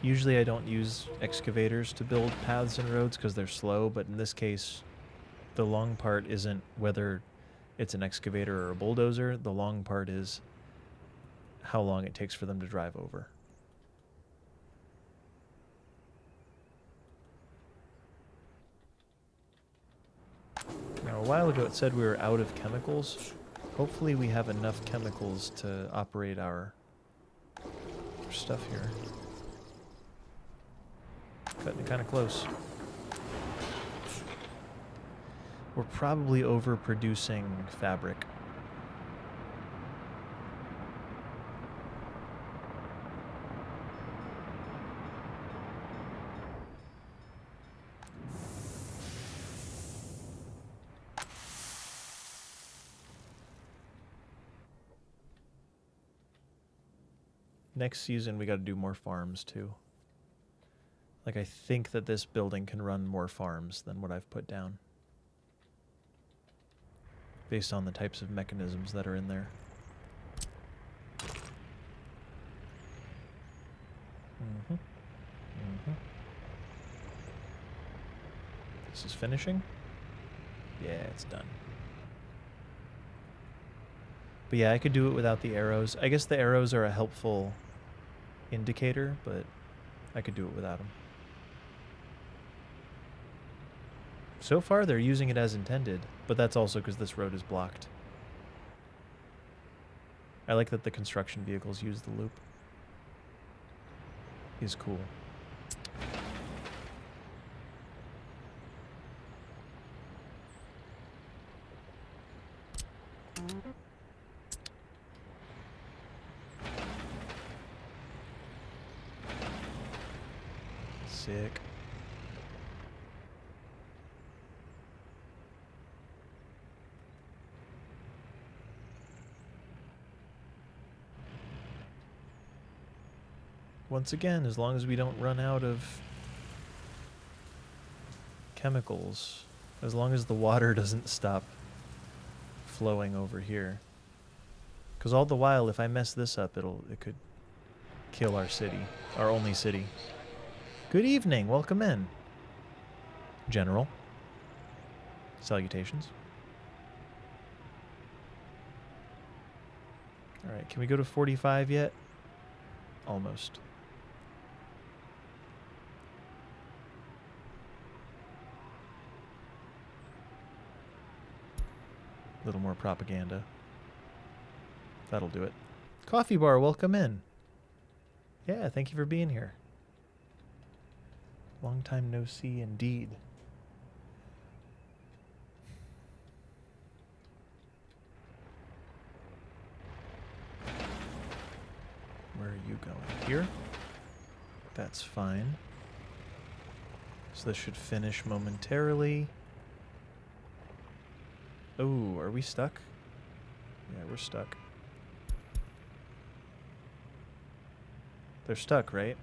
Usually I don't use excavators to build paths and roads because they're slow, but in this case, the long part isn't whether it's an excavator or a bulldozer. The long part is how long it takes for them to drive over. Now, a while ago it said we were out of chemicals. Hopefully we have enough chemicals to operate our stuff here. Cutting it kind of close. We're probably overproducing fabric. Next season, we got to do more farms, too. Like, I think that this building can run more farms than what I've put down. Based on the types of mechanisms that are in there. Mm-hmm. Mm-hmm. This is finishing? Yeah, it's done. But yeah, I could do it without the arrows. I guess the arrows are a helpful indicator, but I could do it without them. So far, they're using it as intended, but that's also because this road is blocked. I like that the construction vehicles use the loop. Is cool. Sick. Once again, as long as we don't run out of chemicals, as long as the water doesn't stop flowing over here. Because all the while, if I mess this up, it could kill our city, our only city. Good evening, welcome in. General. Salutations. Alright, can we go to 45 yet? Almost. A little more propaganda. That'll do it. Coffee bar, welcome in. Yeah, thank you for being here. Long time no see indeed. Where are you going? Here? That's fine. So this should finish momentarily. Oh, are we stuck? Yeah, we're stuck. They're stuck, right?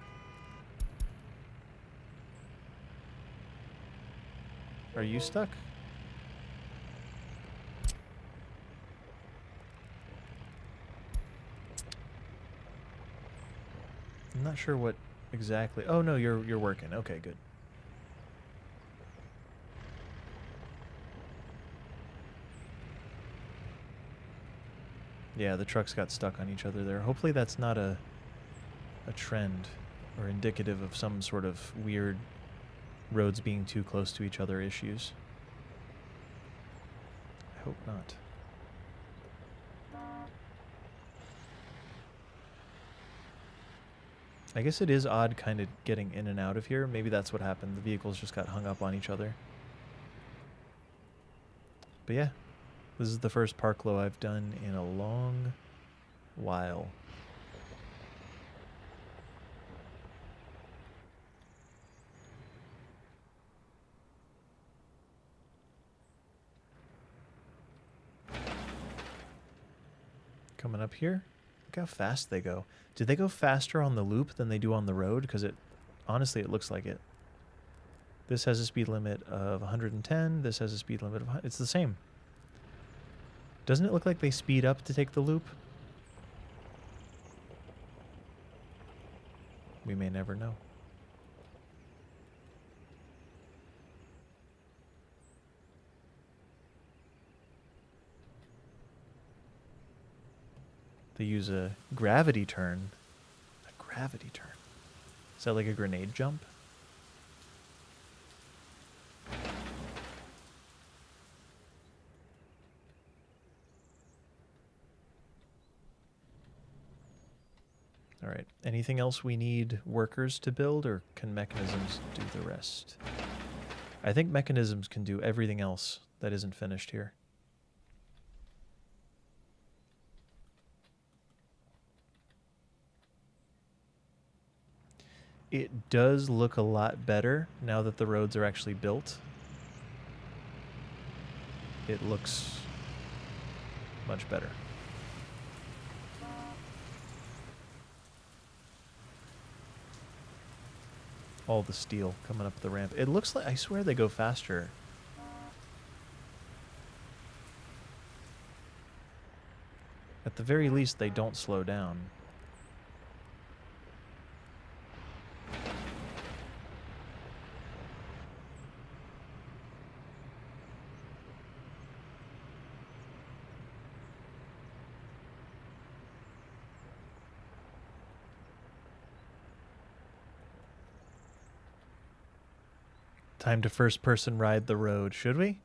Are you stuck? I'm not sure what exactly. Oh no, you're working. Okay, good. Yeah, the trucks got stuck on each other there. Hopefully that's not a trend or indicative of some sort of weird roads being too close to each other issues. I hope not. I guess it is odd kind of getting in and out of here. Maybe that's what happened. The vehicles just got hung up on each other. But yeah, this is the first Parklow I've done in a long while. Coming up here. Look how fast they go. Do they go faster on the loop than they do on the road? Because honestly, it looks like it. This has a speed limit of 110. This has a speed limit of... It's the same. Doesn't it look like they speed up to take the loop? We may never know. They use a gravity turn. A gravity turn. Is that like a grenade jump? All right. Anything else we need workers to build, or can mechanisms do the rest? I think mechanisms can do everything else that isn't finished here. It does look a lot better now that the roads are actually built. It looks much better. All the steel coming up the ramp. It looks like, I swear they go faster. At the very least, they don't slow down. Time to first person ride the road. Should we?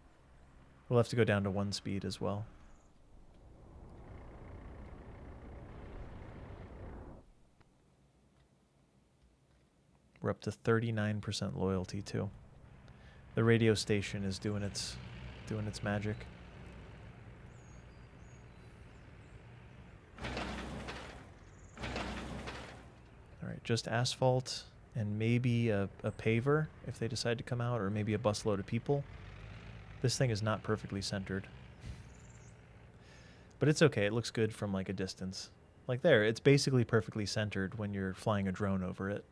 We'll have to go down to 1 speed as well. We're up to 39% loyalty too. The radio station is doing its magic. All right, just asphalt and maybe a paver if they decide to come out, or maybe a busload of people. This thing is not perfectly centered. But it's okay. It looks good from like a distance. Like there, it's basically perfectly centered when you're flying a drone over it.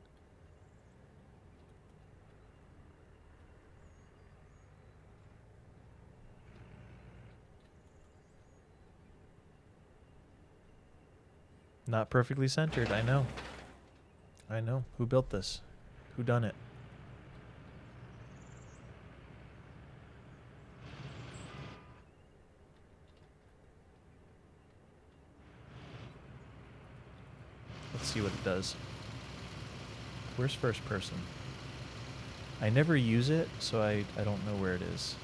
Not perfectly centered, I know. I know. Who built this? Who done it? Let's see what it does. Where's first person? I never use it, so I don't know where it is.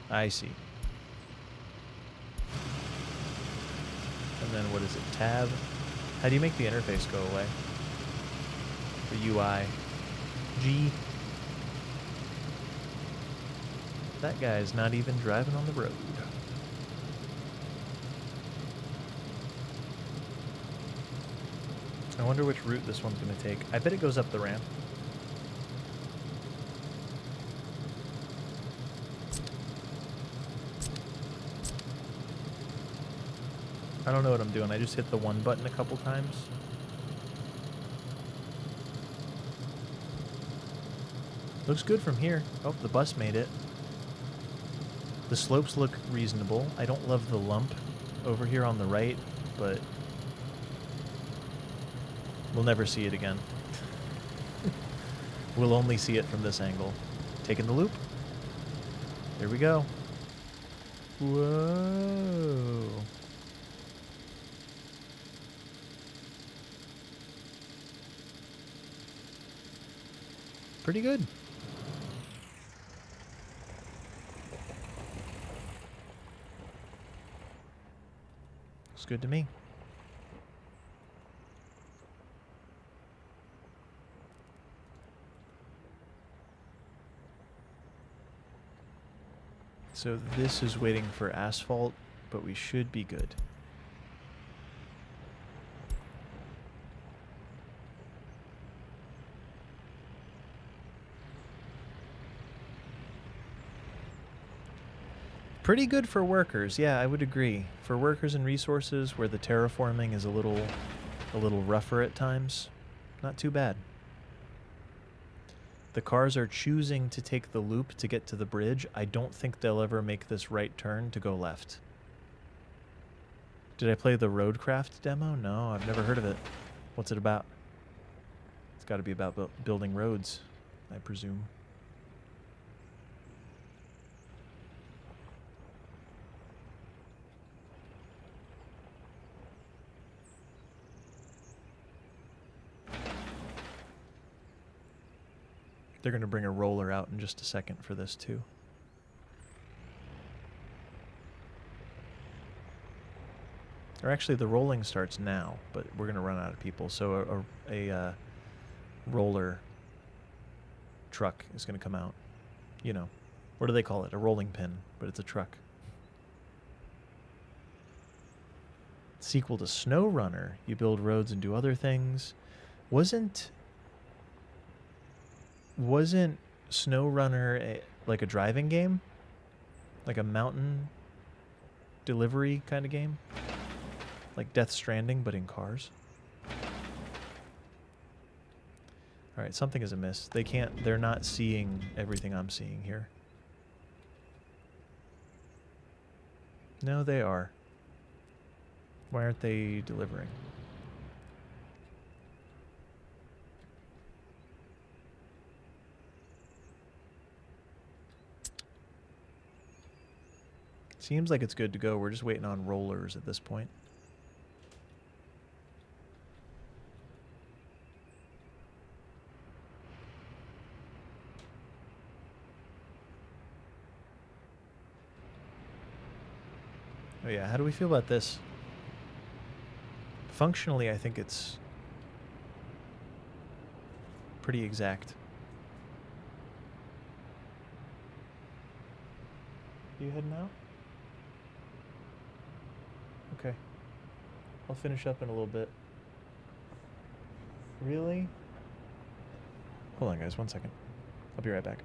I see. And then what is it? Tab? How do you make the interface go away? The UI. G. That guy's not even driving on the road. I wonder which route this one's going to take. I bet it goes up the ramp. I don't know what I'm doing. I just hit the 1 button a couple times. Looks good from here. Oh, the bus made it. The slopes look reasonable. I don't love the lump over here on the right, but we'll never see it again. We'll only see it from this angle. Taking the loop. There we go. Whoa. Pretty good. It's good to me. So this is waiting for asphalt, but we should be good. Pretty good for workers, yeah, I would agree. For workers and resources where the terraforming is a little rougher at times, not too bad. The cars are choosing to take the loop to get to the bridge. I don't think they'll ever make this right turn to go left. Did I play the Roadcraft demo? No, I've never heard of it. What's it about? It's got to be about building roads, I presume. They're going to bring a roller out in just a second for this too. Or actually, the rolling starts now, but we're going to run out of people. So a roller truck is going to come out. You know, what do they call it? A rolling pin, but it's a truck. Sequel to SnowRunner. You build roads and do other things. Wasn't SnowRunner like a driving game? Like a mountain delivery kind of game? Like Death Stranding, but in cars? All right, something is amiss. They're not seeing everything I'm seeing here. No, they are. Why aren't they delivering? Seems like it's good to go. We're just waiting on rollers at this point. Oh yeah, how do we feel about this? Functionally, I think it's pretty exact. You heading out? Okay. I'll finish up in a little bit. Really? Hold on, guys. 1 second. I'll be right back.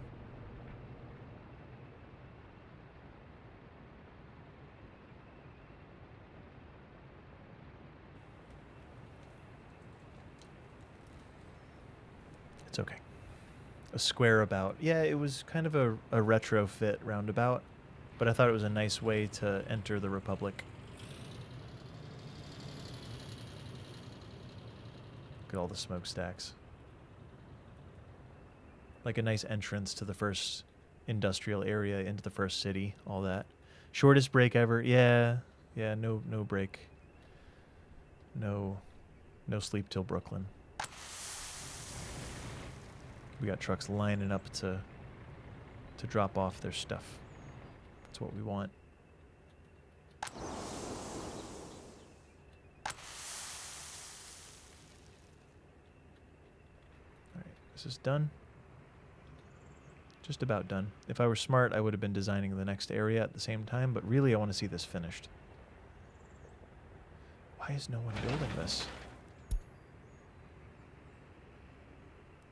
It's okay. A square about. Yeah, it was kind of a retrofit roundabout, but I thought it was a nice way to enter the Republic. Look at all the smokestacks. Like a nice entrance to the first industrial area, into the first city, all that. Shortest break ever. Yeah, no break. No sleep till Brooklyn. We got trucks lining up to drop off their stuff. That's what we want. Alright, this is done. Just about done. If I were smart, I would have been designing the next area at the same time, but really I want to see this finished. Why is no one building this?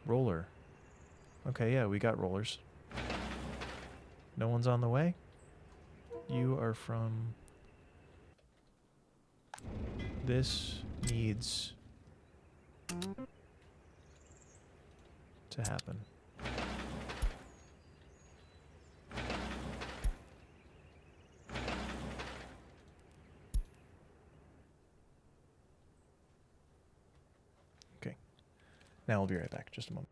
Roller. Okay, yeah, we got rollers. No one's on the way? You are from... This needs to happen. Okay. Now I'll be right back. Just a moment.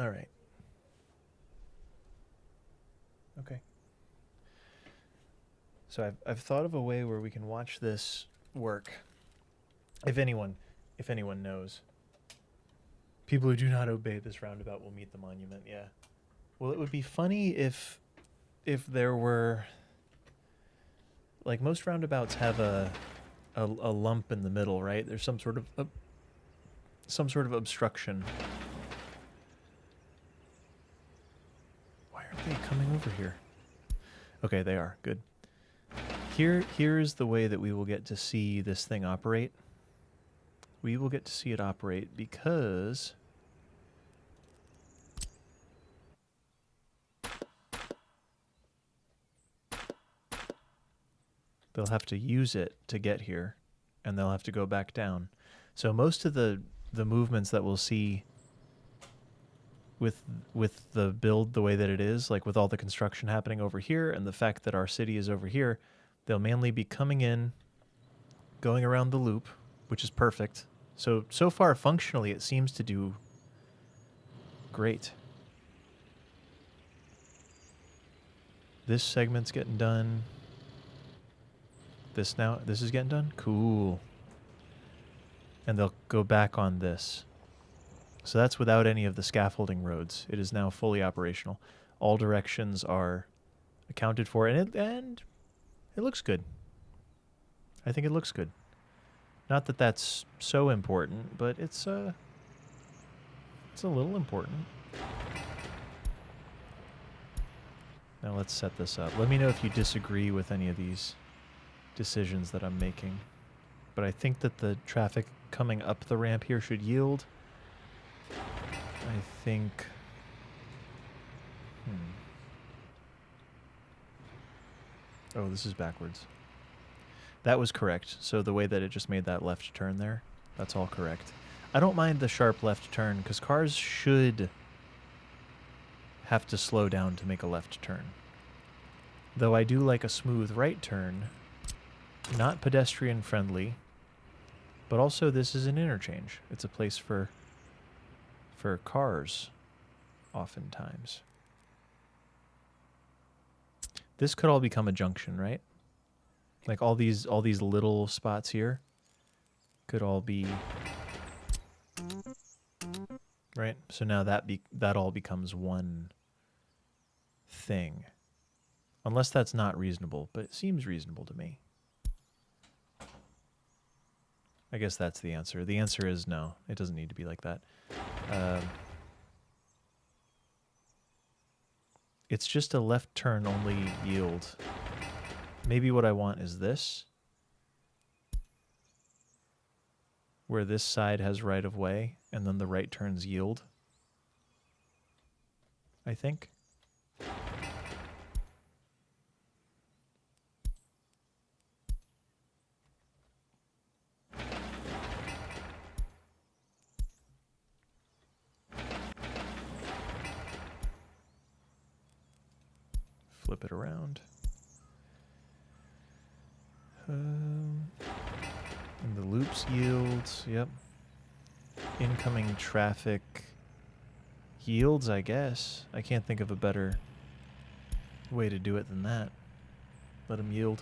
All right. Okay. So I've thought of a way where we can watch this work. If anyone knows. People who do not obey this roundabout will meet the monument. Yeah. Well, it would be funny if there were, like, most roundabouts have a lump in the middle, right? There's some sort of obstruction. Why aren't they coming over here? Okay, they are. Good. Here's the way that we will get to see this thing operate. We will get to see it operate because they'll have to use it to get here, and they'll have to go back down. So most of the movements that we'll see with the build the way that it is, like with all the construction happening over here and the fact that our city is over here, they'll mainly be coming in, going around the loop, which is perfect. So far, functionally, it seems to do great. This segment's getting done. This is getting done? Cool. And they'll go back on this. So that's without any of the scaffolding roads. It is now fully operational. All directions are accounted for, and it looks good. I think it looks good. Not that that's so important, but it's a little important. Now let's set this up. Let me know if you disagree with any of these decisions that I'm making. But I think that the traffic coming up the ramp here should yield. I think... Oh, this is backwards. That was correct. So the way that it just made that left turn there, that's all correct. I don't mind the sharp left turn because cars should have to slow down to make a left turn. Though I do like a smooth right turn, not pedestrian friendly, but also this is an interchange. It's a place for cars, oftentimes. This could all become a junction, right? Like all these little spots here could all be right. So now that all becomes one thing, unless that's not reasonable, but it seems reasonable to me. I guess that's the answer. The answer is no. It doesn't need to be like that. It's just a left turn only yield. Maybe what I want is this, where this side has right of way, and then the right turns yield. I think. Flip it around. And the loops yields, yep. Incoming traffic yields, I guess. I can't think of a better way to do it than that. Let them yield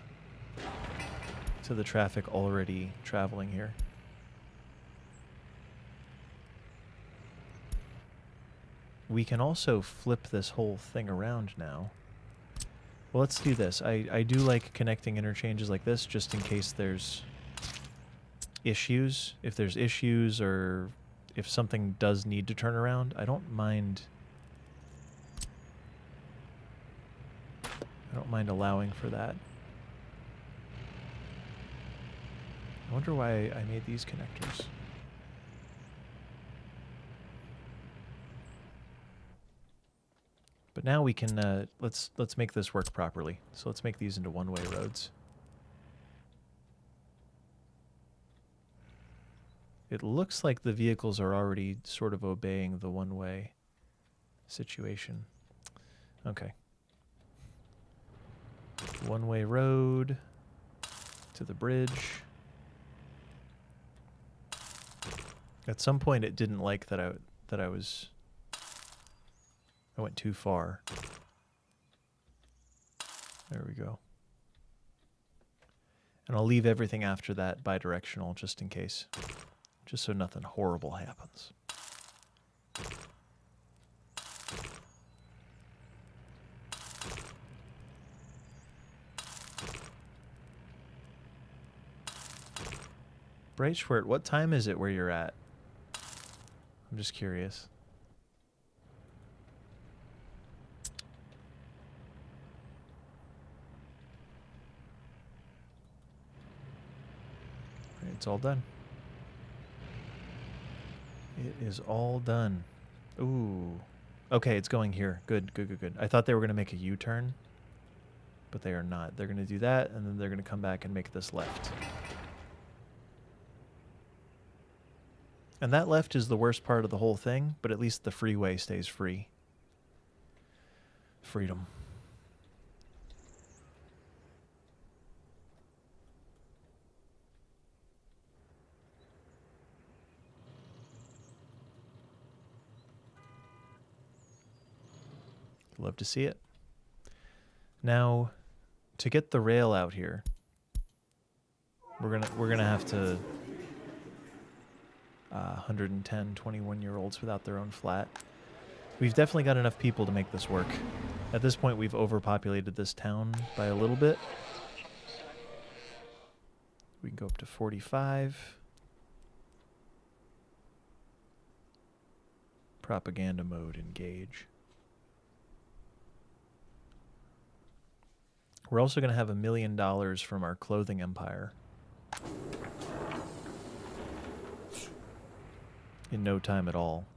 to the traffic already traveling here. We can also flip this whole thing around now. Well, let's do this. I do like connecting interchanges like this just in case there's issues. If there's issues or if something does need to turn around, I don't mind allowing for that. I wonder why I made these connectors. But now we can, let's make this work properly. So let's make these into one-way roads. It looks like the vehicles are already sort of obeying the one-way situation. Okay. One-way road to the bridge. At some point it didn't like that I was I went too far. There we go. And I'll leave everything after that bidirectional just in case. Just so nothing horrible happens. Bright Schwert, what time is it where you're at? I'm just curious. It's all done. It is all done. Ooh. Okay, it's going here. Good, good, good, good. I thought they were going to make a U-turn, but they are not. They're going to do that, and then they're going to come back and make this left. And that left is the worst part of the whole thing, but at least the freeway stays free. Freedom. Love to see it. Now, to get the rail out here, we're gonna have to 110 21-year-olds without their own flat. We've definitely got enough people to make this work. At this point, we've overpopulated this town by a little bit. We can go up to 45. Propaganda mode, engage. We're also going to have $1 million from our clothing empire. In no time at all.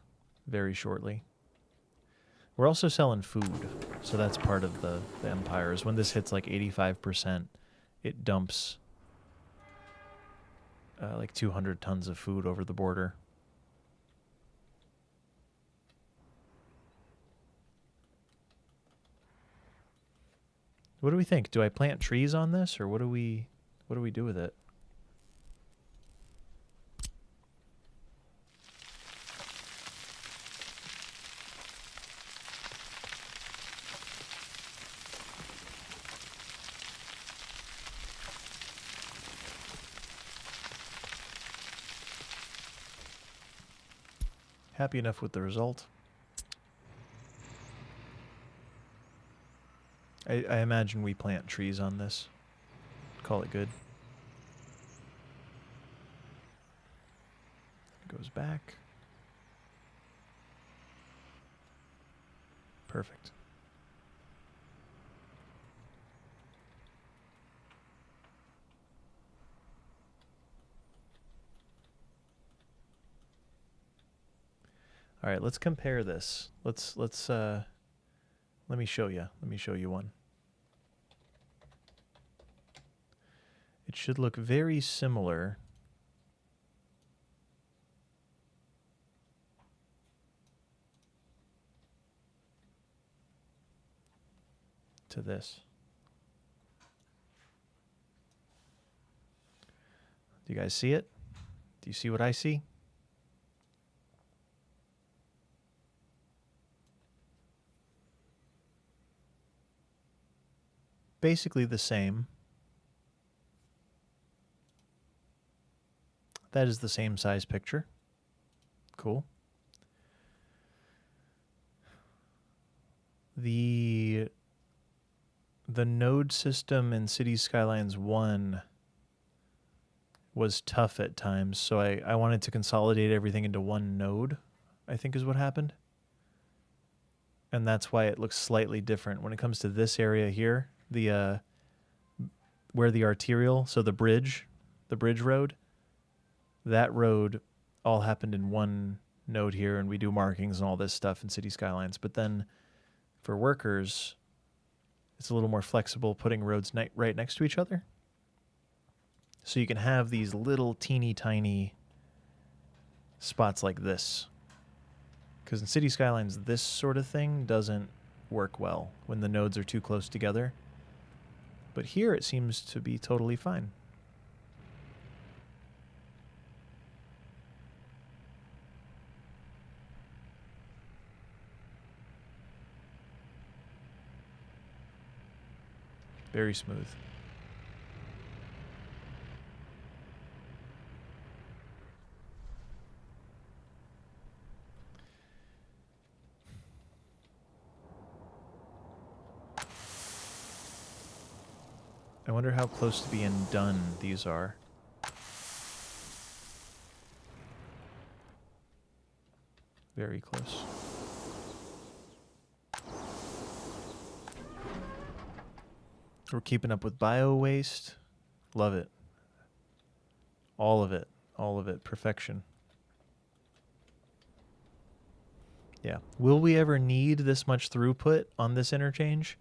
Very shortly. We're also selling food, so that's part of the empire. Is when this hits like 85%, it dumps like 200 tons of food over the border. What do we think? Do I plant trees on this, or what do we do with it? Happy enough with the result. I imagine we plant trees on this. Call it good. It goes back. Perfect. All right, let's compare this. Let me show you. Let me show you one. It should look very similar to this. Do you guys see it? Do you see what I see? Basically the same. That is the same size picture. Cool. The node system in Cities Skylines 1 was tough at times, so I wanted to consolidate everything into one node, I think is what happened. And that's why it looks slightly different. When it comes to this area here, where the arterial, so the bridge road, that road all happened in one node here, and we do markings and all this stuff in City Skylines. But then for workers, it's a little more flexible putting roads right next to each other. So you can have these little teeny tiny spots like this. Because in City Skylines, this sort of thing doesn't work well when the nodes are too close together. But here it seems to be totally fine. Very smooth. I wonder how close to being done these are. Very close. We're keeping up with bio waste. Love it. All of it. All of it. Perfection. Yeah. Will we ever need this much throughput on this interchange?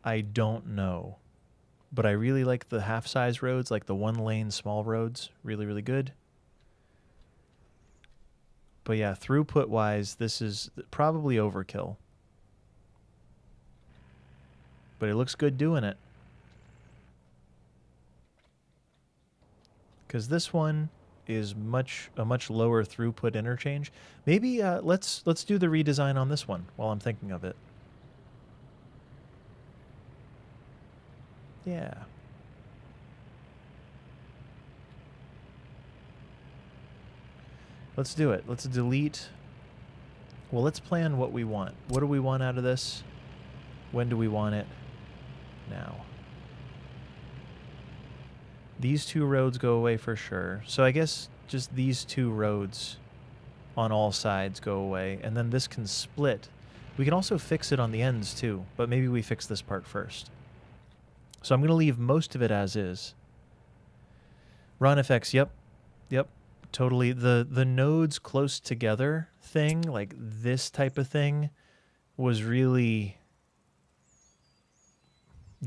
I don't know. But I really like the half-size roads, like the one-lane small roads. Really, really good. But yeah, throughput-wise, this is probably overkill. But it looks good doing it. Because this one is a much lower throughput interchange. Maybe let's do the redesign on this one while I'm thinking of it. Yeah. Let's do it. Let's delete. Well, let's plan what we want. What do we want out of this? When do we want it? Now. These two roads go away for sure. So I guess just these two roads on all sides go away. And then this can split. We can also fix it on the ends too. But maybe we fix this part first. So I'm going to leave most of it as is. Run effects, yep. Yep, totally. The nodes close together thing, like this type of thing, was really...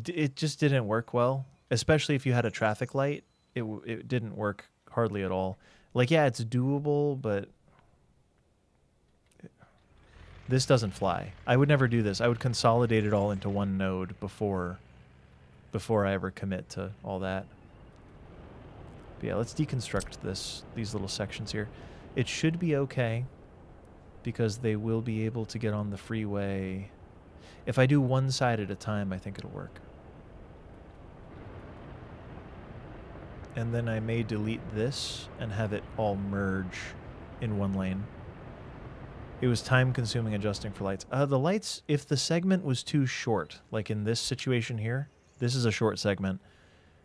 It just didn't work well. Especially if you had a traffic light, it didn't work hardly at all. Like, yeah, it's doable, but... This doesn't fly. I would never do this. I would consolidate it all into one node before I ever commit to all that. But yeah, let's deconstruct these little sections here. It should be okay because they will be able to get on the freeway. If I do one side at a time, I think it'll work. And then I may delete this and have it all merge in one lane. It was time consuming adjusting for lights. The lights, if the segment was too short, like in this situation here, this is a short segment.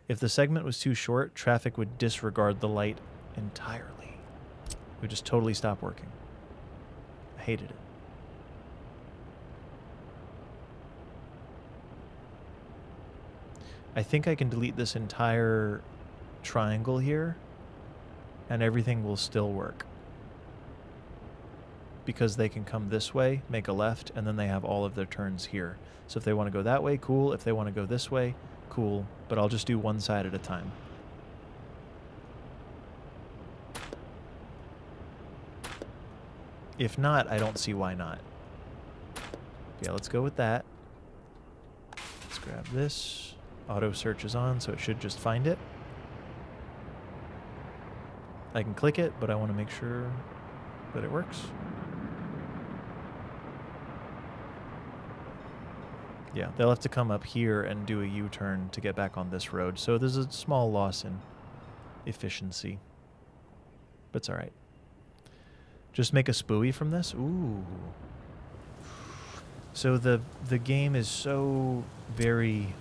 If the segment was too short, traffic would disregard the light entirely. It would just totally stop working. I hated it. I think I can delete this entire triangle here and everything will still work. Because they can come this way, make a left, and then they have all of their turns here. So if they want to go that way, cool. If they want to go this way, cool. But I'll just do one side at a time. If not, I don't see why not. Yeah, let's go with that. Let's grab this. Auto search is on, so it should just find it. I can click it, but I want to make sure that it works. Yeah, they'll have to come up here and do a U-turn to get back on this road. So there's a small loss in efficiency. But it's all right. Just make a spooey from this? Ooh. So the game is so very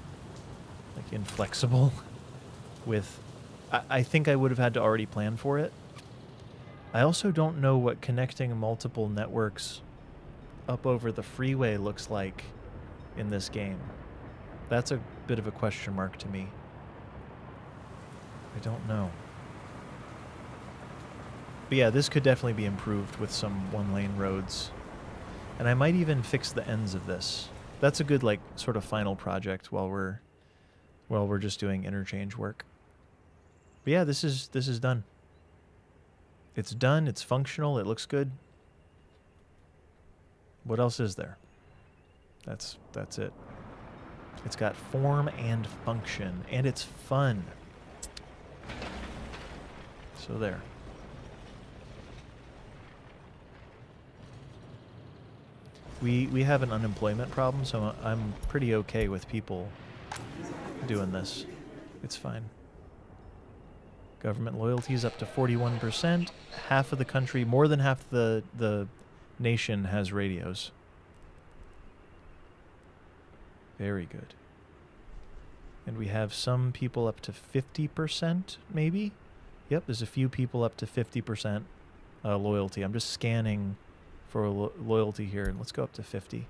like inflexible with... I think I would have had to already plan for it. I also don't know what connecting multiple networks up over the freeway looks like in this game. That's a bit of a question mark to me. I don't know. But yeah, this could definitely be improved with some one-lane roads. And I might even fix the ends of this. That's a good, like, sort of final project while we're just doing interchange work. But yeah, this is done. It's done, it's functional, it looks good. What else is there? That's it. It's got form and function, and it's fun. So there. We have an unemployment problem, so I'm pretty okay with people doing this. It's fine. Government loyalty is up to 41%. Half of the country, more than half the nation has radios. Very good. And we have some people up to 50%, maybe? Yep, there's a few people up to 50% loyalty. I'm just scanning for loyalty here, and let's go up to 50.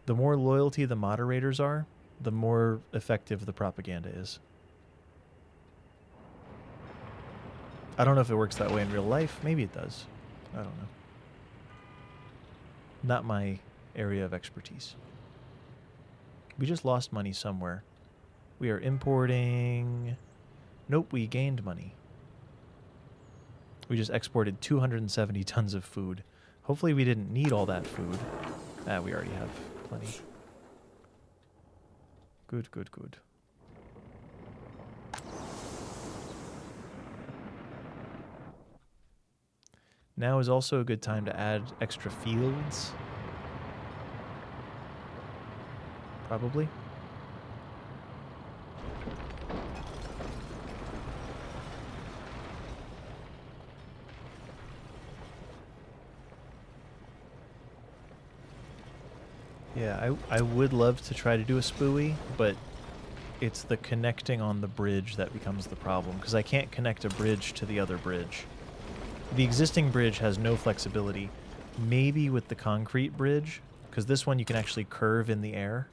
The more loyalty the moderators are, the more effective the propaganda is. I don't know if it works that way in real life. Maybe it does. I don't know. Not my area of expertise. We just lost money somewhere. We are importing... Nope, we gained money. We just exported 270 tons of food. Hopefully we didn't need all that food. Ah, we already have plenty. Good, good, good. Now is also a good time to add extra fields. Probably. Yeah, I would love to try to do a spooey, but it's the connecting on the bridge that becomes the problem, because I can't connect a bridge to the other bridge. The existing bridge has no flexibility. Maybe with the concrete bridge, because this one you can actually curve in the air.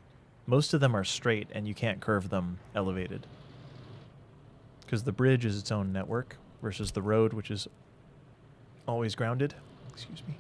Most of them are straight, and you can't curve them elevated. Because the bridge is its own network, versus the road, which is always grounded. Excuse me.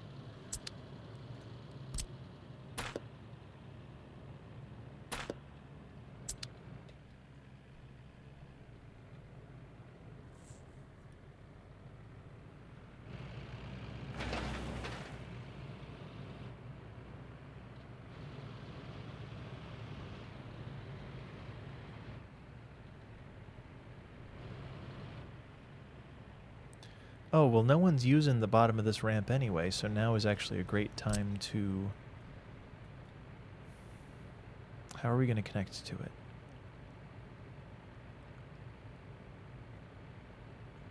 Oh, well, no one's using the bottom of this ramp anyway, so now is actually a great time to... How are we going to connect to it?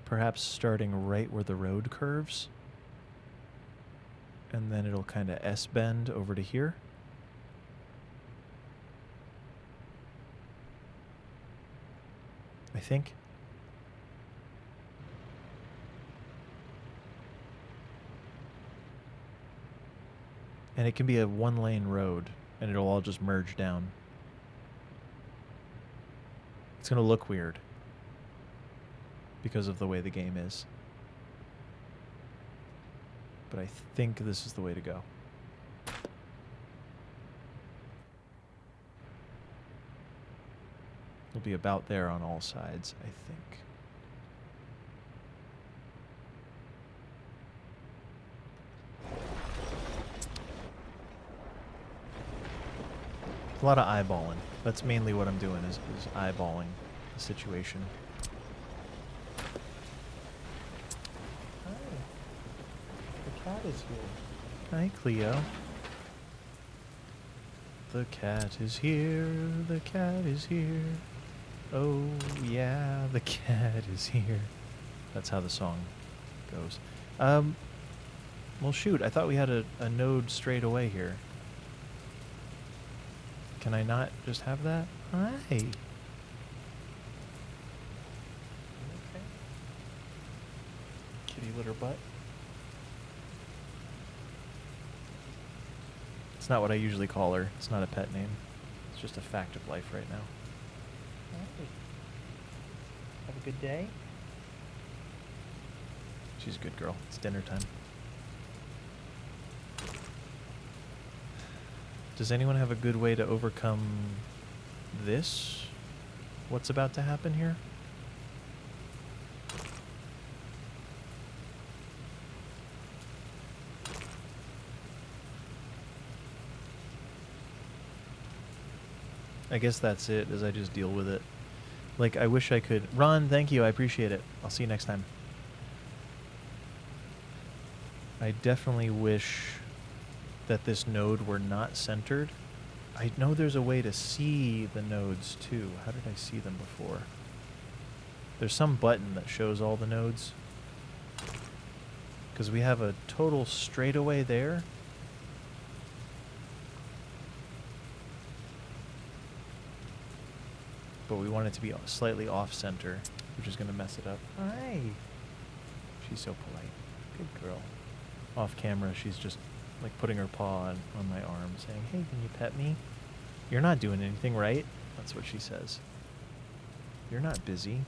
Perhaps starting right where the road curves. And then it'll kind of S-bend over to here. I think. And it can be a one-lane road, and it'll all just merge down. It's going to look weird because of the way the game is. But I think this is the way to go. It'll be about there on all sides, I think. A lot of eyeballing. That's mainly what I'm doing, is eyeballing the situation. Hi. The cat is here. Hi, Cleo. The cat is here. The cat is here. Oh, yeah, the cat is here. That's how the song goes. Well, shoot, I thought we had a node straight away here. Can I not just have that? Hi. Okay. Kitty litter butt. It's not what I usually call her. It's not a pet name. It's just a fact of life right now. Hi. Have a good day? She's a good girl. It's dinner time. Does anyone have a good way to overcome this? What's about to happen here? I guess that's it, is I just deal with it. Like, I wish I could... Ron, thank you, I appreciate it. I'll see you next time. I definitely wish that this node were not centered, I know there's a way to see the nodes too. How did I see them before? There's some button that shows all the nodes. Because we have a total straightaway there. But we want it to be slightly off-center, which is going to mess it up. Hi! She's so polite. Good girl. Off camera, she's just like putting her paw on my arm, saying, hey, can you pet me? You're not doing anything, right? That's what she says. You're not busy.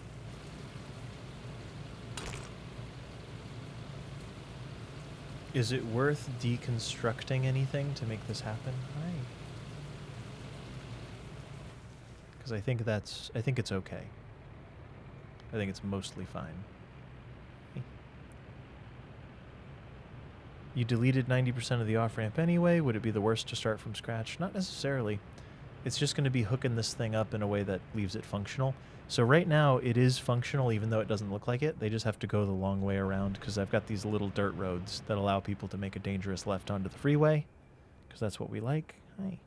Is it worth deconstructing anything to make this happen? Hi. Because I think it's okay. I think it's mostly fine. You deleted 90% of the off-ramp anyway. Would it be the worst to start from scratch? Not necessarily. It's just going to be hooking this thing up in a way that leaves it functional. So right now it is functional even though it doesn't look like it. They just have to go the long way around because I've got these little dirt roads that allow people to make a dangerous left onto the freeway because that's what we like. Hi.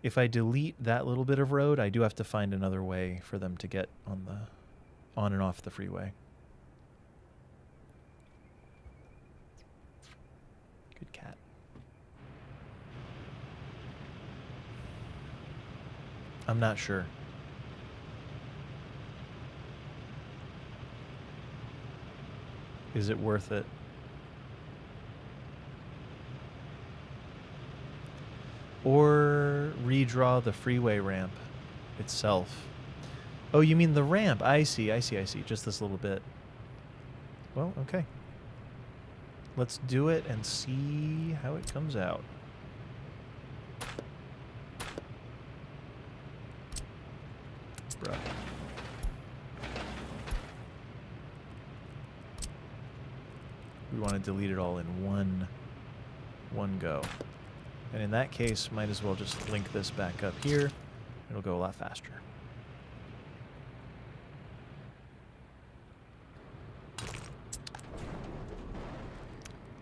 If I delete that little bit of road, I do have to find another way for them to get on and off the freeway. Good cat. I'm not sure. Is it worth it? Or redraw the freeway ramp itself. Oh, you mean the ramp? I see. Just this little bit. Well, okay. Let's do it and see how it comes out. Bruh. We want to delete it all in one go. And in that case, might as well just link this back up here. It'll go a lot faster.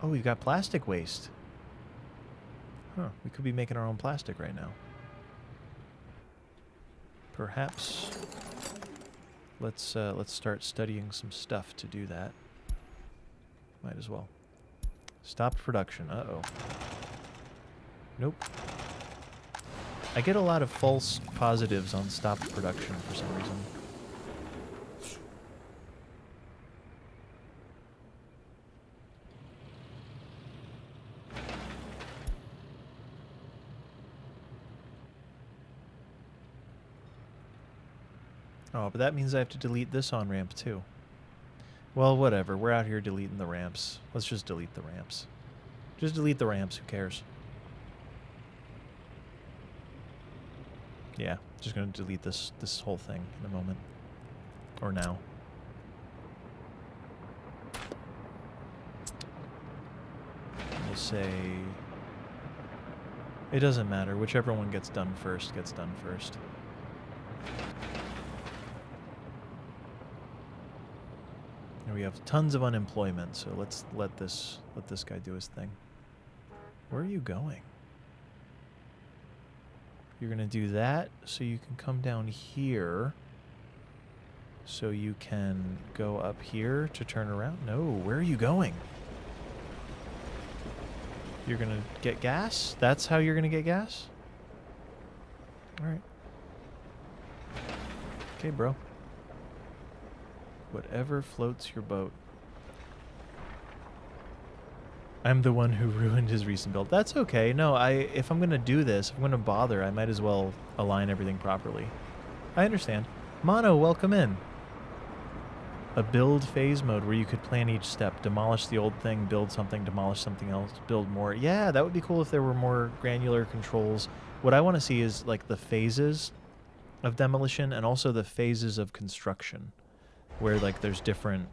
Oh, we've got plastic waste. Huh, we could be making our own plastic right now. Perhaps let's start studying some stuff to do that. Might as well. Stop production. Uh-oh. Nope. I get a lot of false positives on stopped production for some reason. Oh, but that means I have to delete this on-ramp too. Well, whatever. We're out here deleting the ramps. Let's just delete the ramps. Just delete the ramps. Who cares? Yeah, just going to delete this whole thing in a moment. Or now. We'll say... It doesn't matter. Whichever one gets done first gets done first. And we have tons of unemployment, so let's let this guy do his thing. Where are you going? You're going to do that so you can come down here. So you can go up here to turn around. No, where are you going? You're going to get gas? That's how you're going to get gas? All right. Okay, bro. Whatever floats your boat. I'm the one who ruined his recent build. That's okay. No, if I'm going to do this, if I'm going to bother, I might as well align everything properly. I understand. Mono, welcome in. A build phase mode where you could plan each step. Demolish the old thing, build something, demolish something else, build more. Yeah, that would be cool if there were more granular controls. What I want to see is like the phases of demolition and also the phases of construction, where like there's different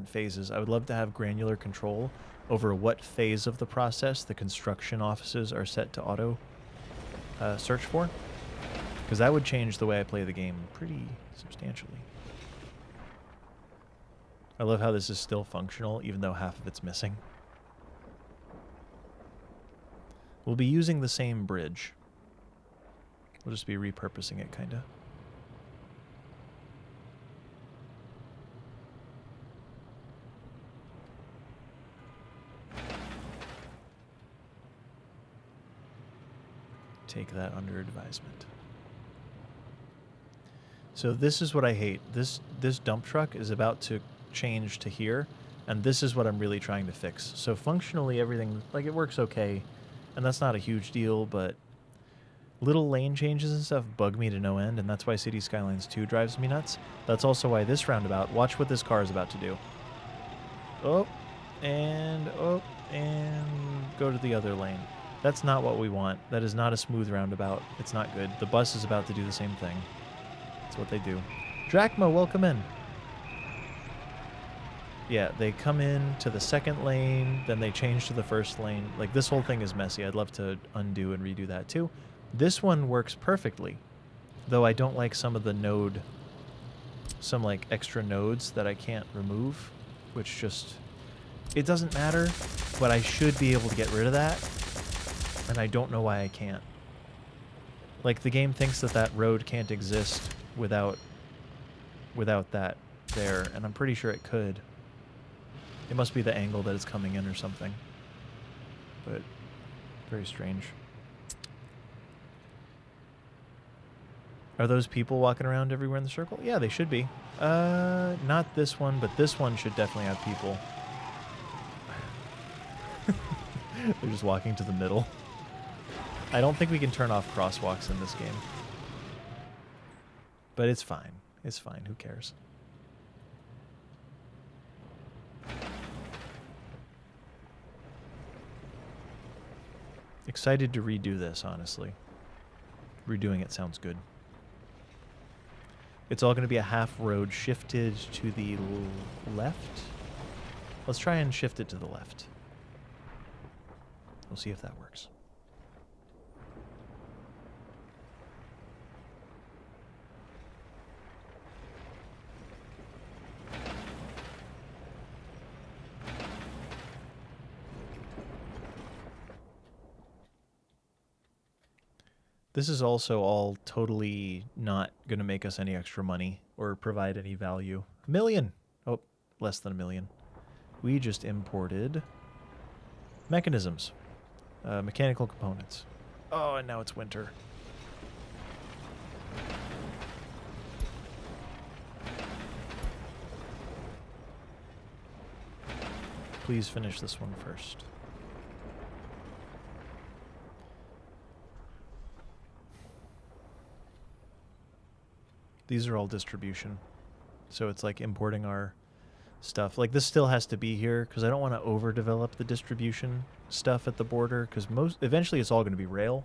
phases. I would love to have granular control over what phase of the process the construction offices are set to auto search for, because that would change the way I play the game pretty substantially. I love how this is still functional even though half of it's missing. We'll be using the same bridge. We'll just be repurposing it, kind of. Take that under advisement. So this is what I hate. This dump truck is about to change to here, and this is what I'm really trying to fix. So functionally everything, like, it works okay, and that's not a huge deal, but little lane changes and stuff bug me to no end, and that's why City Skylines 2 drives me nuts. That's also why this roundabout, watch what this car is about to do. Oh, and go to the other lane. That's not what we want. That is not a smooth roundabout. It's not good. The bus is about to do the same thing. That's what they do. Drachma, welcome in. Yeah, they come in to the second lane, then they change to the first lane. Like, this whole thing is messy. I'd love to undo and redo that too. This one works perfectly, though I don't like some of the node, some like extra nodes that I can't remove, which just, it doesn't matter, but I should be able to get rid of that, and I don't know why I can't. Like, the game thinks that that road can't exist without that there, and I'm pretty sure it could. It must be the angle that it's coming in or something, but very strange. Are those people walking around everywhere in the circle? Yeah, they should be. Not this one, but this one should definitely have people. They're just walking to the middle. I don't think we can turn off crosswalks in this game. But it's fine. It's fine. Who cares? Excited to redo this, honestly. Redoing it sounds good. It's all going to be a half road shifted to the left. Let's try and shift it to the left. We'll see if that works. This is also all totally not going to make us any extra money or provide any value. $1 million! Oh, less than $1 million. We just imported mechanisms. Mechanical components. Oh, and now it's winter. Please finish this one first. These are all distribution. So it's like importing our stuff. Like, this still has to be here because I don't want to overdevelop the distribution stuff at the border, because eventually it's all going to be rail.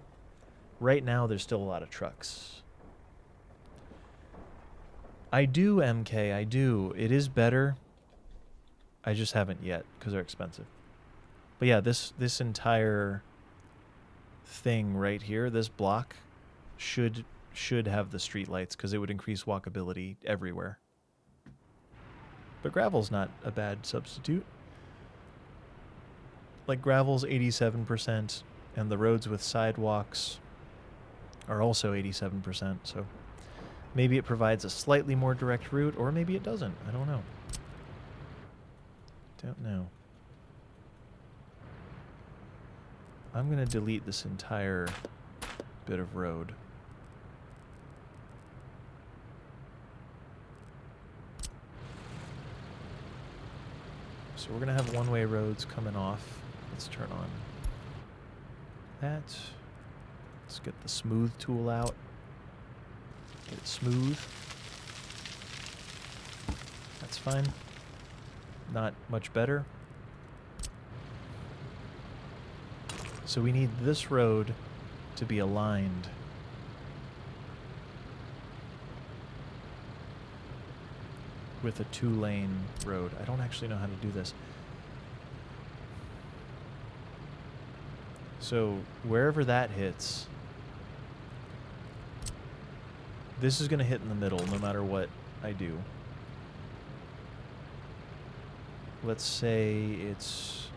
Right now there's still a lot of trucks. I do, MK, I do. It is better. I just haven't yet because they're expensive. But yeah, this entire thing right here, this block, should have the street lights because it would increase walkability everywhere. But gravel's not a bad substitute. Like, gravel's 87%, and the roads with sidewalks are also 87%, so maybe it provides a slightly more direct route, or maybe it doesn't. I don't know. Don't know. I'm going to delete this entire bit of road. So we're going to have one-way roads coming off. Let's turn on that. Let's get the smooth tool out. Get it smooth. That's fine. Not much better. So we need this road to be aligned with a 2-lane road. I don't actually know how to do this. So wherever that hits, this is going to hit in the middle no matter what I do. Let's say it's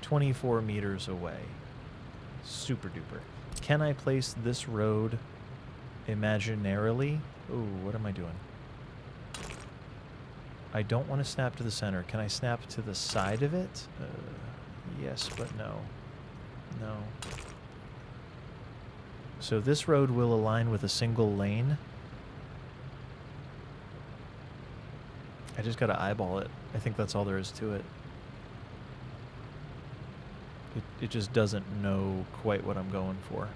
24 meters away. Super duper. Can I place this road imaginarily? Ooh, what am I doing? I don't want to snap to the center. Can I snap to the side of it? Yes, but no. No. So this road will align with a single lane. I just gotta eyeball it. I think that's all there is to it. It just doesn't know quite what I'm going for.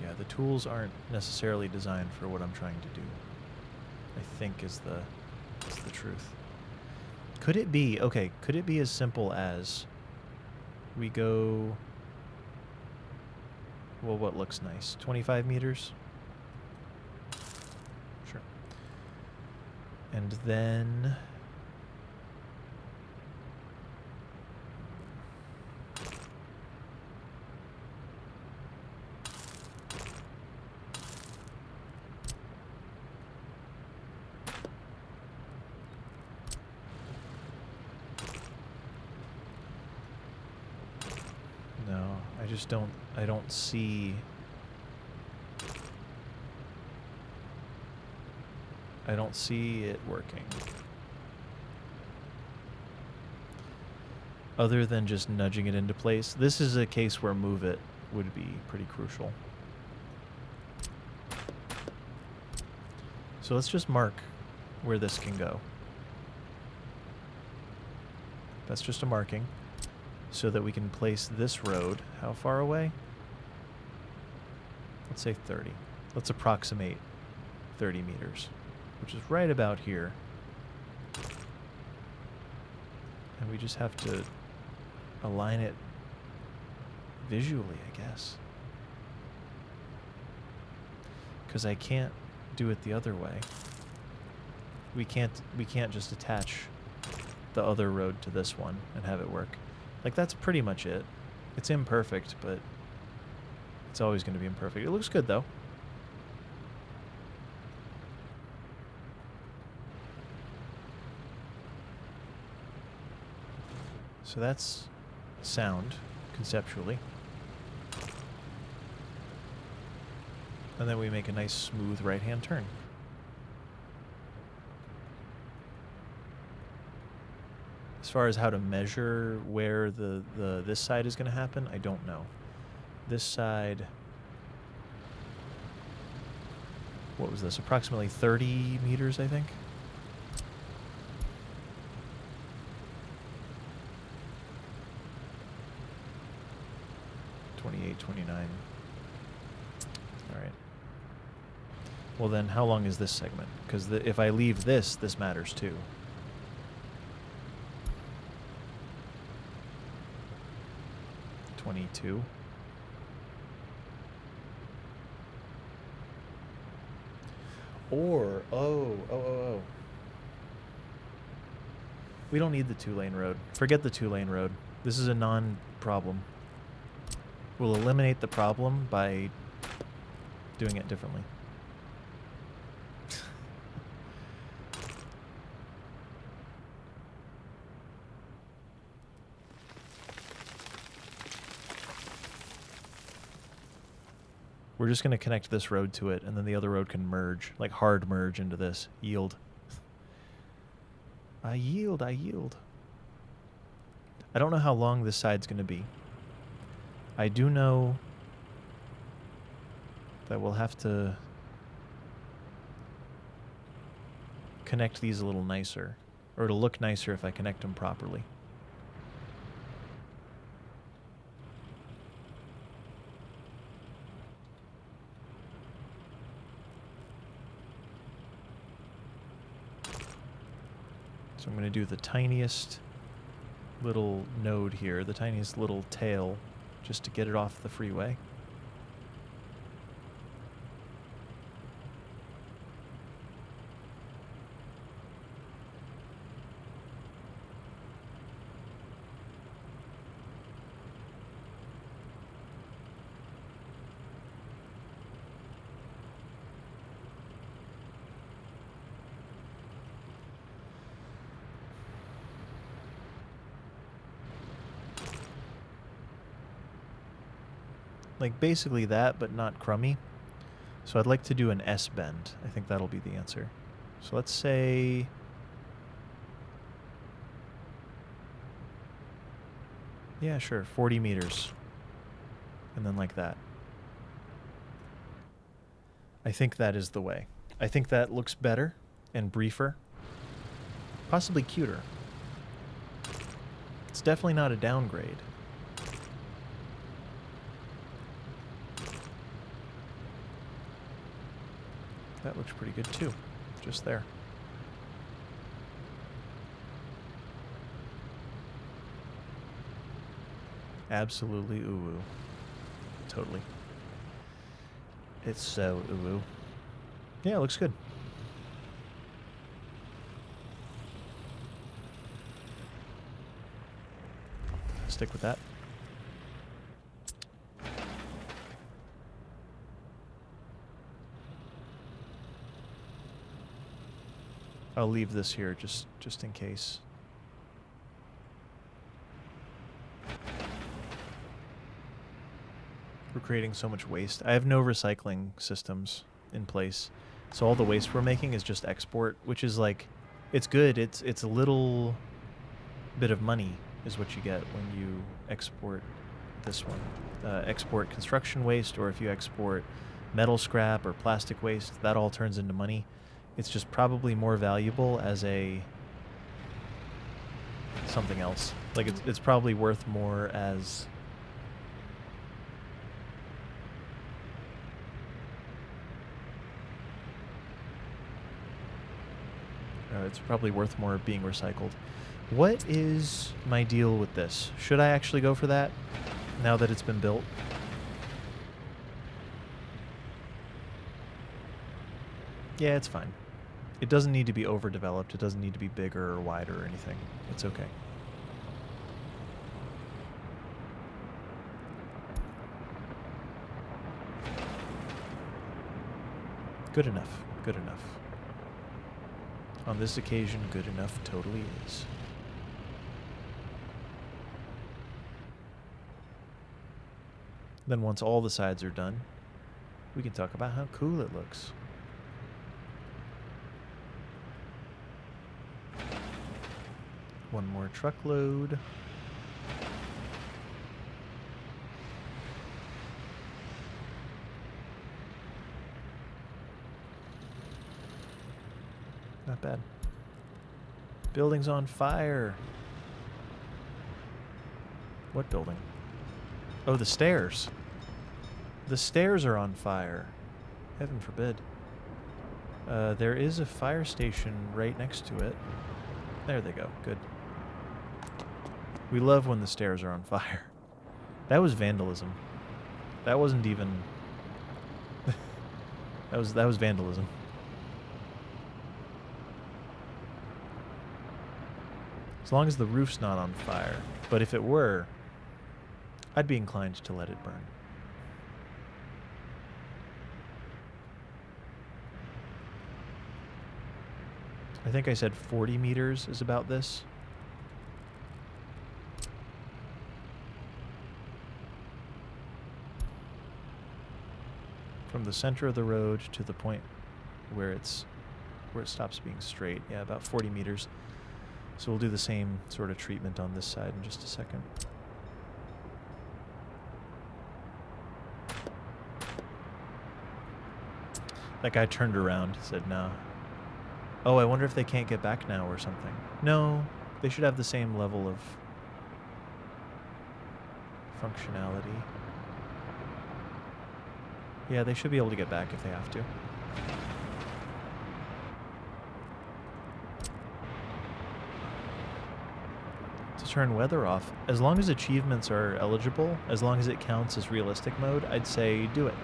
Yeah, the tools aren't necessarily designed for what I'm trying to do, I think is the truth. Could it be, okay, could it be as simple as we go, well, what looks nice? 25 meters? Sure. And then I don't see, I don't see it working. Other than just nudging it into place. This is a case where move it would be pretty crucial. So let's just mark where this can go. That's just a marking, so that we can place this road. How far away? Let's say 30. Let's approximate 30 meters, which is right about here. And we just have to align it visually, I guess. Because I can't do it the other way. We can't just attach the other road to this one and have it work. Like, that's pretty much it. It's imperfect, but it's always going to be imperfect. It looks good, though. So that's sound, conceptually. And then we make a nice, smooth right-hand turn. As far as how to measure where this side is going to happen, I don't know. This side, what was this? Approximately 30 meters, I think. $28, $29. All right. Well, then how long is this segment? Because if I leave this matters too. $22. Or, oh. We don't need the 2-lane road. Forget the 2-lane road. This is a non-problem. We'll eliminate the problem by doing it differently. We're just going to connect this road to it, and then the other road can merge, like hard merge into this. Yield. I yield. I don't know how long this side's going to be. I do know that we'll have to connect these a little nicer, or it'll look nicer if I connect them properly. So I'm going to do the tiniest little node here, the tiniest little tail, just to get it off the freeway. Like basically that, but not crummy. So I'd like to do an S bend. I think that'll be the answer. So let's say... yeah, sure, 40 meters. And then like that. I think that is the way. I think that looks better and briefer. Possibly cuter. It's definitely not a downgrade. That looks pretty good too. Just there. Absolutely ooh-woo. Totally. It's so ooh-woo. Yeah, it looks good. Stick with that. I'll leave this here just in case. We're creating so much waste. I have no recycling systems in place. So all the waste we're making is just export, which is like, it's good. It's a little bit of money is what you get when you export this one. Export construction waste, or if you export metal scrap or plastic waste, that all turns into money. It's just probably more valuable as a something else. Like it's probably worth more as it's probably worth more being recycled. What is my deal with this? Should I actually go for that now that it's been built? Yeah, it's fine. It doesn't need to be overdeveloped. It doesn't need to be bigger or wider or anything. It's okay. Good enough. Good enough. On this occasion, good enough totally is. Then once all the sides are done, we can talk about how cool it looks. One more truckload. Not bad. Building's on fire. What building? Oh, the stairs. The stairs are on fire. Heaven forbid. There is a fire station right next to it. There they go. Good. We love when the stairs are on fire. That was vandalism. That wasn't even... that was vandalism. As long as the roof's not on fire. But if it were, I'd be inclined to let it burn. I think I said 40 meters is about this. From the center of the road to the point where it stops being straight. Yeah, about 40 meters. So we'll do the same sort of treatment on this side in just a second. That guy turned around, said no. Oh, I wonder if they can't get back now or something. No, they should have the same level of functionality. Yeah, they should be able to get back if they have to. To turn weather off, as long as achievements are eligible, as long as it counts as realistic mode, I'd say do it.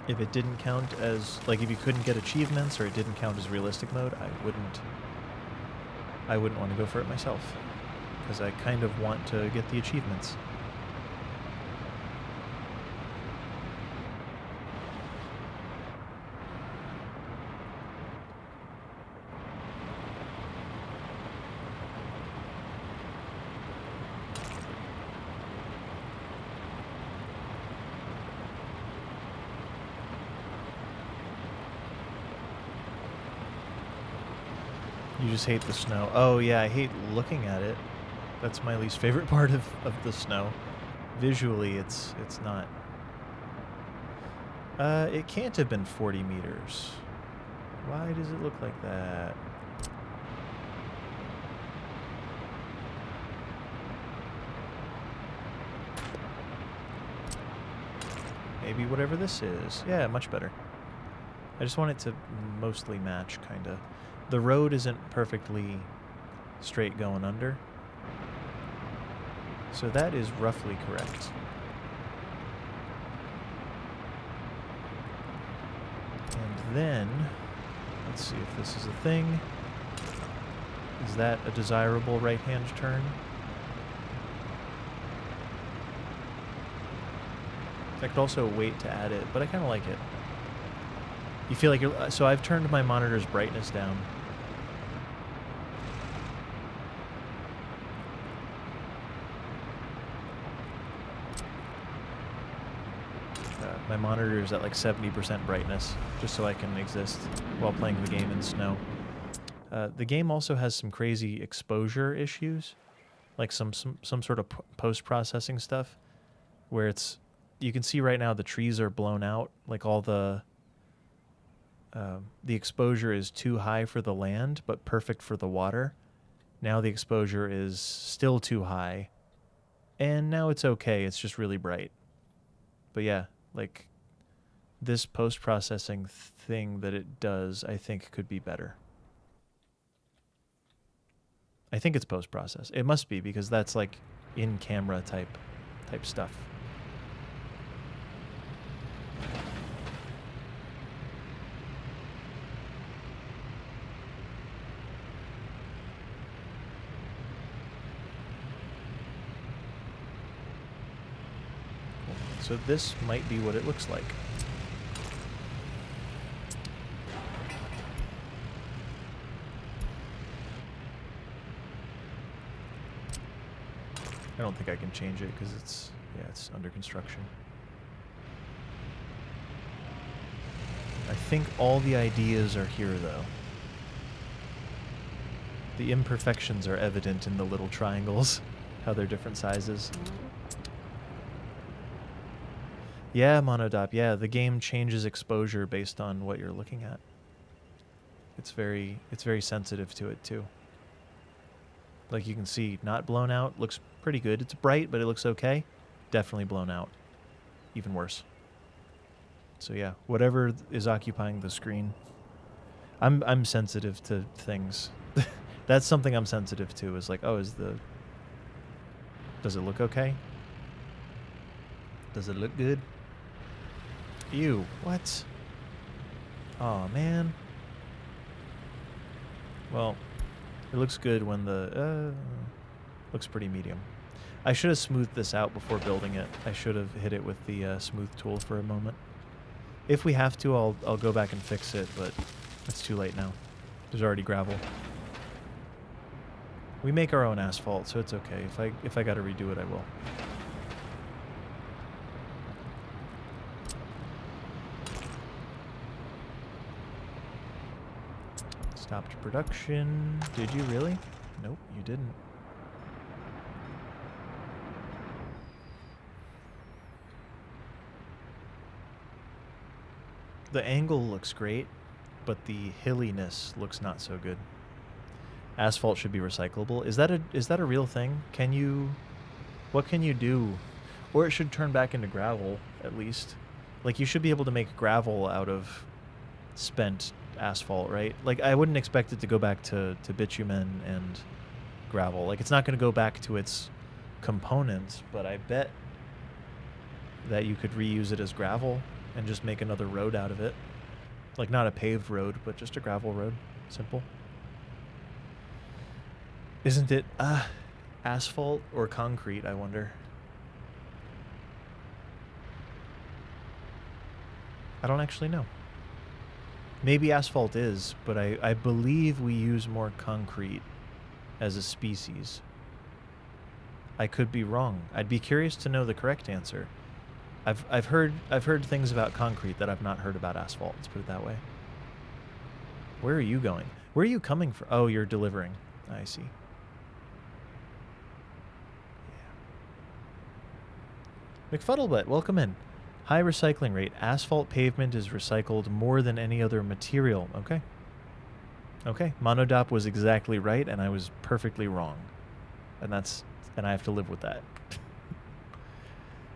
If it didn't count as, like if you couldn't get achievements or it didn't count as realistic mode, I wouldn't want to go for it myself. Because I kind of want to get the achievements. You just hate the snow. Oh yeah, I hate looking at it. That's my least favorite part of the snow. Visually, it's not. It can't have been 40 meters. Why does it look like that? Maybe whatever this is. Yeah, much better. I just want it to mostly match, kinda. The road isn't perfectly straight going under. So that is roughly correct. And then, let's see if this is a thing. Is that a desirable right-hand turn? I could also wait to add it, but I kind of like it. You feel like you're... So I've turned my monitor's brightness down. My monitor is at like 70% brightness, just so I can exist while playing the game in snow. The game also has some crazy exposure issues, like some sort of post-processing stuff, where it's... You can see right now the trees are blown out, like all the exposure is too high for the land, but perfect for the water. Now the exposure is still too high, and now it's okay, it's just really bright. But yeah, like, this post-processing thing that it does, I think could be better. I think it's post-process. It must be, because that's like in-camera type stuff. So this might be what it looks like. I don't think I can change it because it's under construction. I think all the ideas are here though. The imperfections are evident in the little triangles, how they're different sizes. Yeah, Monodop, yeah, the game changes exposure based on what you're looking at. It's very sensitive to it too. Like you can see, not blown out, looks pretty good. It's bright, but it looks okay. Definitely blown out. Even worse. So yeah, whatever is occupying the screen. I'm sensitive to things. That's something I'm sensitive to, is like, oh, does it look okay? Does it look good? Ew, what? Oh man. Well, it looks good when the looks pretty medium. I should have smoothed this out before building it. I should have hit it with the smooth tool for a moment. If we have to, I'll go back and fix it, but it's too late now. There's already gravel. We make our own asphalt, so it's okay. If I got to redo it, I will. Stopped production. Did you really? Nope, you didn't. The angle looks great, but the hilliness looks not so good. Asphalt should be recyclable. Is that a real thing? What can you do? Or it should turn back into gravel, at least. Like, you should be able to make gravel out of spent asphalt, right? Like, I wouldn't expect it to go back to bitumen and gravel. Like, it's not going to go back to its components, but I bet that you could reuse it as gravel and just make another road out of it. Like, not a paved road, but just a gravel road. Simple. Isn't it asphalt or concrete, I wonder? I don't actually know. Maybe asphalt is, but I believe we use more concrete as a species. I could be wrong. I'd be curious to know the correct answer. I've heard things about concrete that I've not heard about asphalt. Let's put it that way. Where are you going? Where are you coming from? Oh, you're delivering. I see. Yeah. McFuddlebutt, welcome in. High recycling rate. Asphalt pavement is recycled more than any other material. Okay. Okay. Monodop was exactly right, and I was perfectly wrong. And I have to live with that.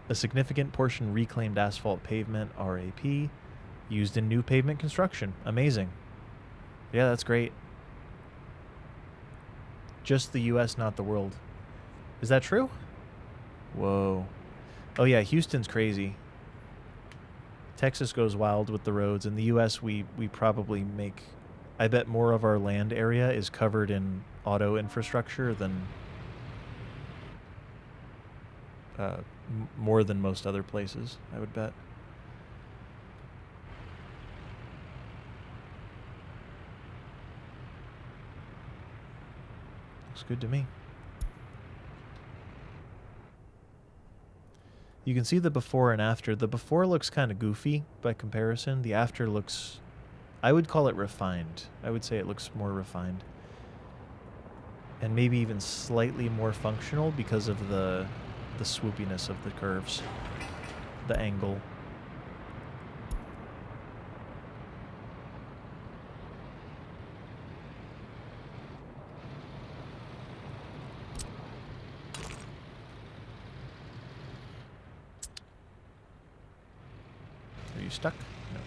A significant portion reclaimed asphalt pavement, RAP, used in new pavement construction. Amazing. Yeah, that's great. Just the US, not the world. Is that true? Whoa. Oh yeah, Houston's crazy. Texas goes wild with the roads. In the US, we probably make... I bet more of our land area is covered in auto infrastructure than... more than most other places, I would bet. Looks good to me. You can see the before and after. The before looks kind of goofy by comparison. The after looks... I would call it refined. I would say it looks more refined. And maybe even slightly more functional because of the swoopiness of the curves. The angle. Are you stuck? No.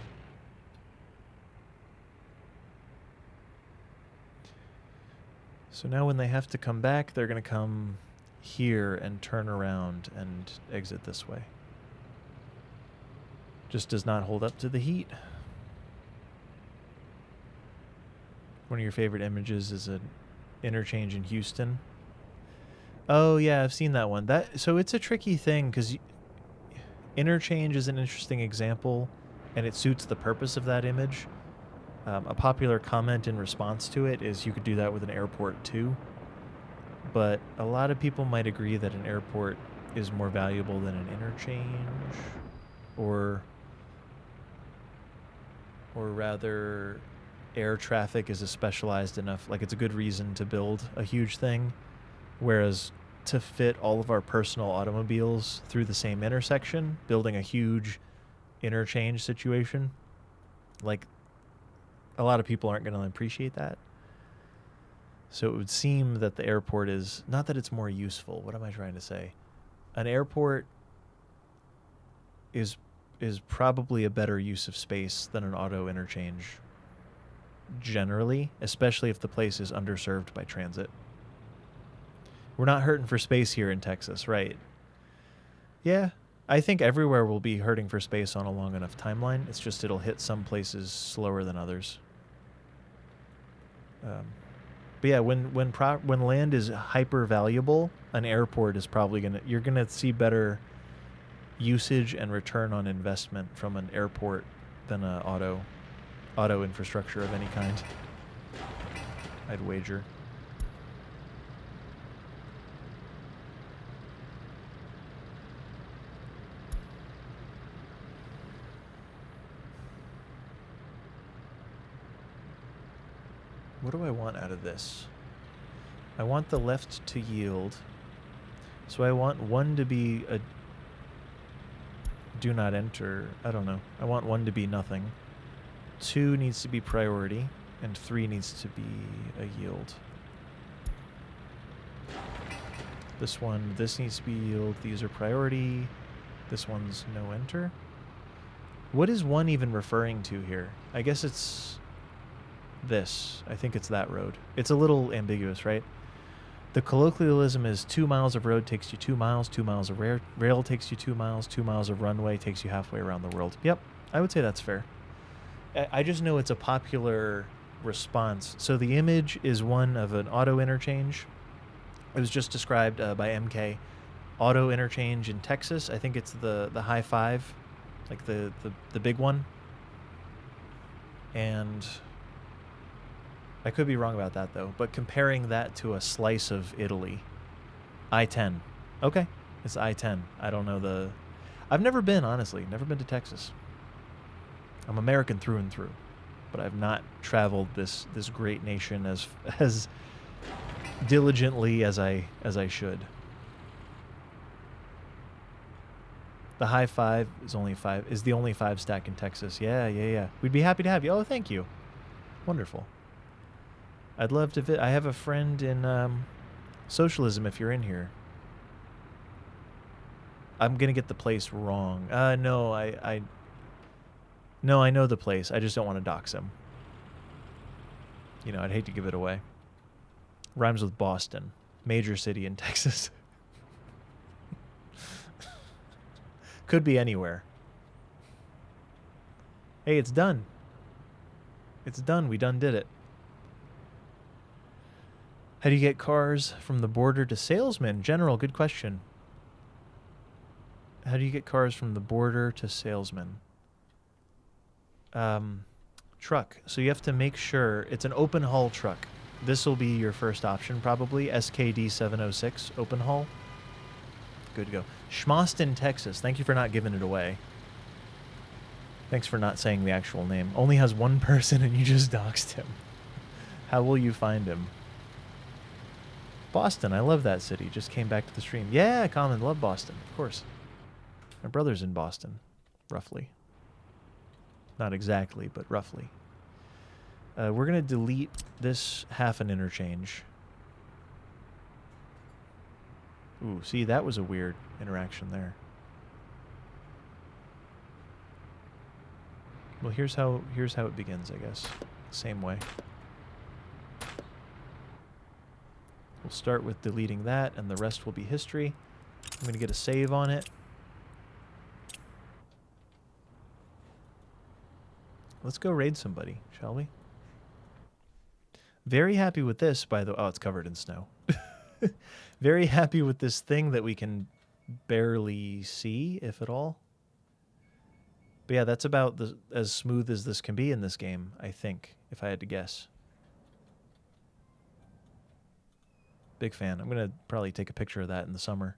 So now when they have to come back, they're going to come here and turn around and exit this way. Just does not hold up to the heat. One of your favorite images is an interchange in Houston. Oh yeah, I've seen that one. So it's a tricky thing because interchange is an interesting example and it suits the purpose of that image. A popular comment in response to it is you could do that with an airport too. But a lot of people might agree that an airport is more valuable than an interchange, or rather air traffic is a specialized enough, like it's a good reason to build a huge thing, whereas to fit all of our personal automobiles through the same intersection, building a huge interchange situation, like a lot of people aren't going to appreciate that. So it would seem that the airport is, not that it's more useful, what am I trying to say? An airport is probably a better use of space than an auto interchange generally, especially if the place is underserved by transit. We're not hurting for space here in Texas, right? Yeah, I think everywhere will be hurting for space on a long enough timeline. It's just it'll hit some places slower than others. But yeah, when land is hyper valuable, an airport is probably you're gonna see better usage and return on investment from an airport than a auto infrastructure of any kind. I'd wager. What do I want out of this? I want the left to yield. So I want one to be a do not enter. I don't know. I want one to be nothing. 2 needs to be priority. And 3 needs to be a yield. This needs to be yield. These are priority. This one's no enter. What is 1 even referring to here? I guess it's this. I think it's that road. It's a little ambiguous, right? The colloquialism is 2 miles of road takes you 2 miles, 2 miles of rail takes you 2 miles, 2 miles of runway takes you halfway around the world. Yep, I would say that's fair. I just know it's a popular response. So the image is one of an auto interchange. It was just described by MK. Auto interchange in Texas. I think it's the high five, like the big one. And I could be wrong about that, though. But comparing that to a slice of Italy, I-10. Okay, it's I-10. I don't know I've never been, honestly. Never been to Texas. I'm American through and through. but I've not traveled this great nation as diligently as I should. The high five is the only 5 stack in Texas. Yeah. We'd be happy to have you. Oh, thank you. Wonderful. I'd love to I have a friend in socialism if you're in here. I'm gonna get the place wrong. No, I know the place. I just don't want to dox him. You know, I'd hate to give it away. Rhymes with Boston, major city in Texas. Could be anywhere. Hey, it's done. It's done. We done did it. How do you get cars from the border to salesmen? General, good question. How do you get cars from the border to salesmen? Truck. So you have to make sure it's an open hull truck. This will be your first option probably. SKD 706 open hull. Good to go. Schmoston, Texas. Thank you for not giving it away. Thanks for not saying the actual name. Only has 1 person and you just doxed him. How will you find him? Boston. I love that city. Just came back to the stream. Yeah, Common. Love Boston. Of course. My brother's in Boston. Roughly. Not exactly, but roughly. We're going to delete this half an interchange. Ooh, see, that was a weird interaction there. Well, here's how it begins, I guess. Same way. We'll start with deleting that, and the rest will be history. I'm going to get a save on it. Let's go raid somebody, shall we? Very happy with this, by the way. Oh, it's covered in snow. Very happy with this thing that we can barely see, if at all. But yeah, that's about as smooth as this can be in this game, I think, if I had to guess. Big fan. I'm going to probably take a picture of that in the summer.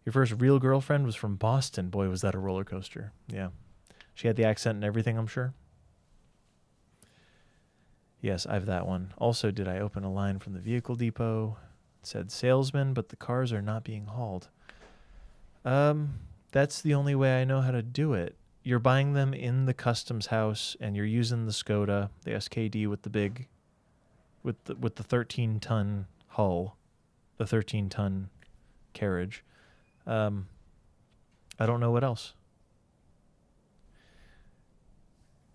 Your first real girlfriend was from Boston. Boy, was that a roller coaster. Yeah. She had the accent and everything, I'm sure. Yes, I have that one. Also, did I open a line from the vehicle depot? It said salesman, but the cars are not being hauled. That's the only way I know how to do it. You're buying them in the customs house, and you're using the Skoda, the SKD with the big, with the 13-ton hull, the 13-ton carriage. I don't know what else.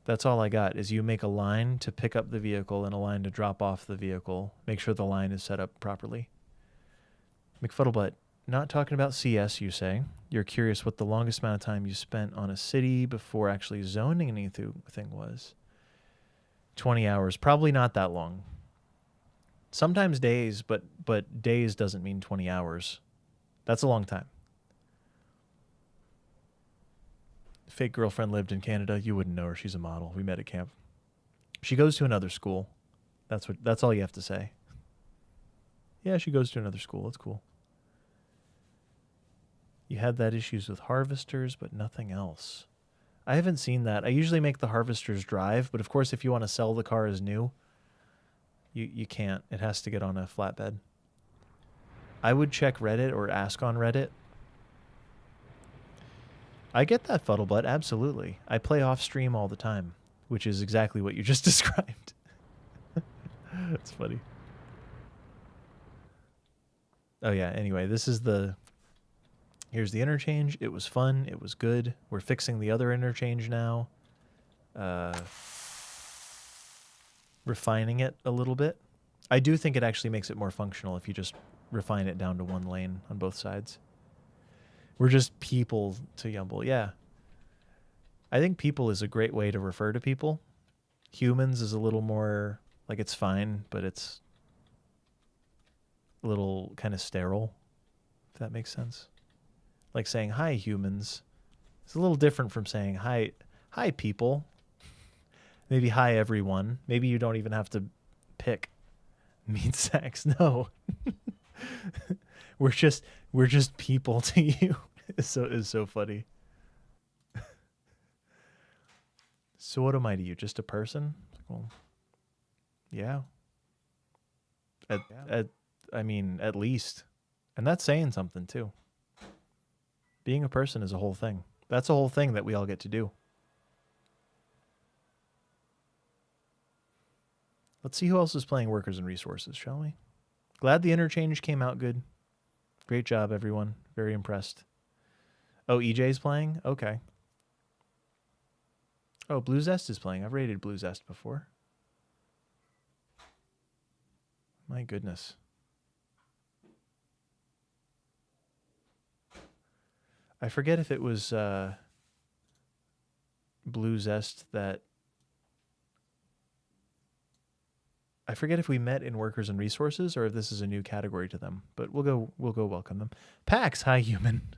That's all I got, is you make a line to pick up the vehicle and a line to drop off the vehicle. Make sure the line is set up properly. McFuddlebutt, not talking about CS, you say. You're curious what the longest amount of time you spent on a city before actually zoning anything was. 20 hours. Probably not that long. Sometimes days, but days doesn't mean 20 hours. That's a long time. Fake girlfriend lived in Canada. You wouldn't know her. She's a model. We met at camp. She goes to another school. That's all you have to say. Yeah, she goes to another school. That's cool. You had that issues with harvesters, but nothing else. I haven't seen that. I usually make the harvesters drive, but of course, if you want to sell the car as new, you can't. It has to get on a flatbed. I would check Reddit or ask on Reddit. I get that, Fuddlebutt, absolutely. I play off stream all the time, which is exactly what you just described. That's funny. Oh yeah, anyway, here's the interchange. It was fun. It was good. We're fixing the other interchange now. Refining it a little bit. I do think it actually makes it more functional if you just refine it down to 1 lane on both sides. We're just people to Yumble. Yeah. I think people is a great way to refer to people. Humans is a little more, like, it's fine, but it's a little kind of sterile, if that makes sense. Like saying, hi, humans. It's a little different from saying, hi people. Maybe hi, everyone. Maybe you don't even have to pick meat sacks. No. We're just people to you. It's so funny. So what am I to you? Just a person? Well, yeah. I mean, at least. And that's saying something too. Being a person is a whole thing. That's a whole thing that we all get to do. Let's see who else is playing Workers and Resources, shall we? Glad the Interchange came out good. Great job, everyone. Very impressed. Oh, EJ's playing? Okay. Oh, Blue Zest is playing. I've rated Blue Zest before. My goodness. I forget if it was Blue Zest that... I forget if we met in Workers and Resources or if this is a new category to them, but we'll go welcome them. Pax, hi, human.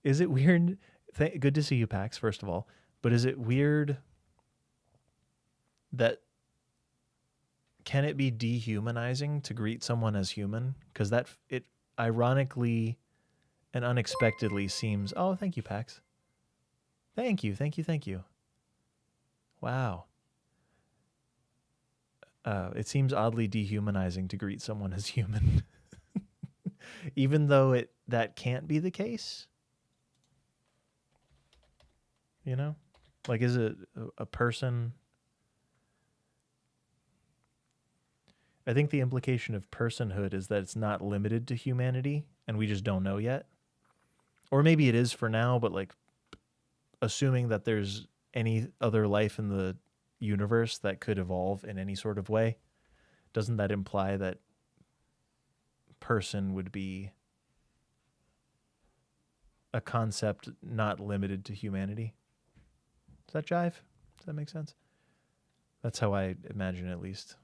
Is it weird? Good to see you, Pax, first of all. But is it weird that can it be dehumanizing to greet someone as human? Because that it ironically and unexpectedly seems. Oh, thank you, Pax. Thank you. Wow. It seems oddly dehumanizing to greet someone as human, even though that can't be the case. You know, like, is it a person? I think the implication of personhood is that it's not limited to humanity, and we just don't know yet. Or maybe it is for now, but like, assuming that there's any other life in the universe that could evolve in any sort of way, doesn't that imply that person would be a concept not limited to humanity? Does that jive? Does that make sense? That's how I imagine it, at least.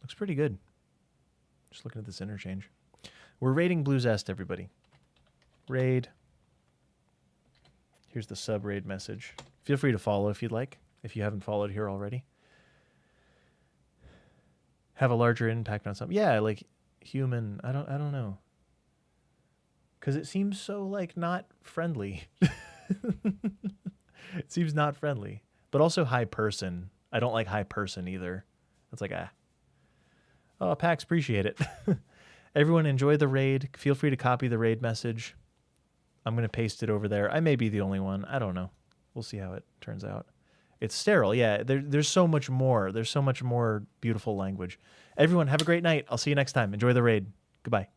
Looks pretty good. Just looking at this Interchange. We're raiding Blue Zest, everybody. Raid. Here's the sub-raid message. Feel free to follow if you'd like, if you haven't followed here already. Have a larger impact on something. Yeah, like human. I don't know. Because it seems so, like, not friendly. It seems not friendly. But also high person. I don't like high person either. It's like, ah. Oh, Pax, appreciate it. Everyone enjoy the raid. Feel free to copy the raid message. I'm going to paste it over there. I may be the only one. I don't know. We'll see how it turns out. It's sterile. Yeah, there's so much more. There's so much more beautiful language. Everyone, have a great night. I'll see you next time. Enjoy the raid. Goodbye.